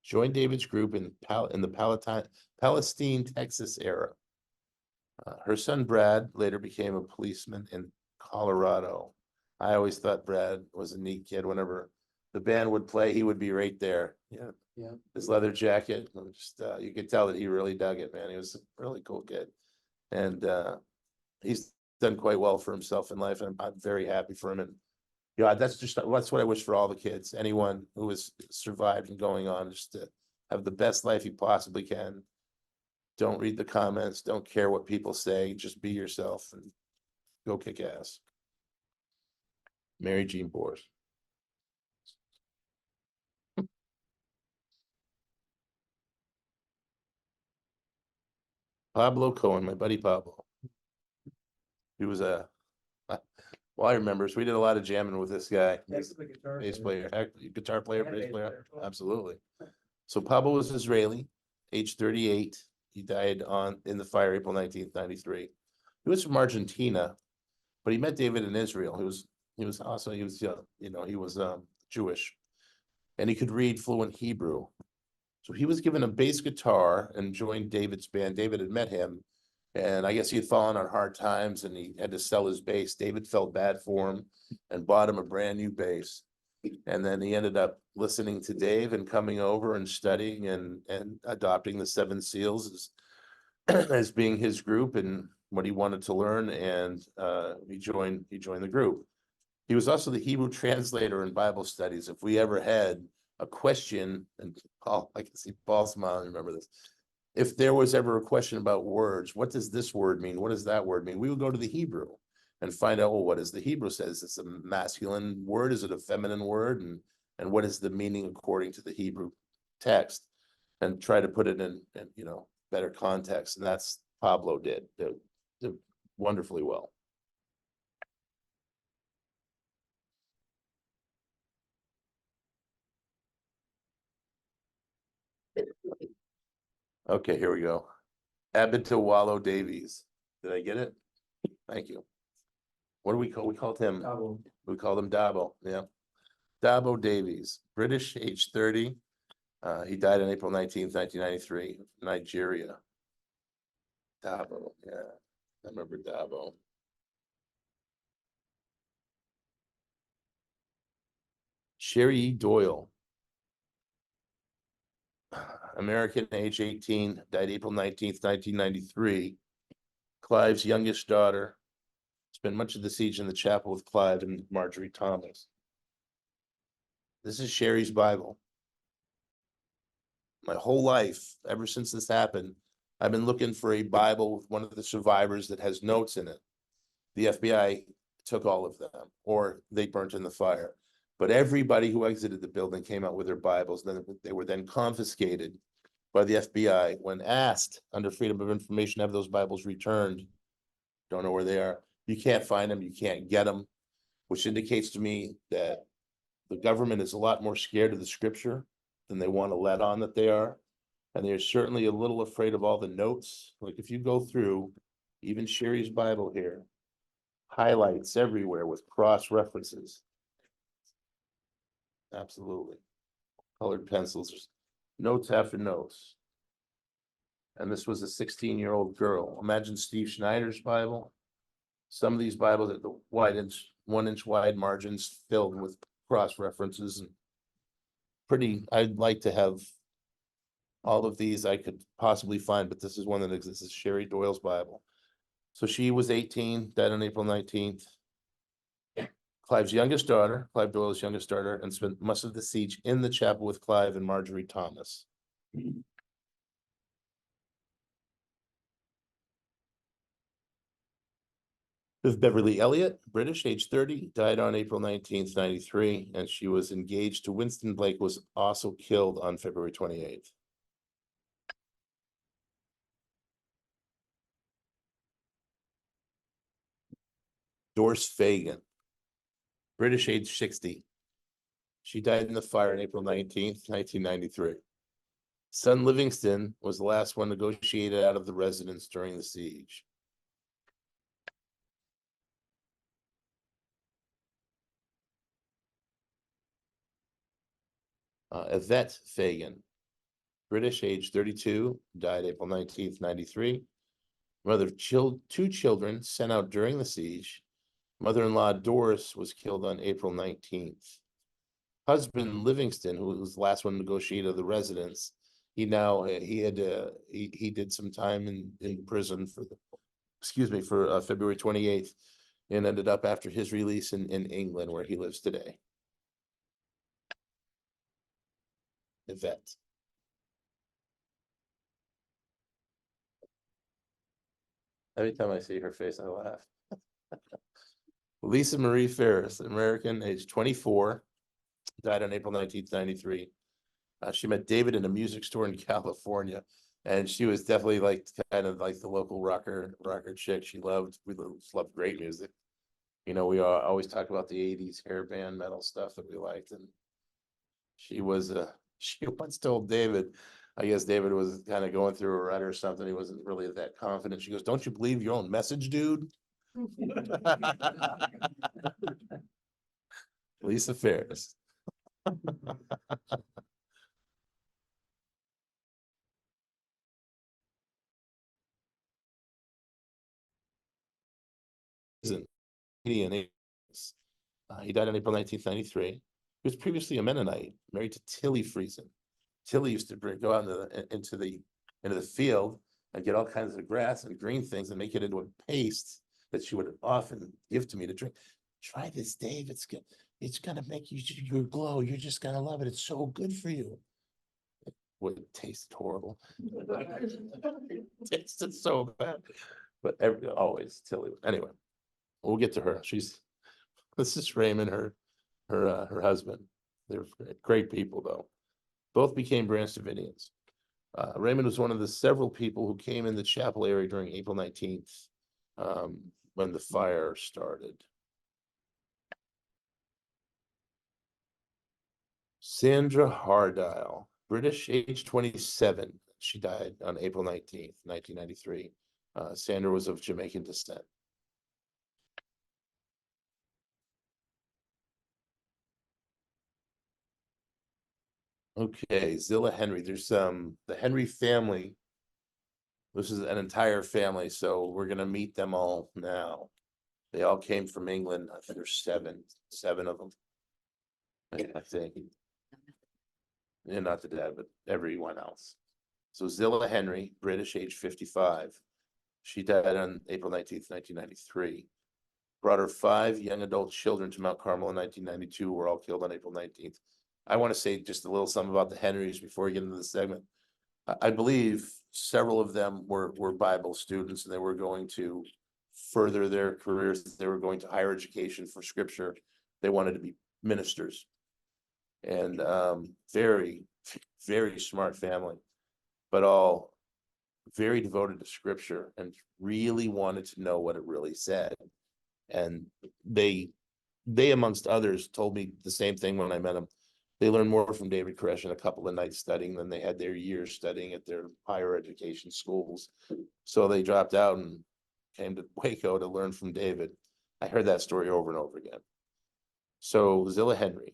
Joined David's group in the Palestine, Texas era. Her son Brad later became a policeman in Colorado. I always thought Brad was a neat kid. Whenever the band would play, he would be right there. Yeah. Yeah. His leather jacket, just you could tell that he really dug it, man. He was a really cool kid. And he's done quite well for himself in life, and I'm very happy for him. And yeah, that's what I wish for all the kids. Anyone who has survived and going on, just to have the best life you possibly can. Don't read the comments. Don't care what people say. Just be yourself and go kick ass. Mary Jean Borscht. Pablo Cohen, my buddy Pablo. He was well, I remember, so we did a lot of jamming with this guy. Bass player, guitar player, bass player, absolutely. So Pablo was Israeli, age 38. He died in the fire April 19th, 93. He was from Argentina, but he met David in Israel. He was Jewish, and he could read fluent Hebrew. So he was given a bass guitar and joined David's band. David had met him, and I guess he had fallen on hard times and he had to sell his bass. David felt bad for him and bought him a brand new bass. And then he ended up listening to Dave and coming over and studying and adopting the Seven Seals as being his group and what he wanted to learn. And he joined the group. He was also the Hebrew translator in Bible studies. If we ever had a question, and Paul, I can see Paul smiling, remember this. If there was ever a question about words, what does this word mean? What does that word mean? We would go to the Hebrew and find out, well, what does the Hebrew say? Is this a masculine word? Is it a feminine word? And what is the meaning according to the Hebrew text? And try to put it in better context. And that's Pablo did wonderfully well. Okay, here we go. Abitawalo Davies. Did I get it? Thank you. What do we call? We called him. Dabo. We called him Dabo. Yeah, Dabo Davies, British, age 30. He died on April 19th, 1993, Nigeria. Dabo, yeah, I remember Dabo. Sherry Doyle, American, age 18, died April 19th, 1993. Clive's youngest daughter. Spent much of the siege in the chapel with Clive and Marjorie Thomas. This is Sherry's Bible. My whole life, ever since this happened, I've been looking for a Bible with one of the survivors that has notes in it. The FBI took all of them, or they burnt in the fire. But everybody who exited the building came out with their Bibles, then they were then confiscated by the FBI. When asked under Freedom of Information, have those Bibles returned? Don't know where they are. You can't find them, you can't get them, which indicates to me that the government is a lot more scared of the scripture than they want to let on that they are. And they're certainly a little afraid of all the notes. Like if you go through even Sherry's Bible here, highlights everywhere with cross references. Absolutely. Colored pencils, notes after notes. And this was a 16-year-old girl. Imagine Steve Schneider's Bible. Some of these Bibles at the 1-inch wide margins filled with cross references and I'd like to have all of these I could possibly find, but this is one that exists. It's Sherry Doyle's Bible. So she was 18, died on April 19th. Clive Doyle's youngest daughter, and spent much of the siege in the chapel with Clive and Marjorie Thomas. With Beverly Elliott, British, age 30, died on April 19th, 93, and she was engaged to Winston Blake, was also killed on February 28th. Doris Fagan, British, age 60. She died in the fire on April 19th, 1993. Son Livingston was the last one negotiated out of the residence during the siege. Yvette Fagan, British, age 32, died April 19th, 93. Mother of two children sent out during the siege. Mother-in-law Doris was killed on April 19th. Husband Livingston, who was the last one negotiated the residence, he did some time in prison for February 28th, and ended up after his release in England, where he lives today. Yvette. Every time I see her face, I laugh. Lisa Marie Ferris, American, age 24, died on April 19th, 93. She met David in a music store in California, and she was definitely like kind of like the local rocker chick. We loved great music. You know, we always talk about the 80s hair band metal stuff that we liked, and she once told David, I guess David was kind of going through a rut or something. He wasn't really that confident. She goes, "Don't you believe your own message, dude?" Lisa Ferris. He died on April 1993. He was previously a Mennonite, married to Tilly Friesen. Tilly used to go out into the field and get all kinds of grass and green things and make it into a paste that she would often give to me to drink. Try this, Dave. It's gonna make you glow. You're just gonna love it. It's so good for you. It would taste horrible. It tasted so bad. But always Tilly. Anyway, we'll get to her. This is Raymond, her husband. They're great people, though. Both became Branch Davidians. Raymond was one of the several people who came in the chapel area during April 19th, when the fire started. Sandra Hardile, British, age 27. She died on April 19th, 1993. Sandra was of Jamaican descent. Okay, Zilla Henry. There's the Henry family. This is an entire family, so we're gonna meet them all now. They all came from England. I think there's seven of them. I think. Yeah, not the dad, but everyone else. So Zilla Henry, British, age 55. She died on April 19th, 1993. Brought her 5 young adult children to Mount Carmel in 1992, were all killed on April 19th. I want to say just a little something about the Henrys before we get into the segment. I believe several of them were Bible students, and they were going to further their careers. They were going to higher education for scripture. They wanted to be ministers. And very, very smart family, but all very devoted to scripture and really wanted to know what it really said. And they amongst others told me the same thing when I met them. They learned more from David Koresh in a couple of nights studying than they had their years studying at their higher education schools. So they dropped out and came to Waco to learn from David. I heard that story over and over again. So Zilla Henry.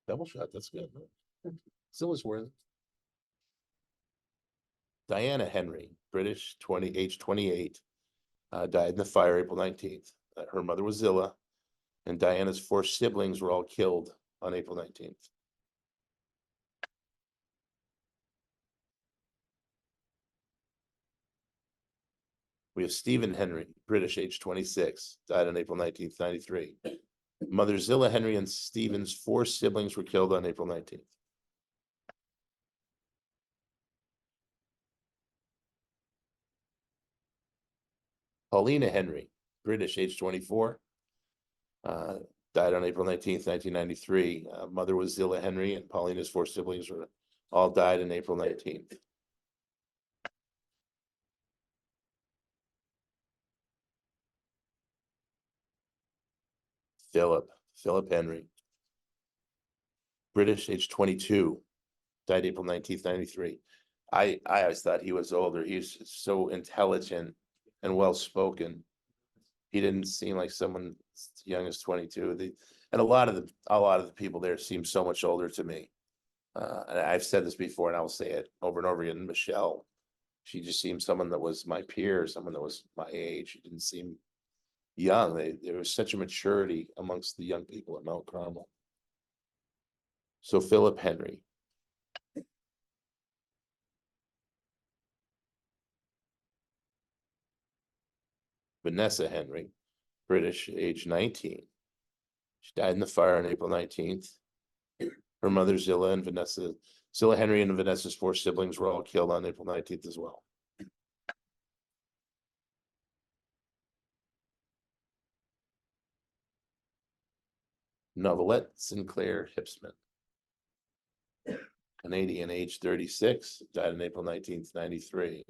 Double shot, that's good. Zilla's worth it. Diana Henry, British, age 28, died in the fire April 19th. Her mother was Zilla, and Diana's 4 siblings were all killed on April 19th. We have Stephen Henry, British, age 26, died on April 19th, 93. Mother Zilla Henry and Stephen's 4 siblings were killed on April 19th. Paulina Henry, British, age 24, died on April 19th, 1993. Mother was Zilla Henry, and Paulina's 4 siblings were all died on April 19th. Philip Henry, British, age 22, died April 19th, 93. I always thought he was older. He's so intelligent and well-spoken. He didn't seem like someone as young as 22. And a lot of the people there seem so much older to me. And I've said this before, and I will say it over and over again. Michelle, she just seemed someone that was my peer, someone that was my age. She didn't seem young. There was such a maturity amongst the young people at Mount Carmel. So Philip Henry. Vanessa Henry, British, age 19. She died in the fire on April 19th. Her mother, Zilla Henry and Vanessa's 4 siblings were all killed on April 19th as well. Novelette Sinclair Hipsman, Canadian, age 36, died on April 19th, 93.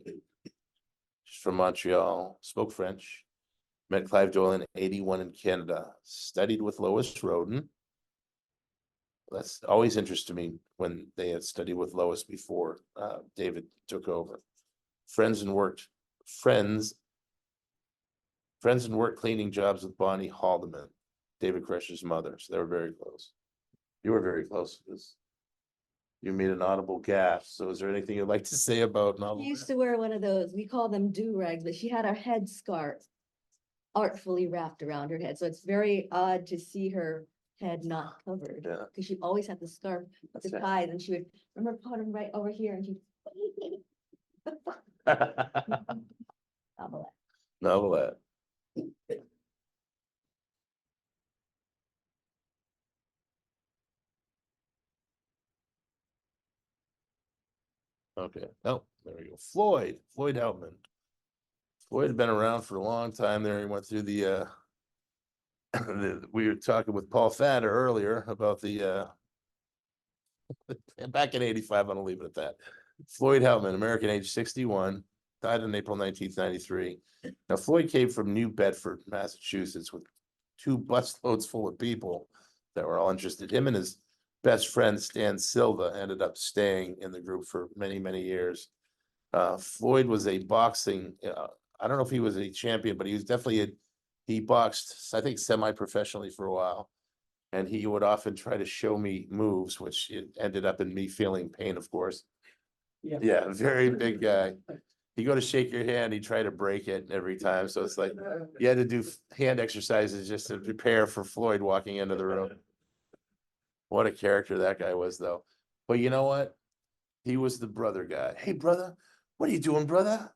She's from Montreal, spoke French, met Clive Doyle in 81 in Canada, studied with Lois Roden. That's always interested me when they had studied with Lois before David took over. Friends and work cleaning jobs with Bonnie Haldeman, David Koresh's mother. So they were very close. You were very close to this. You made an audible gasp. So is there anything you'd like to say about She used to wear one of those, we call them do-rags, but she had her head scarf artfully wrapped around her head. So it's very odd to see her head not covered. Yeah. Because she always had the scarf to tie, and she would remember put them right over here, and she. Novelette. Okay. Oh, there we go. Floyd Outman. Floyd had been around for a long time there. He went through the we were talking with Paul Fatta earlier about the back in 85, I'm gonna leave it at that. Floyd Outman, American, age 61, died on April 19th, 93. Now, Floyd came from New Bedford, Massachusetts, with 2 busloads full of people that were all interested. Him and his best friend, Stan Silva, ended up staying in the group for many, many years. Floyd was a boxing, I don't know if he was a champion, but he was definitely he boxed, I think, semi-professionally for a while. And he would often try to show me moves, which it ended up in me feeling pain, of course. Yeah, very big guy. You go to shake your hand, he tried to break it every time. So it's like you had to do hand exercises just to prepare for Floyd walking into the room. What a character that guy was, though. But you know what? He was the brother guy. Hey, brother, what are you doing, brother?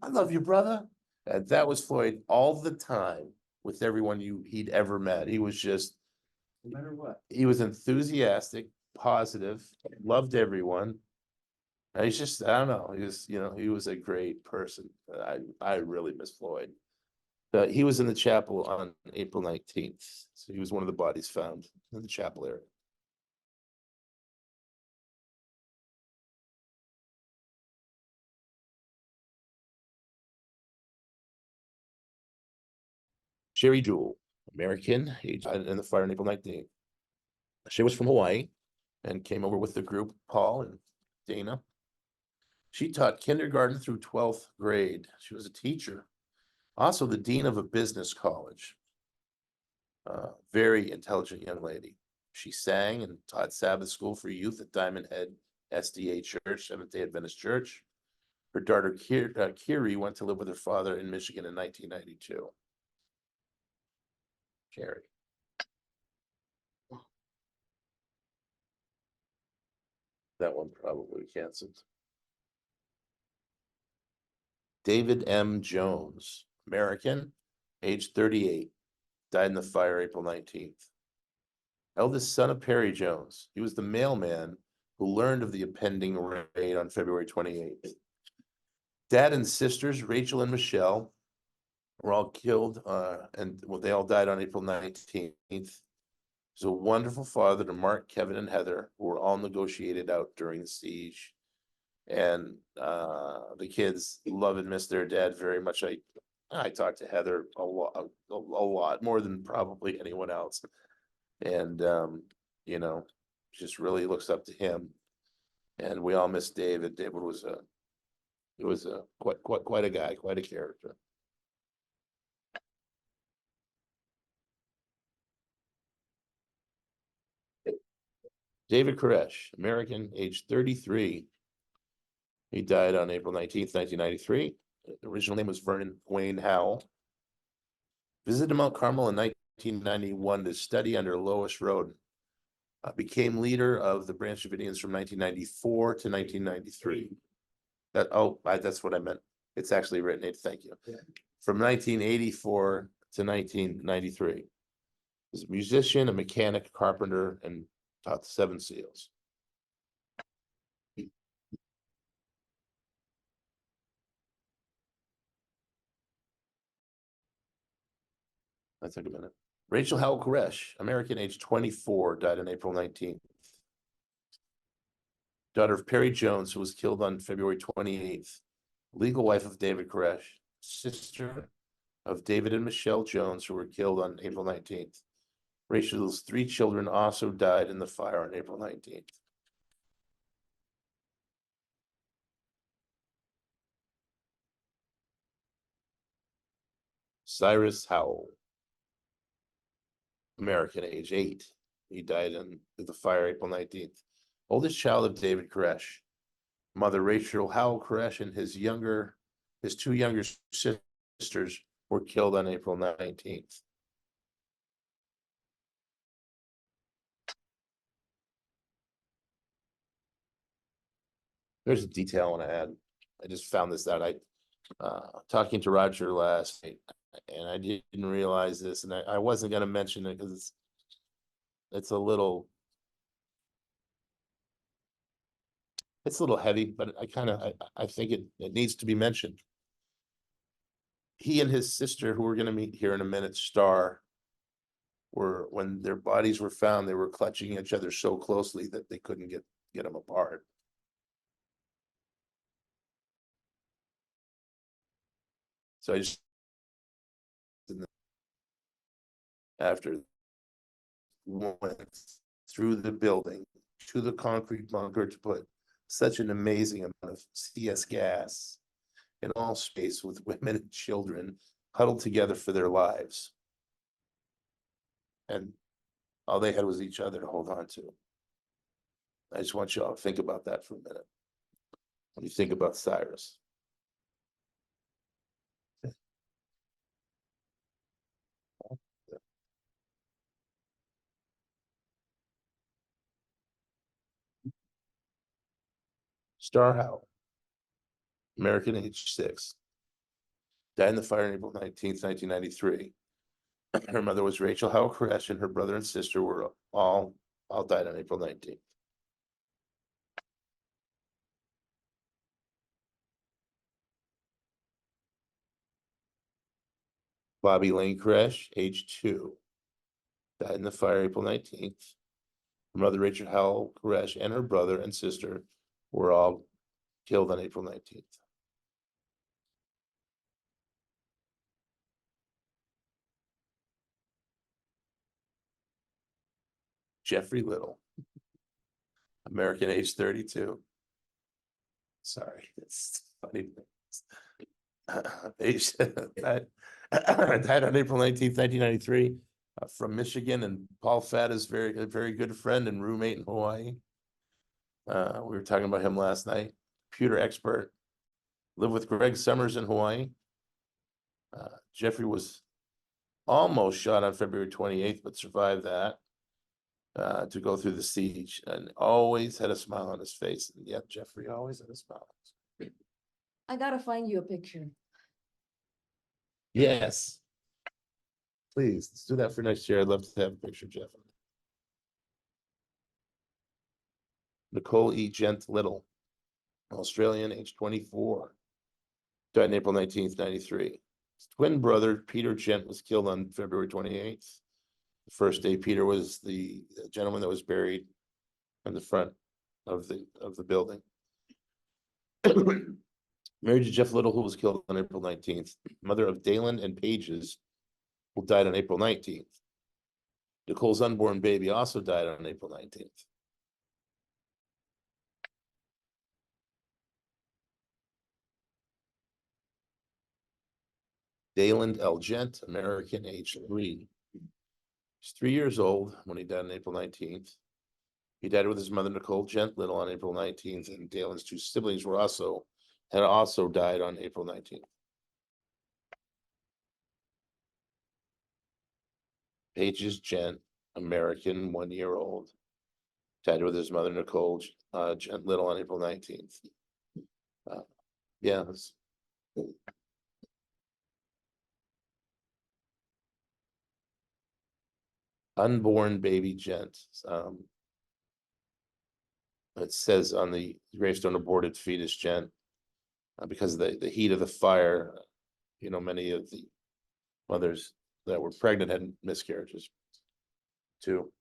I love you, brother. And that was Floyd all the time with everyone he'd ever met. He was just, no matter what, he was enthusiastic, positive, loved everyone. And he's just, I don't know, he was a great person. I really miss Floyd. He was in the chapel on April 19th, so he was one of the bodies found in the chapel area. Sherry Jewell, American, he died in the fire on April 19th. She was from Hawaii and came over with the group, Paul and Dana. She taught kindergarten through 12th grade. She was a teacher, also the dean of a business college. Very intelligent young lady. She sang and taught Sabbath school for youth at Diamond Head SDA Church, Seventh-day Adventist Church. Her daughter Kiri went to live with her father in Michigan in 1992. Carrie. That one probably canceled. David M. Jones, American, age 38, died in the fire April 19th. Eldest son of Perry Jones. He was the mailman who learned of the impending raid on February 28th. Dad and sisters, Rachel and Michelle, were all killed, and well, they all died on April 19th. He was a wonderful father to Mark, Kevin, and Heather, who were all negotiated out during the siege. And the kids love and miss their dad very much. I talked to Heather a lot more than probably anyone else. And you know, just really looks up to him. And we all miss David. David was quite a guy, quite a character. David Koresh, American, age 33. He died on April 19th, 1993. The original name was Vernon Wayne Howell. Visited Mount Carmel in 1991 to study under Lois Roden. Became leader of the Branch Davidians from 1994 to 1993. That's what I meant. It's actually written. Thank you. Yeah. From 1984 to 1993. He was a musician, a mechanic, carpenter, and taught the Seven Seals. That took a minute. Rachel Howell Koresh, American, age 24, died on April 19th. Daughter of Perry Jones, who was killed on February 28th. Legal wife of David Koresh. Sister of David and Michelle Jones, who were killed on April 19th. Rachel's 3 children also died in the fire on April 19th. Cyrus Howell, American, age 8. He died in the fire April 19th. Oldest child of David Koresh. Mother Rachel Howell Koresh and his 2 younger sisters were killed on April 19th. There's a detail I want to add. I just found this out. Talking to Roger last night, and I didn't realize this, and I wasn't going to mention it because it's a little heavy, but I think it needs to be mentioned. He and his sister, who we're going to meet here in a minute, Star, when their bodies were found, they were clutching each other so closely that they couldn't get them apart. So I just, after went through the building to the concrete bunker to put such an amazing amount of CS gas in all space with women and children huddled together for their lives. And all they had was each other to hold on to. I just want you all to think about that for a minute. When you think about Cyrus. Star Howell, American, age 6. Died in the fire on April 19th, 1993. Her mother was Rachel Howell Koresh, and her brother and sister were all died on April 19th. Bobby Lane Koresh, age 2, died in the fire April 19th. Her mother, Rachel Howell Koresh, and her brother and sister were all killed on April 19th. Jeffrey Little, American, age 32. Sorry, it's funny. Age died on April 19th, 1993, from Michigan, and Paul Fatta is a very good friend and roommate in Hawaii. We were talking about him last night. Computer expert, lived with Greg Summers in Hawaii. Jeffrey was almost shot on February 28th, but survived that to go through the siege, and always had a smile on his face. And yet Jeffrey always had a smile on his face. I gotta find you a picture. Yes. Please, let's do that for next year. I'd love to have a picture of Jeff. Nicole E. Gent Little, Australian, age 24. Died on April 19th, 93. His twin brother, Peter Gent, was killed on February 28th. The first day, Peter was the gentleman that was buried in the front of the building. Married to Jeff Little, who was killed on April 19th. Mother of Dalen and Pages, who died on April 19th. Nicole's unborn baby also died on April 19th. Dalen L. Gent, American, age 3. He's 3 years old when he died on April 19th. He died with his mother, Nicole Gent Little, on April 19th, and Dalen's 2 siblings had also died on April 19th. Pages Gent, American, 1 year old, died with his mother, Nicole Gent Little, on April 19th. Yeah. Unborn baby Gent. It says on the gravestone, aborted fetus Gent, because of the heat of the fire. Many of the mothers that were pregnant had miscarriages too.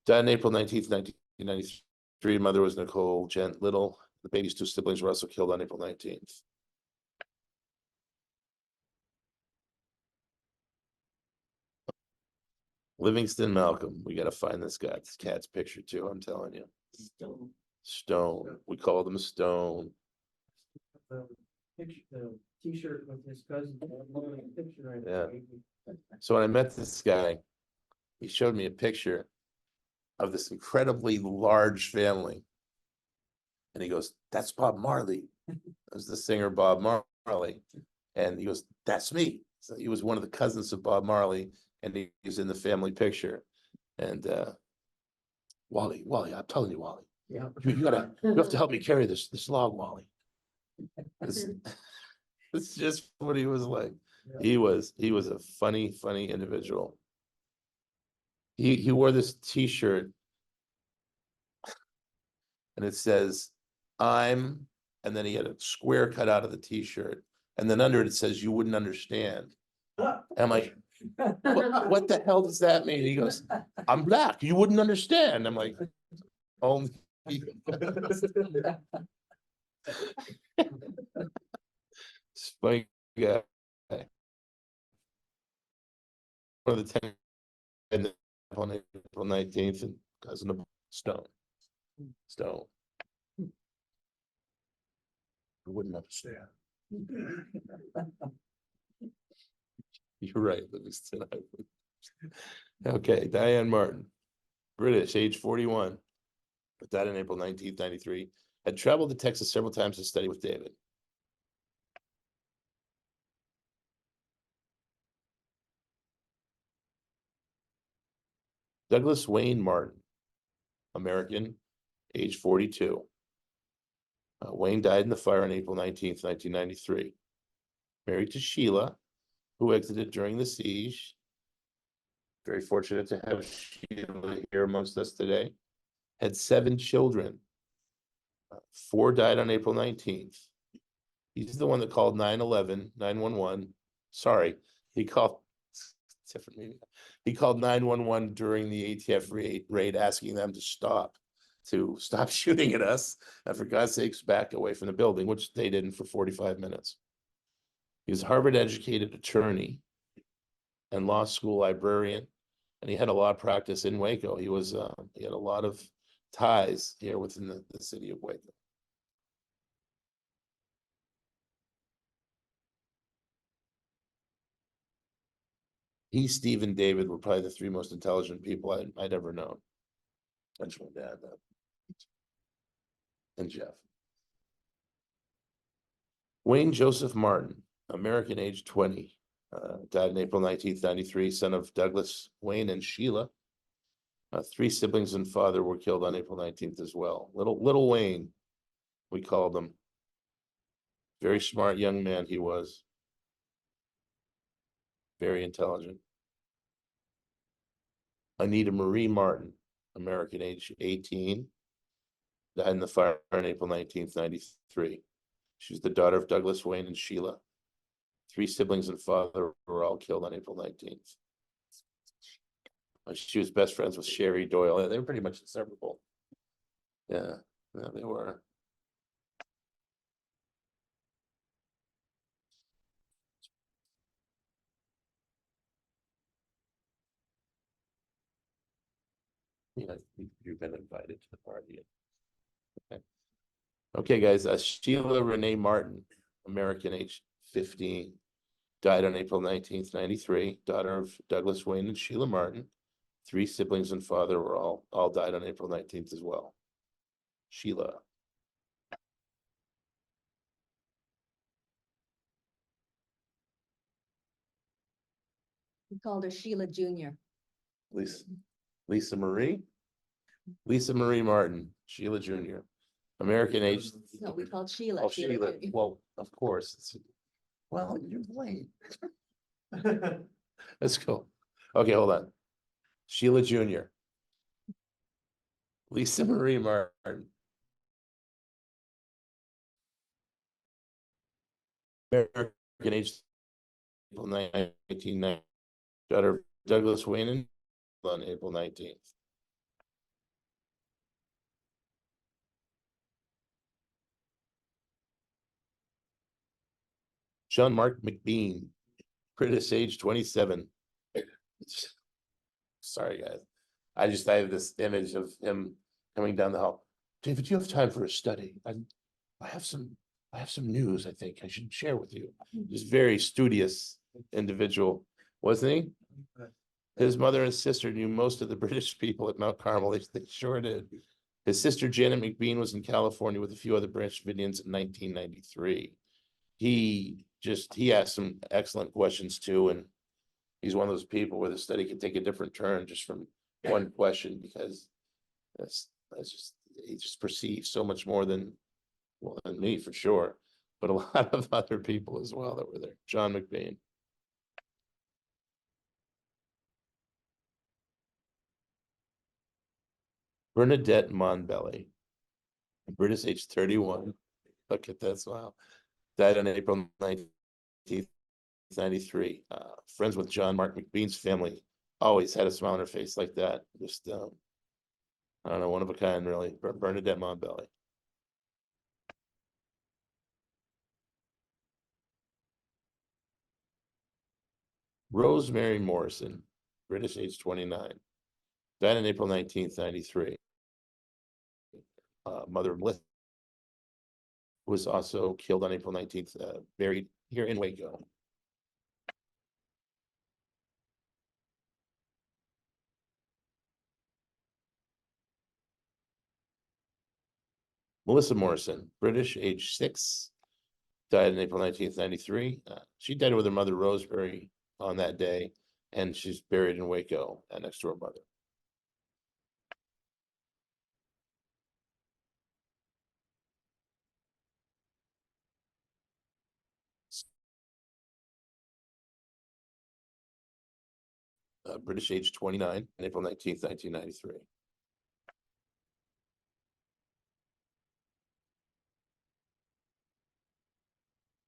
Died on April 19th, 1993. Mother was Nicole Gent Little. The baby's 2 siblings were also killed on April 19th. Livingston Malcolm. We got to find this guy. This cat's picture too, I'm telling you. Stone. We called him Stone. The t-shirt with his cousin. Yeah. So when I met this guy, he showed me a picture of this incredibly large family. And he goes, "That's Bob Marley." That was the singer Bob Marley. And he goes, "That's me." So he was one of the cousins of Bob Marley, and he was in the family picture. And Wally, I'm telling you, Wally, Yeah. you have to help me carry this log, Wally. It's just what he was like. He was a funny individual. He wore this t-shirt, and it says, "I'm," and then he had a square cut out of the t-shirt, and then under it says, "You wouldn't understand." And I'm like, what the hell does that mean? He goes, "I'm black, you wouldn't understand." I'm like, "Oh." Spike guy. One of the 10 and on April 19th, and cousin of Stone. I wouldn't understand. You're right, Livingston. Okay, Diane Martin, British, age 41, but died in April 1993. Had traveled to Texas several times to study with David. Douglas Wayne Martin, American, age 42. Wayne died in the fire on April 19th, 1993. Married to Sheila, who exited during the siege. Very fortunate to have Sheila here amongst us today. Had 7 children. 4 died on April 19th. He's the one that called 911. Sorry, He called, different media. He called 911 during the ATF raid, asking them to stop shooting at us, and for God's sakes, back away from the building, which they didn't for 45 minutes. He was a Harvard-educated attorney and law school librarian, and he had a law practice in Waco. He had a lot of ties here within the city of Waco. He, Steve, and David were probably the three most intelligent people I'd ever known. I just wanted to add that. And Jeff. Wayne Joseph Martin, American, age 20, died in April 1993, son of Douglas Wayne and Sheila. Three siblings and father were killed on April 19th as well. Little Wayne, we called him. Very smart young man he was. Very intelligent. Anita Marie Martin, American, age 18, died in the fire on April 19th, 93. She was the daughter of Douglas Wayne and Sheila. Three siblings and father were all killed on April 19th. She was best friends with Sherry Doyle. They were pretty much inseparable. Yeah, they were. Yeah, you've been invited to the party. Okay. Okay, guys. Sheila Renee Martin, American, age 15, died on April 19th, 93. Daughter of Douglas Wayne and Sheila Martin. Three siblings and father were all died on April 19th as well. Sheila. We called her Sheila Jr. Lisa Marie Martin, Sheila Jr. American, age. No, we called Sheila. Oh, Sheila. Jr. Well, of course. Well, you're late. Let's go. Okay, hold on. Sheila Jr. Lisa Marie Martin. American, age 1990. Daughter of Douglas Wayne on April 19th. John Mark McBean, British, age 27. Sorry, guys. I have this image of him coming down the hall. David, do you have time for a study? I have some news I think I should share with you. Just very studious individual, wasn't he? His mother and sister knew most of the British people at Mount Carmel. They sure did. His sister Janet McBean was in California with a few other Branch Davidians in 1993. He asked some excellent questions too, and he's one of those people where the study can take a different turn just from one question, because he just perceives so much more than me for sure, but a lot of other people as well that were there. John McBean. Bernadette Monbelly, British, age 31. Look at that smile. Died on April 19th, 93. Friends with John Mark McBean's family. Always had a smile on her face like that. Just, I don't know, one of a kind, really. Bernadette Monbelly. Rosemary Morrison, British, age 29. Died on April 19th, 93. Mother of Melissa was also killed on April 19th, buried here in Waco. Melissa Morrison, British, age 6, died on April 19th, 93. She died with her mother, Rosemary, on that day, and she's buried in Waco next to her mother. British, age 29, April 19th, 1993.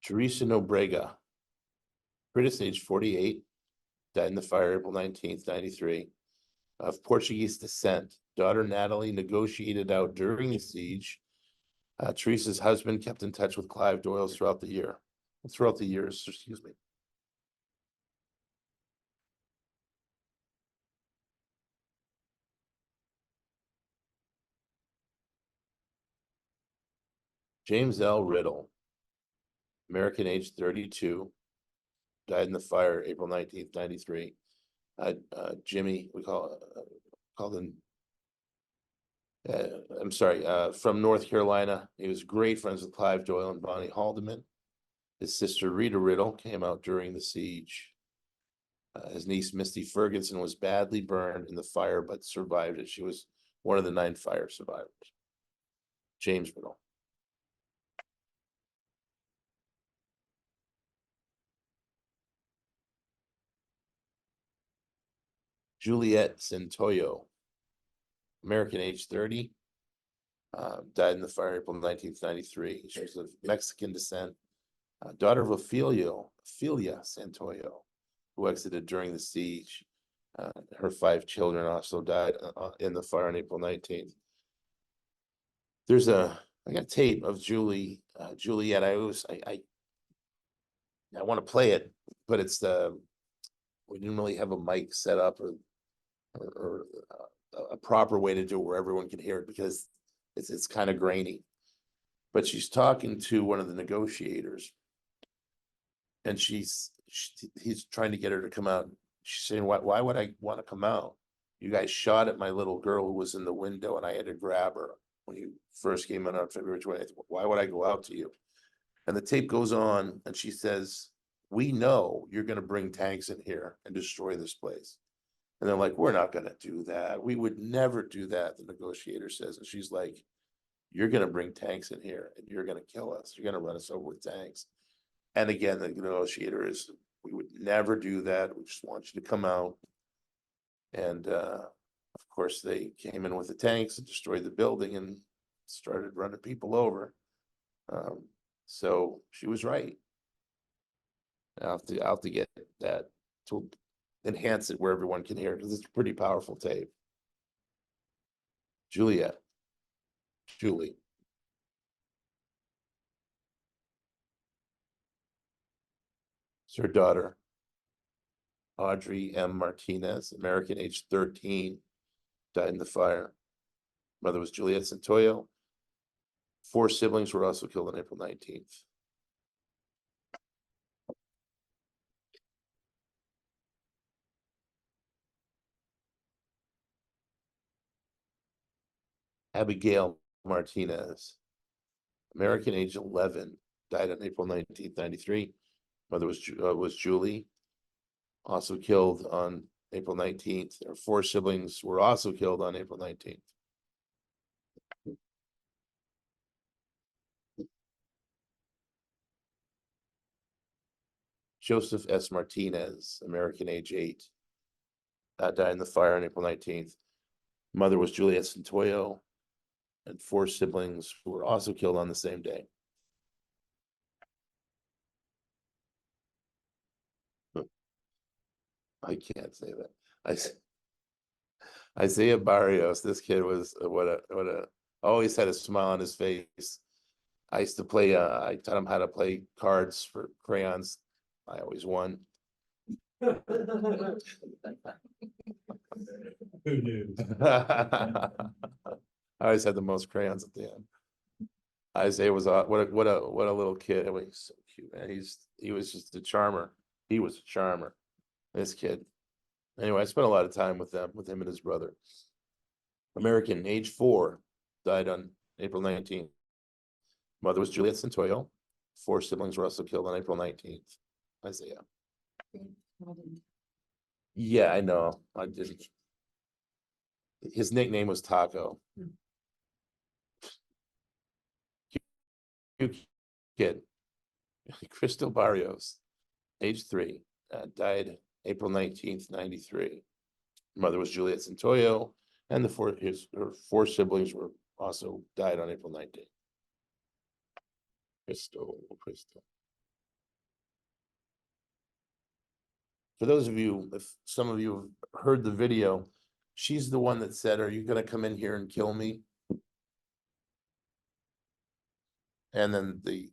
Teresa Nobrega, Curtis, age 48, died in the fire April 19th, 93, of Portuguese descent. Daughter Natalie negotiated out during the siege. Teresa's husband kept in touch with Clive Doyle throughout the years, excuse me. James L. Riddle, American, age 32, died in the fire April 19th, 93. Jimmy, we called him, I'm sorry, from North Carolina. He was great friends with Clive Doyle and Bonnie Haldeman. His sister Rita Riddle came out during the siege. His niece Misty Ferguson was badly burned in the fire, but survived it. She was one of the 9 fire survivors. James Riddle. Juliet Santoyo, American, age 30, died in the fire April 1993. She was of Mexican descent, daughter of Ophelia Santoyo, who exited during the siege. Her 5 children also died in the fire on April 19th. I got tape of Juliet. I want to play it, but we didn't really have a mic set up or a proper way to do it where everyone can hear it because it's kind of grainy. But she's talking to one of the negotiators, and he's trying to get her to come out. She's saying, why would I want to come out? You guys shot at my little girl who was in the window, and I had to grab her when you first came in on February 20th. Why would I go out to you? And the tape goes on, and she says, we know you're going to bring tanks in here and destroy this place. And they're like, we're not going to do that. We would never do that, the negotiator says. And she's like, you're going to bring tanks in here and you're going to kill us. You're going to run us over with tanks. And again, the negotiator is, we would never do that. We just want you to come out. And of course, they came in with the tanks and destroyed the building and started running people over. So she was right. I'll have to get that to enhance it where everyone can hear it because it's a pretty powerful tape. Julie. It's her daughter, Audrey M. Martinez, American, age 13, died in the fire. Mother was Juliet Santoyo. 4 siblings were also killed on April 19th. Abigail Martinez, American, age 11, died on April 19th, 93. Mother was Julie, also killed on April 19th. Her 4 siblings were also killed on April 19th. Joseph S. Martinez, American, age 8, died in the fire on April 19th. Mother was Juliet Santoyo, and 4 siblings who were also killed on the same day. I can't say that. Isaiah Barrios, this kid was always had a smile on his face. I used to play, I taught him how to play cards for crayons. I always won. Who knew? I always had the most crayons at the end. Isaiah was what a little kid. He was so cute, man. He was just a charmer. He was a charmer. This kid. Anyway, I spent a lot of time with him and his brother. American, age 4, died on April 19th. Mother was Juliet Santoyo. 4 siblings were also killed on April 19th. Isaiah. Yeah, I know. I didn't. His nickname was Taco. Cute kid. Crystal Barrios, age 3, died April 19th, 93. Mother was Juliet Santoyo, and her 4 siblings were also died on April 19th. Crystal. for those of you, if some of you have heard the video, she's the one that said, "Are you gonna come in here and kill me?" And then the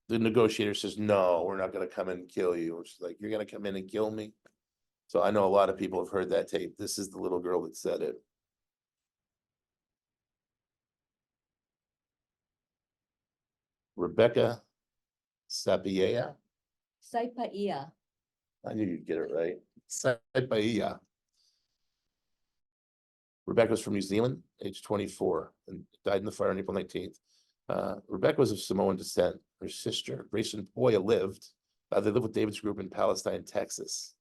negotiator says, "No, we're not gonna come in and kill you." And she's like, "You're gonna come in and kill me?" So I know a lot of people have heard that tape. This is the little girl that said it. Rebecca Sapieha. Saipaia. I knew you'd get it right. Sapieha. Rebecca's from New Zealand, age 24, and died in the fire on April 19th. Rebecca was of Samoan descent. Her sister, Grace and Poya, lived. They lived with David's group in Palestine, Texas.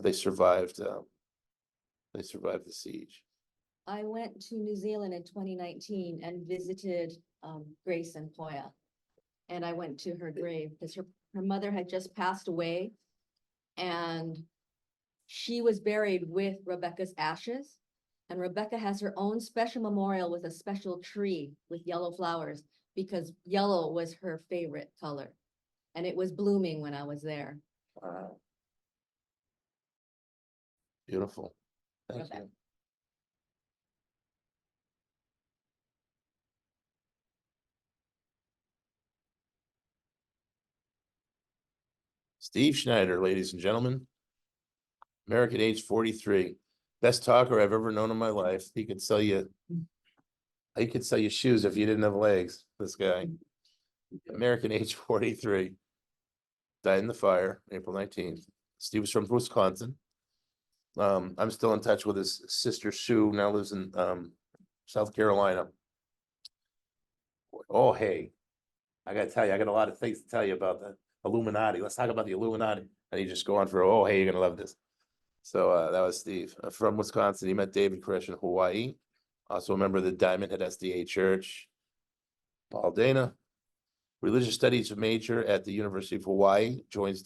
They survived the siege. I went to New Zealand in 2019 and visited Grace and Poya. And I went to her grave because her mother had just passed away. And she was buried with Rebecca's ashes. And Rebecca has her own special memorial with a special tree with yellow flowers because yellow was her favorite color. And it was blooming when I was there. Wow. Beautiful. Thank you. Steve Schneider, ladies and gentlemen. American, age 43. Best talker I've ever known in my life. He could sell you shoes if you didn't have legs, this guy. American, age 43. Died in the fire, April 19th. Steve was from Wisconsin. I'm still in touch with his sister Sue, now lives in South Carolina. Oh, hey, I gotta tell you, I got a lot of things to tell you about the Illuminati. Let's talk about the Illuminati. And he just go on for, oh, hey, you're gonna love this. So that was Steve from Wisconsin. He met David Koresh in Hawaii. Also a member of the Diamond Head SDA Church. Paul Dana, religious studies major at the University of Hawaii. Joined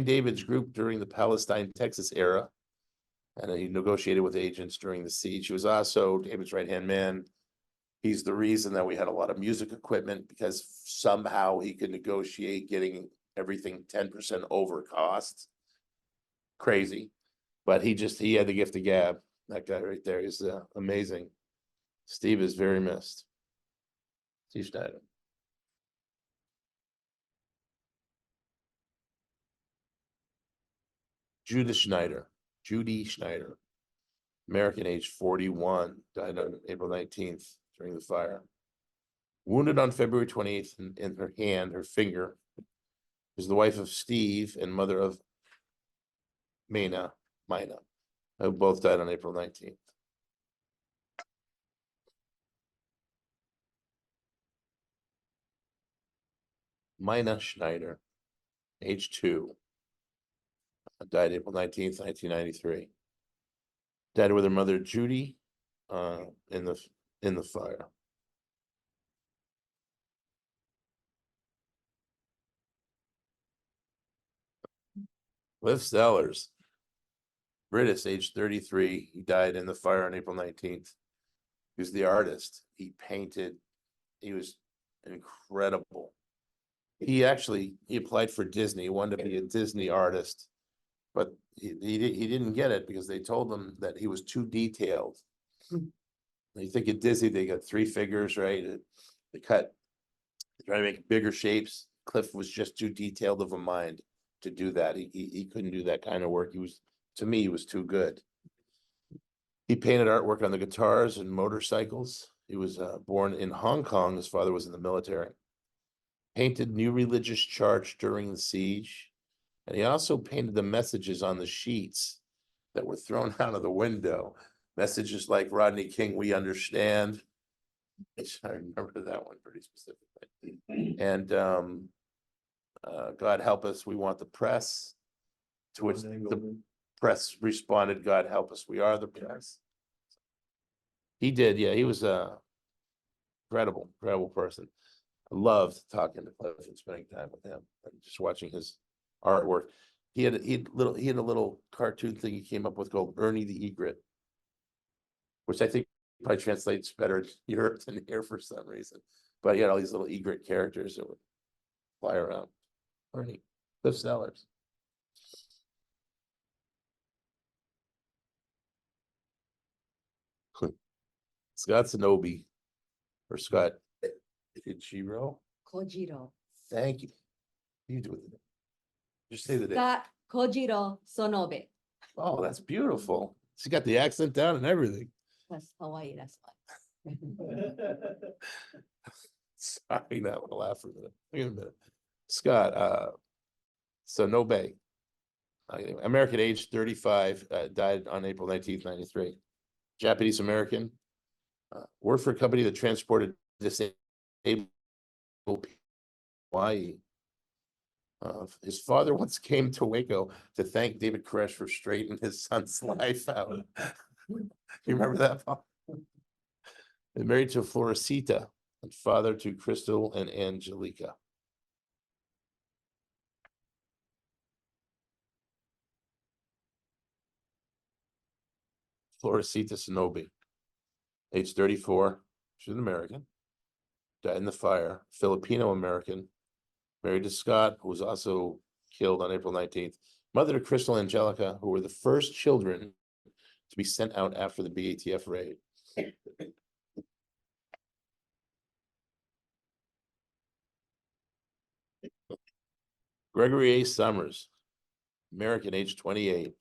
David's group during the Palestine, Texas era. And he negotiated with agents during the siege. He was also David's right-hand man. He's the reason that we had a lot of music equipment because somehow he could negotiate getting everything 10% over cost. Crazy, but he had the gift of gab. That guy right there is amazing. Steve is very missed. Steve Schneider. Judy Schneider, American, age 41, died on April 19th during the fire. Wounded on February 28th in her hand, her finger. Was the wife of Steve and mother of Mina, who both died on April 19th. Mina Schneider, age 2, died April 19th, 1993. Died with her mother Judy in the fire. Cliff Sellers, British, age 33. He died in the fire on April 19th. He was the artist. He painted. He was incredible. He applied for Disney. He wanted to be a Disney artist, but he didn't get it because they told him that he was too detailed. You think at Disney, they got 3 figures, right? They try to make bigger shapes. Cliff was just too detailed of a mind to do that. He couldn't do that kind of work. To me, he was too good. He painted artwork on the guitars and motorcycles. He was born in Hong Kong. His father was in the military. Painted New Religious Charge during the siege. And he also painted the messages on the sheets that were thrown out of the window. Messages like Rodney King, we understand. I remember that one pretty specifically. And God help us, we want the press. To which the press responded, God help us, we are the press. He did, yeah, he was a incredible person. I loved talking to Cliff and spending time with him and just watching his artwork. He had a little cartoon thing he came up with called Ernie the Egret, which I think probably translates better in Europe than here for some reason. But he had all these little egret characters that would fly around. Ernie. Cliff Sellers. Scott Sonobi, or Scott Ichiro. Kojiro. Thank you. You do it. Just say the name. Scott Kojiro Sonobe. Oh, that's beautiful. She got the accent down and everything. That's Hawaii, that's why. Sorry, now I want to laugh for a minute. Wait a minute. Scott, Sonobe, American, age 35, died on April 19th, 93. Japanese American, worked for a company that transported disabled people to Hawaii. His father once came to Waco to thank David Koresh for straightening his son's life out. You remember that, Paul? He's married to Floresita and father to Crystal and Angelica. Floresita Sonobe, age 34. She's an American. Died in the fire. Filipino American. Married to Scott, who was also killed on April 19th. Mother to Crystal and Angelica, who were the first children to be sent out after the BATF raid. Gregory A. Summers, American, age 28.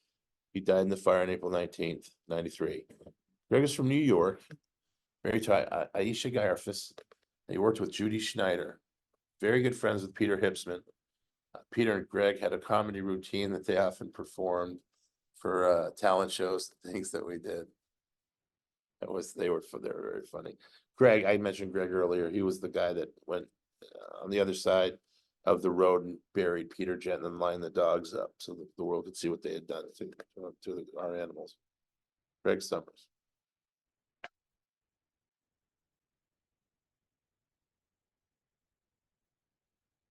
He died in the fire on April 19th, 93. Greg is from New York, married to Aisha Guyarfis. He worked with Judy Schneider. Very good friends with Peter Hipsman. Peter and Greg had a comedy routine that they often performed for talent shows, things that we did. They were very funny. Greg, I mentioned Greg earlier. He was the guy that went on the other side of the road and buried Peter Jen and lined the dogs up so that the world could see what they had done to our animals. Greg Summers.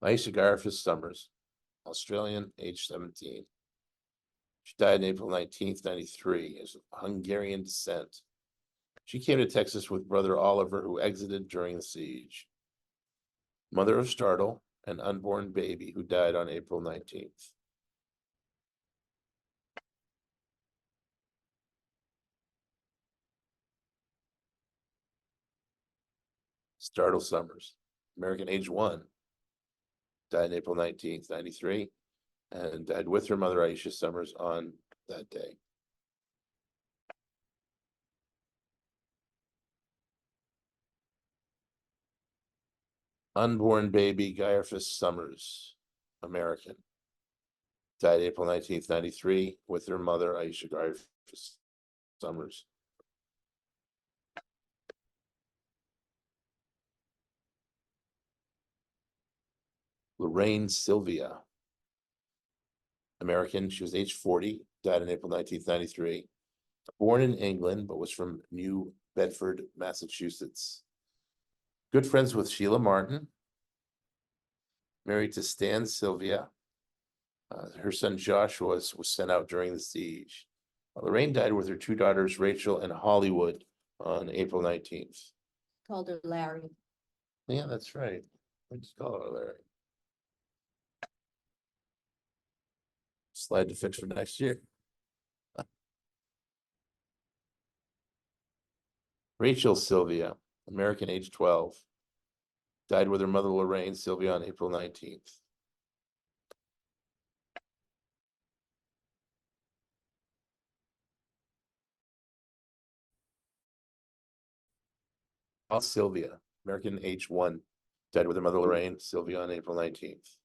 Aisha Garfis Summers, Australian, age 17. She died on April 19th, 93, as of Hungarian descent. She came to Texas with brother Oliver, who exited during the siege. Mother of Startle, an unborn baby who died on April 19th. Startle Summers, American, age 1. Died on April 19th, 93, and died with her mother, Aisha Summers, on that day. Unborn baby, Guyarfis Summers, American. Died April 19th, 93, with her mother, Aisha Guyarfis Summers. Lorraine Sylvia, American. She was age 40, died on April 19th, 93. Born in England, but was from New Bedford, Massachusetts. Good friends with Sheila Martin. Married to Stan Sylvia. Her son Joshua was sent out during the siege. Lorraine died with her 2 daughters, Rachel and Hollywood, on April 19th. Called her Larry. Yeah, that's right. I just call her Larry. Slide to fix for next year. Rachel Sylvia, American, age 12. Died with her mother Lorraine Sylvia on April 19th. Sylvia, American, age 1. Died with her mother Lorraine Sylvia on April 19th.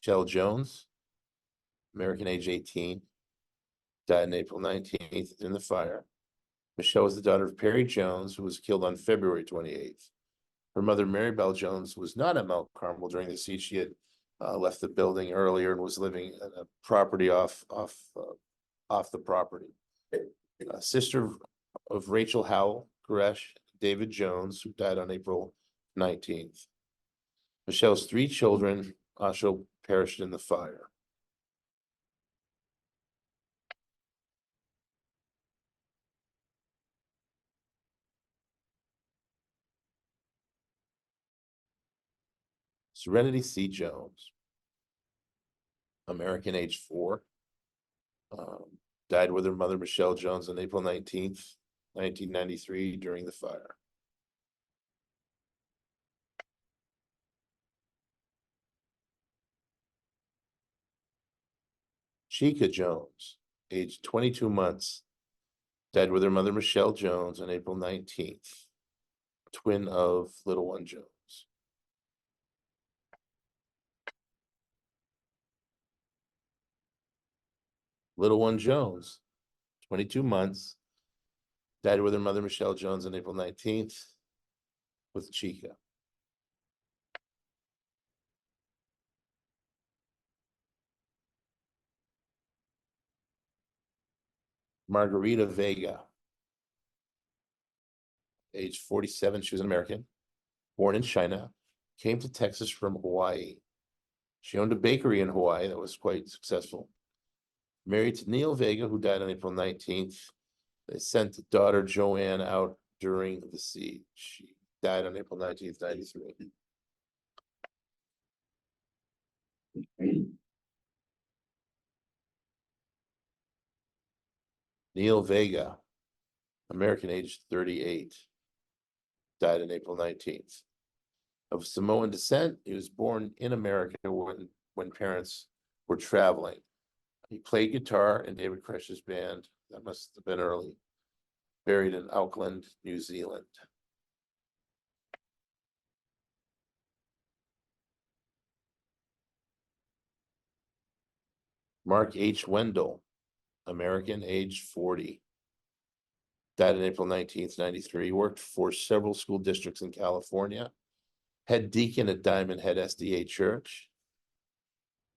Michelle Jones, American, age 18. Died on April 19th in the fire. Michelle was the daughter of Perry Jones, who was killed on February 28th. Her mother, Mary Bell Jones, was not at Mount Carmel during the siege. She had left the building earlier and was living in a property off the property. Sister of Rachel Howell Koresh, David Jones, who died on April 19th. Michelle's 3 children also perished in the fire. Serenity C. Jones. American, age 4. Died with her mother, Michelle Jones, on April 19th, 1993, during the fire. Chica Jones, age 22 months, died with her mother, Michelle Jones, on April 19th, twin of little one Jones. Little one Jones, 22 months, died with her mother, Michelle Jones, on April 19th with Chica. Margarita Vega, age 47, she was an American, born in China, came to Texas from Hawaii. She owned a bakery in Hawaii that was quite successful. Married to Neil Vega, who died on April 19th. They sent daughter Joanne out during the siege. She died on April 19th, 93. Neil Vega, American, age 38, died on April 19th. Of Samoan descent, he was born in America when parents were traveling. He played guitar in David Koреш's band. That must have been early. Buried in Auckland, New Zealand. Mark H. Wendell, American, age 40. Died on April 19th, 93. Worked for several school districts in California. Head deacon at Diamond Head SDA Church.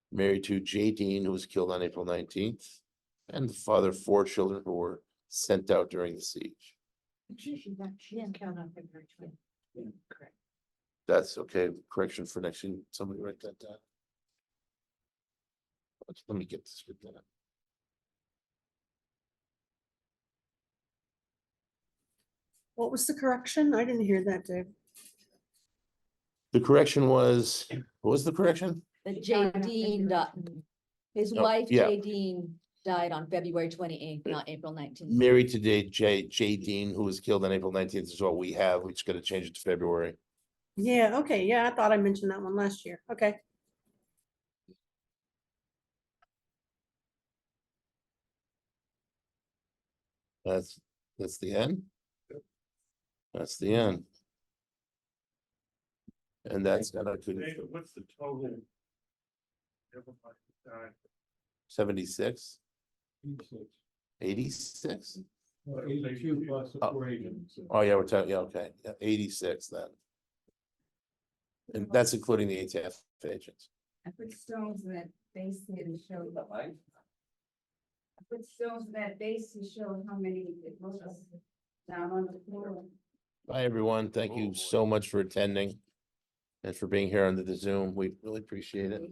Married to J. Dean, who was killed on April 19th. And the father of 4 children who were sent out during the siege. Correct. That's okay. Correction for next year. Somebody write that down. Let me get this with that. What was the correction? I didn't hear that, Dave. The correction was, what was the correction? That J. Dean, his Oh, wife, yeah. J. Dean, died on February 28th, not April 19th. Married to J. Dean, who was killed on April 19th, is what we have. We just got to change it to February. Yeah, okay, yeah, I thought I mentioned that one last year. Okay. That's the end. That's the end. And that's gonna David, what's the total? 76, 86. 82 plus the 4 agents. Oh, yeah, we're talking, yeah, okay, yeah, 86 then. And that's including the ATF agents. I put stones in that base here to show the light. I put stones in that base to show how many it was down on the floor. Bye, everyone. Thank you so much for attending and for being here under the Zoom. We really appreciate it.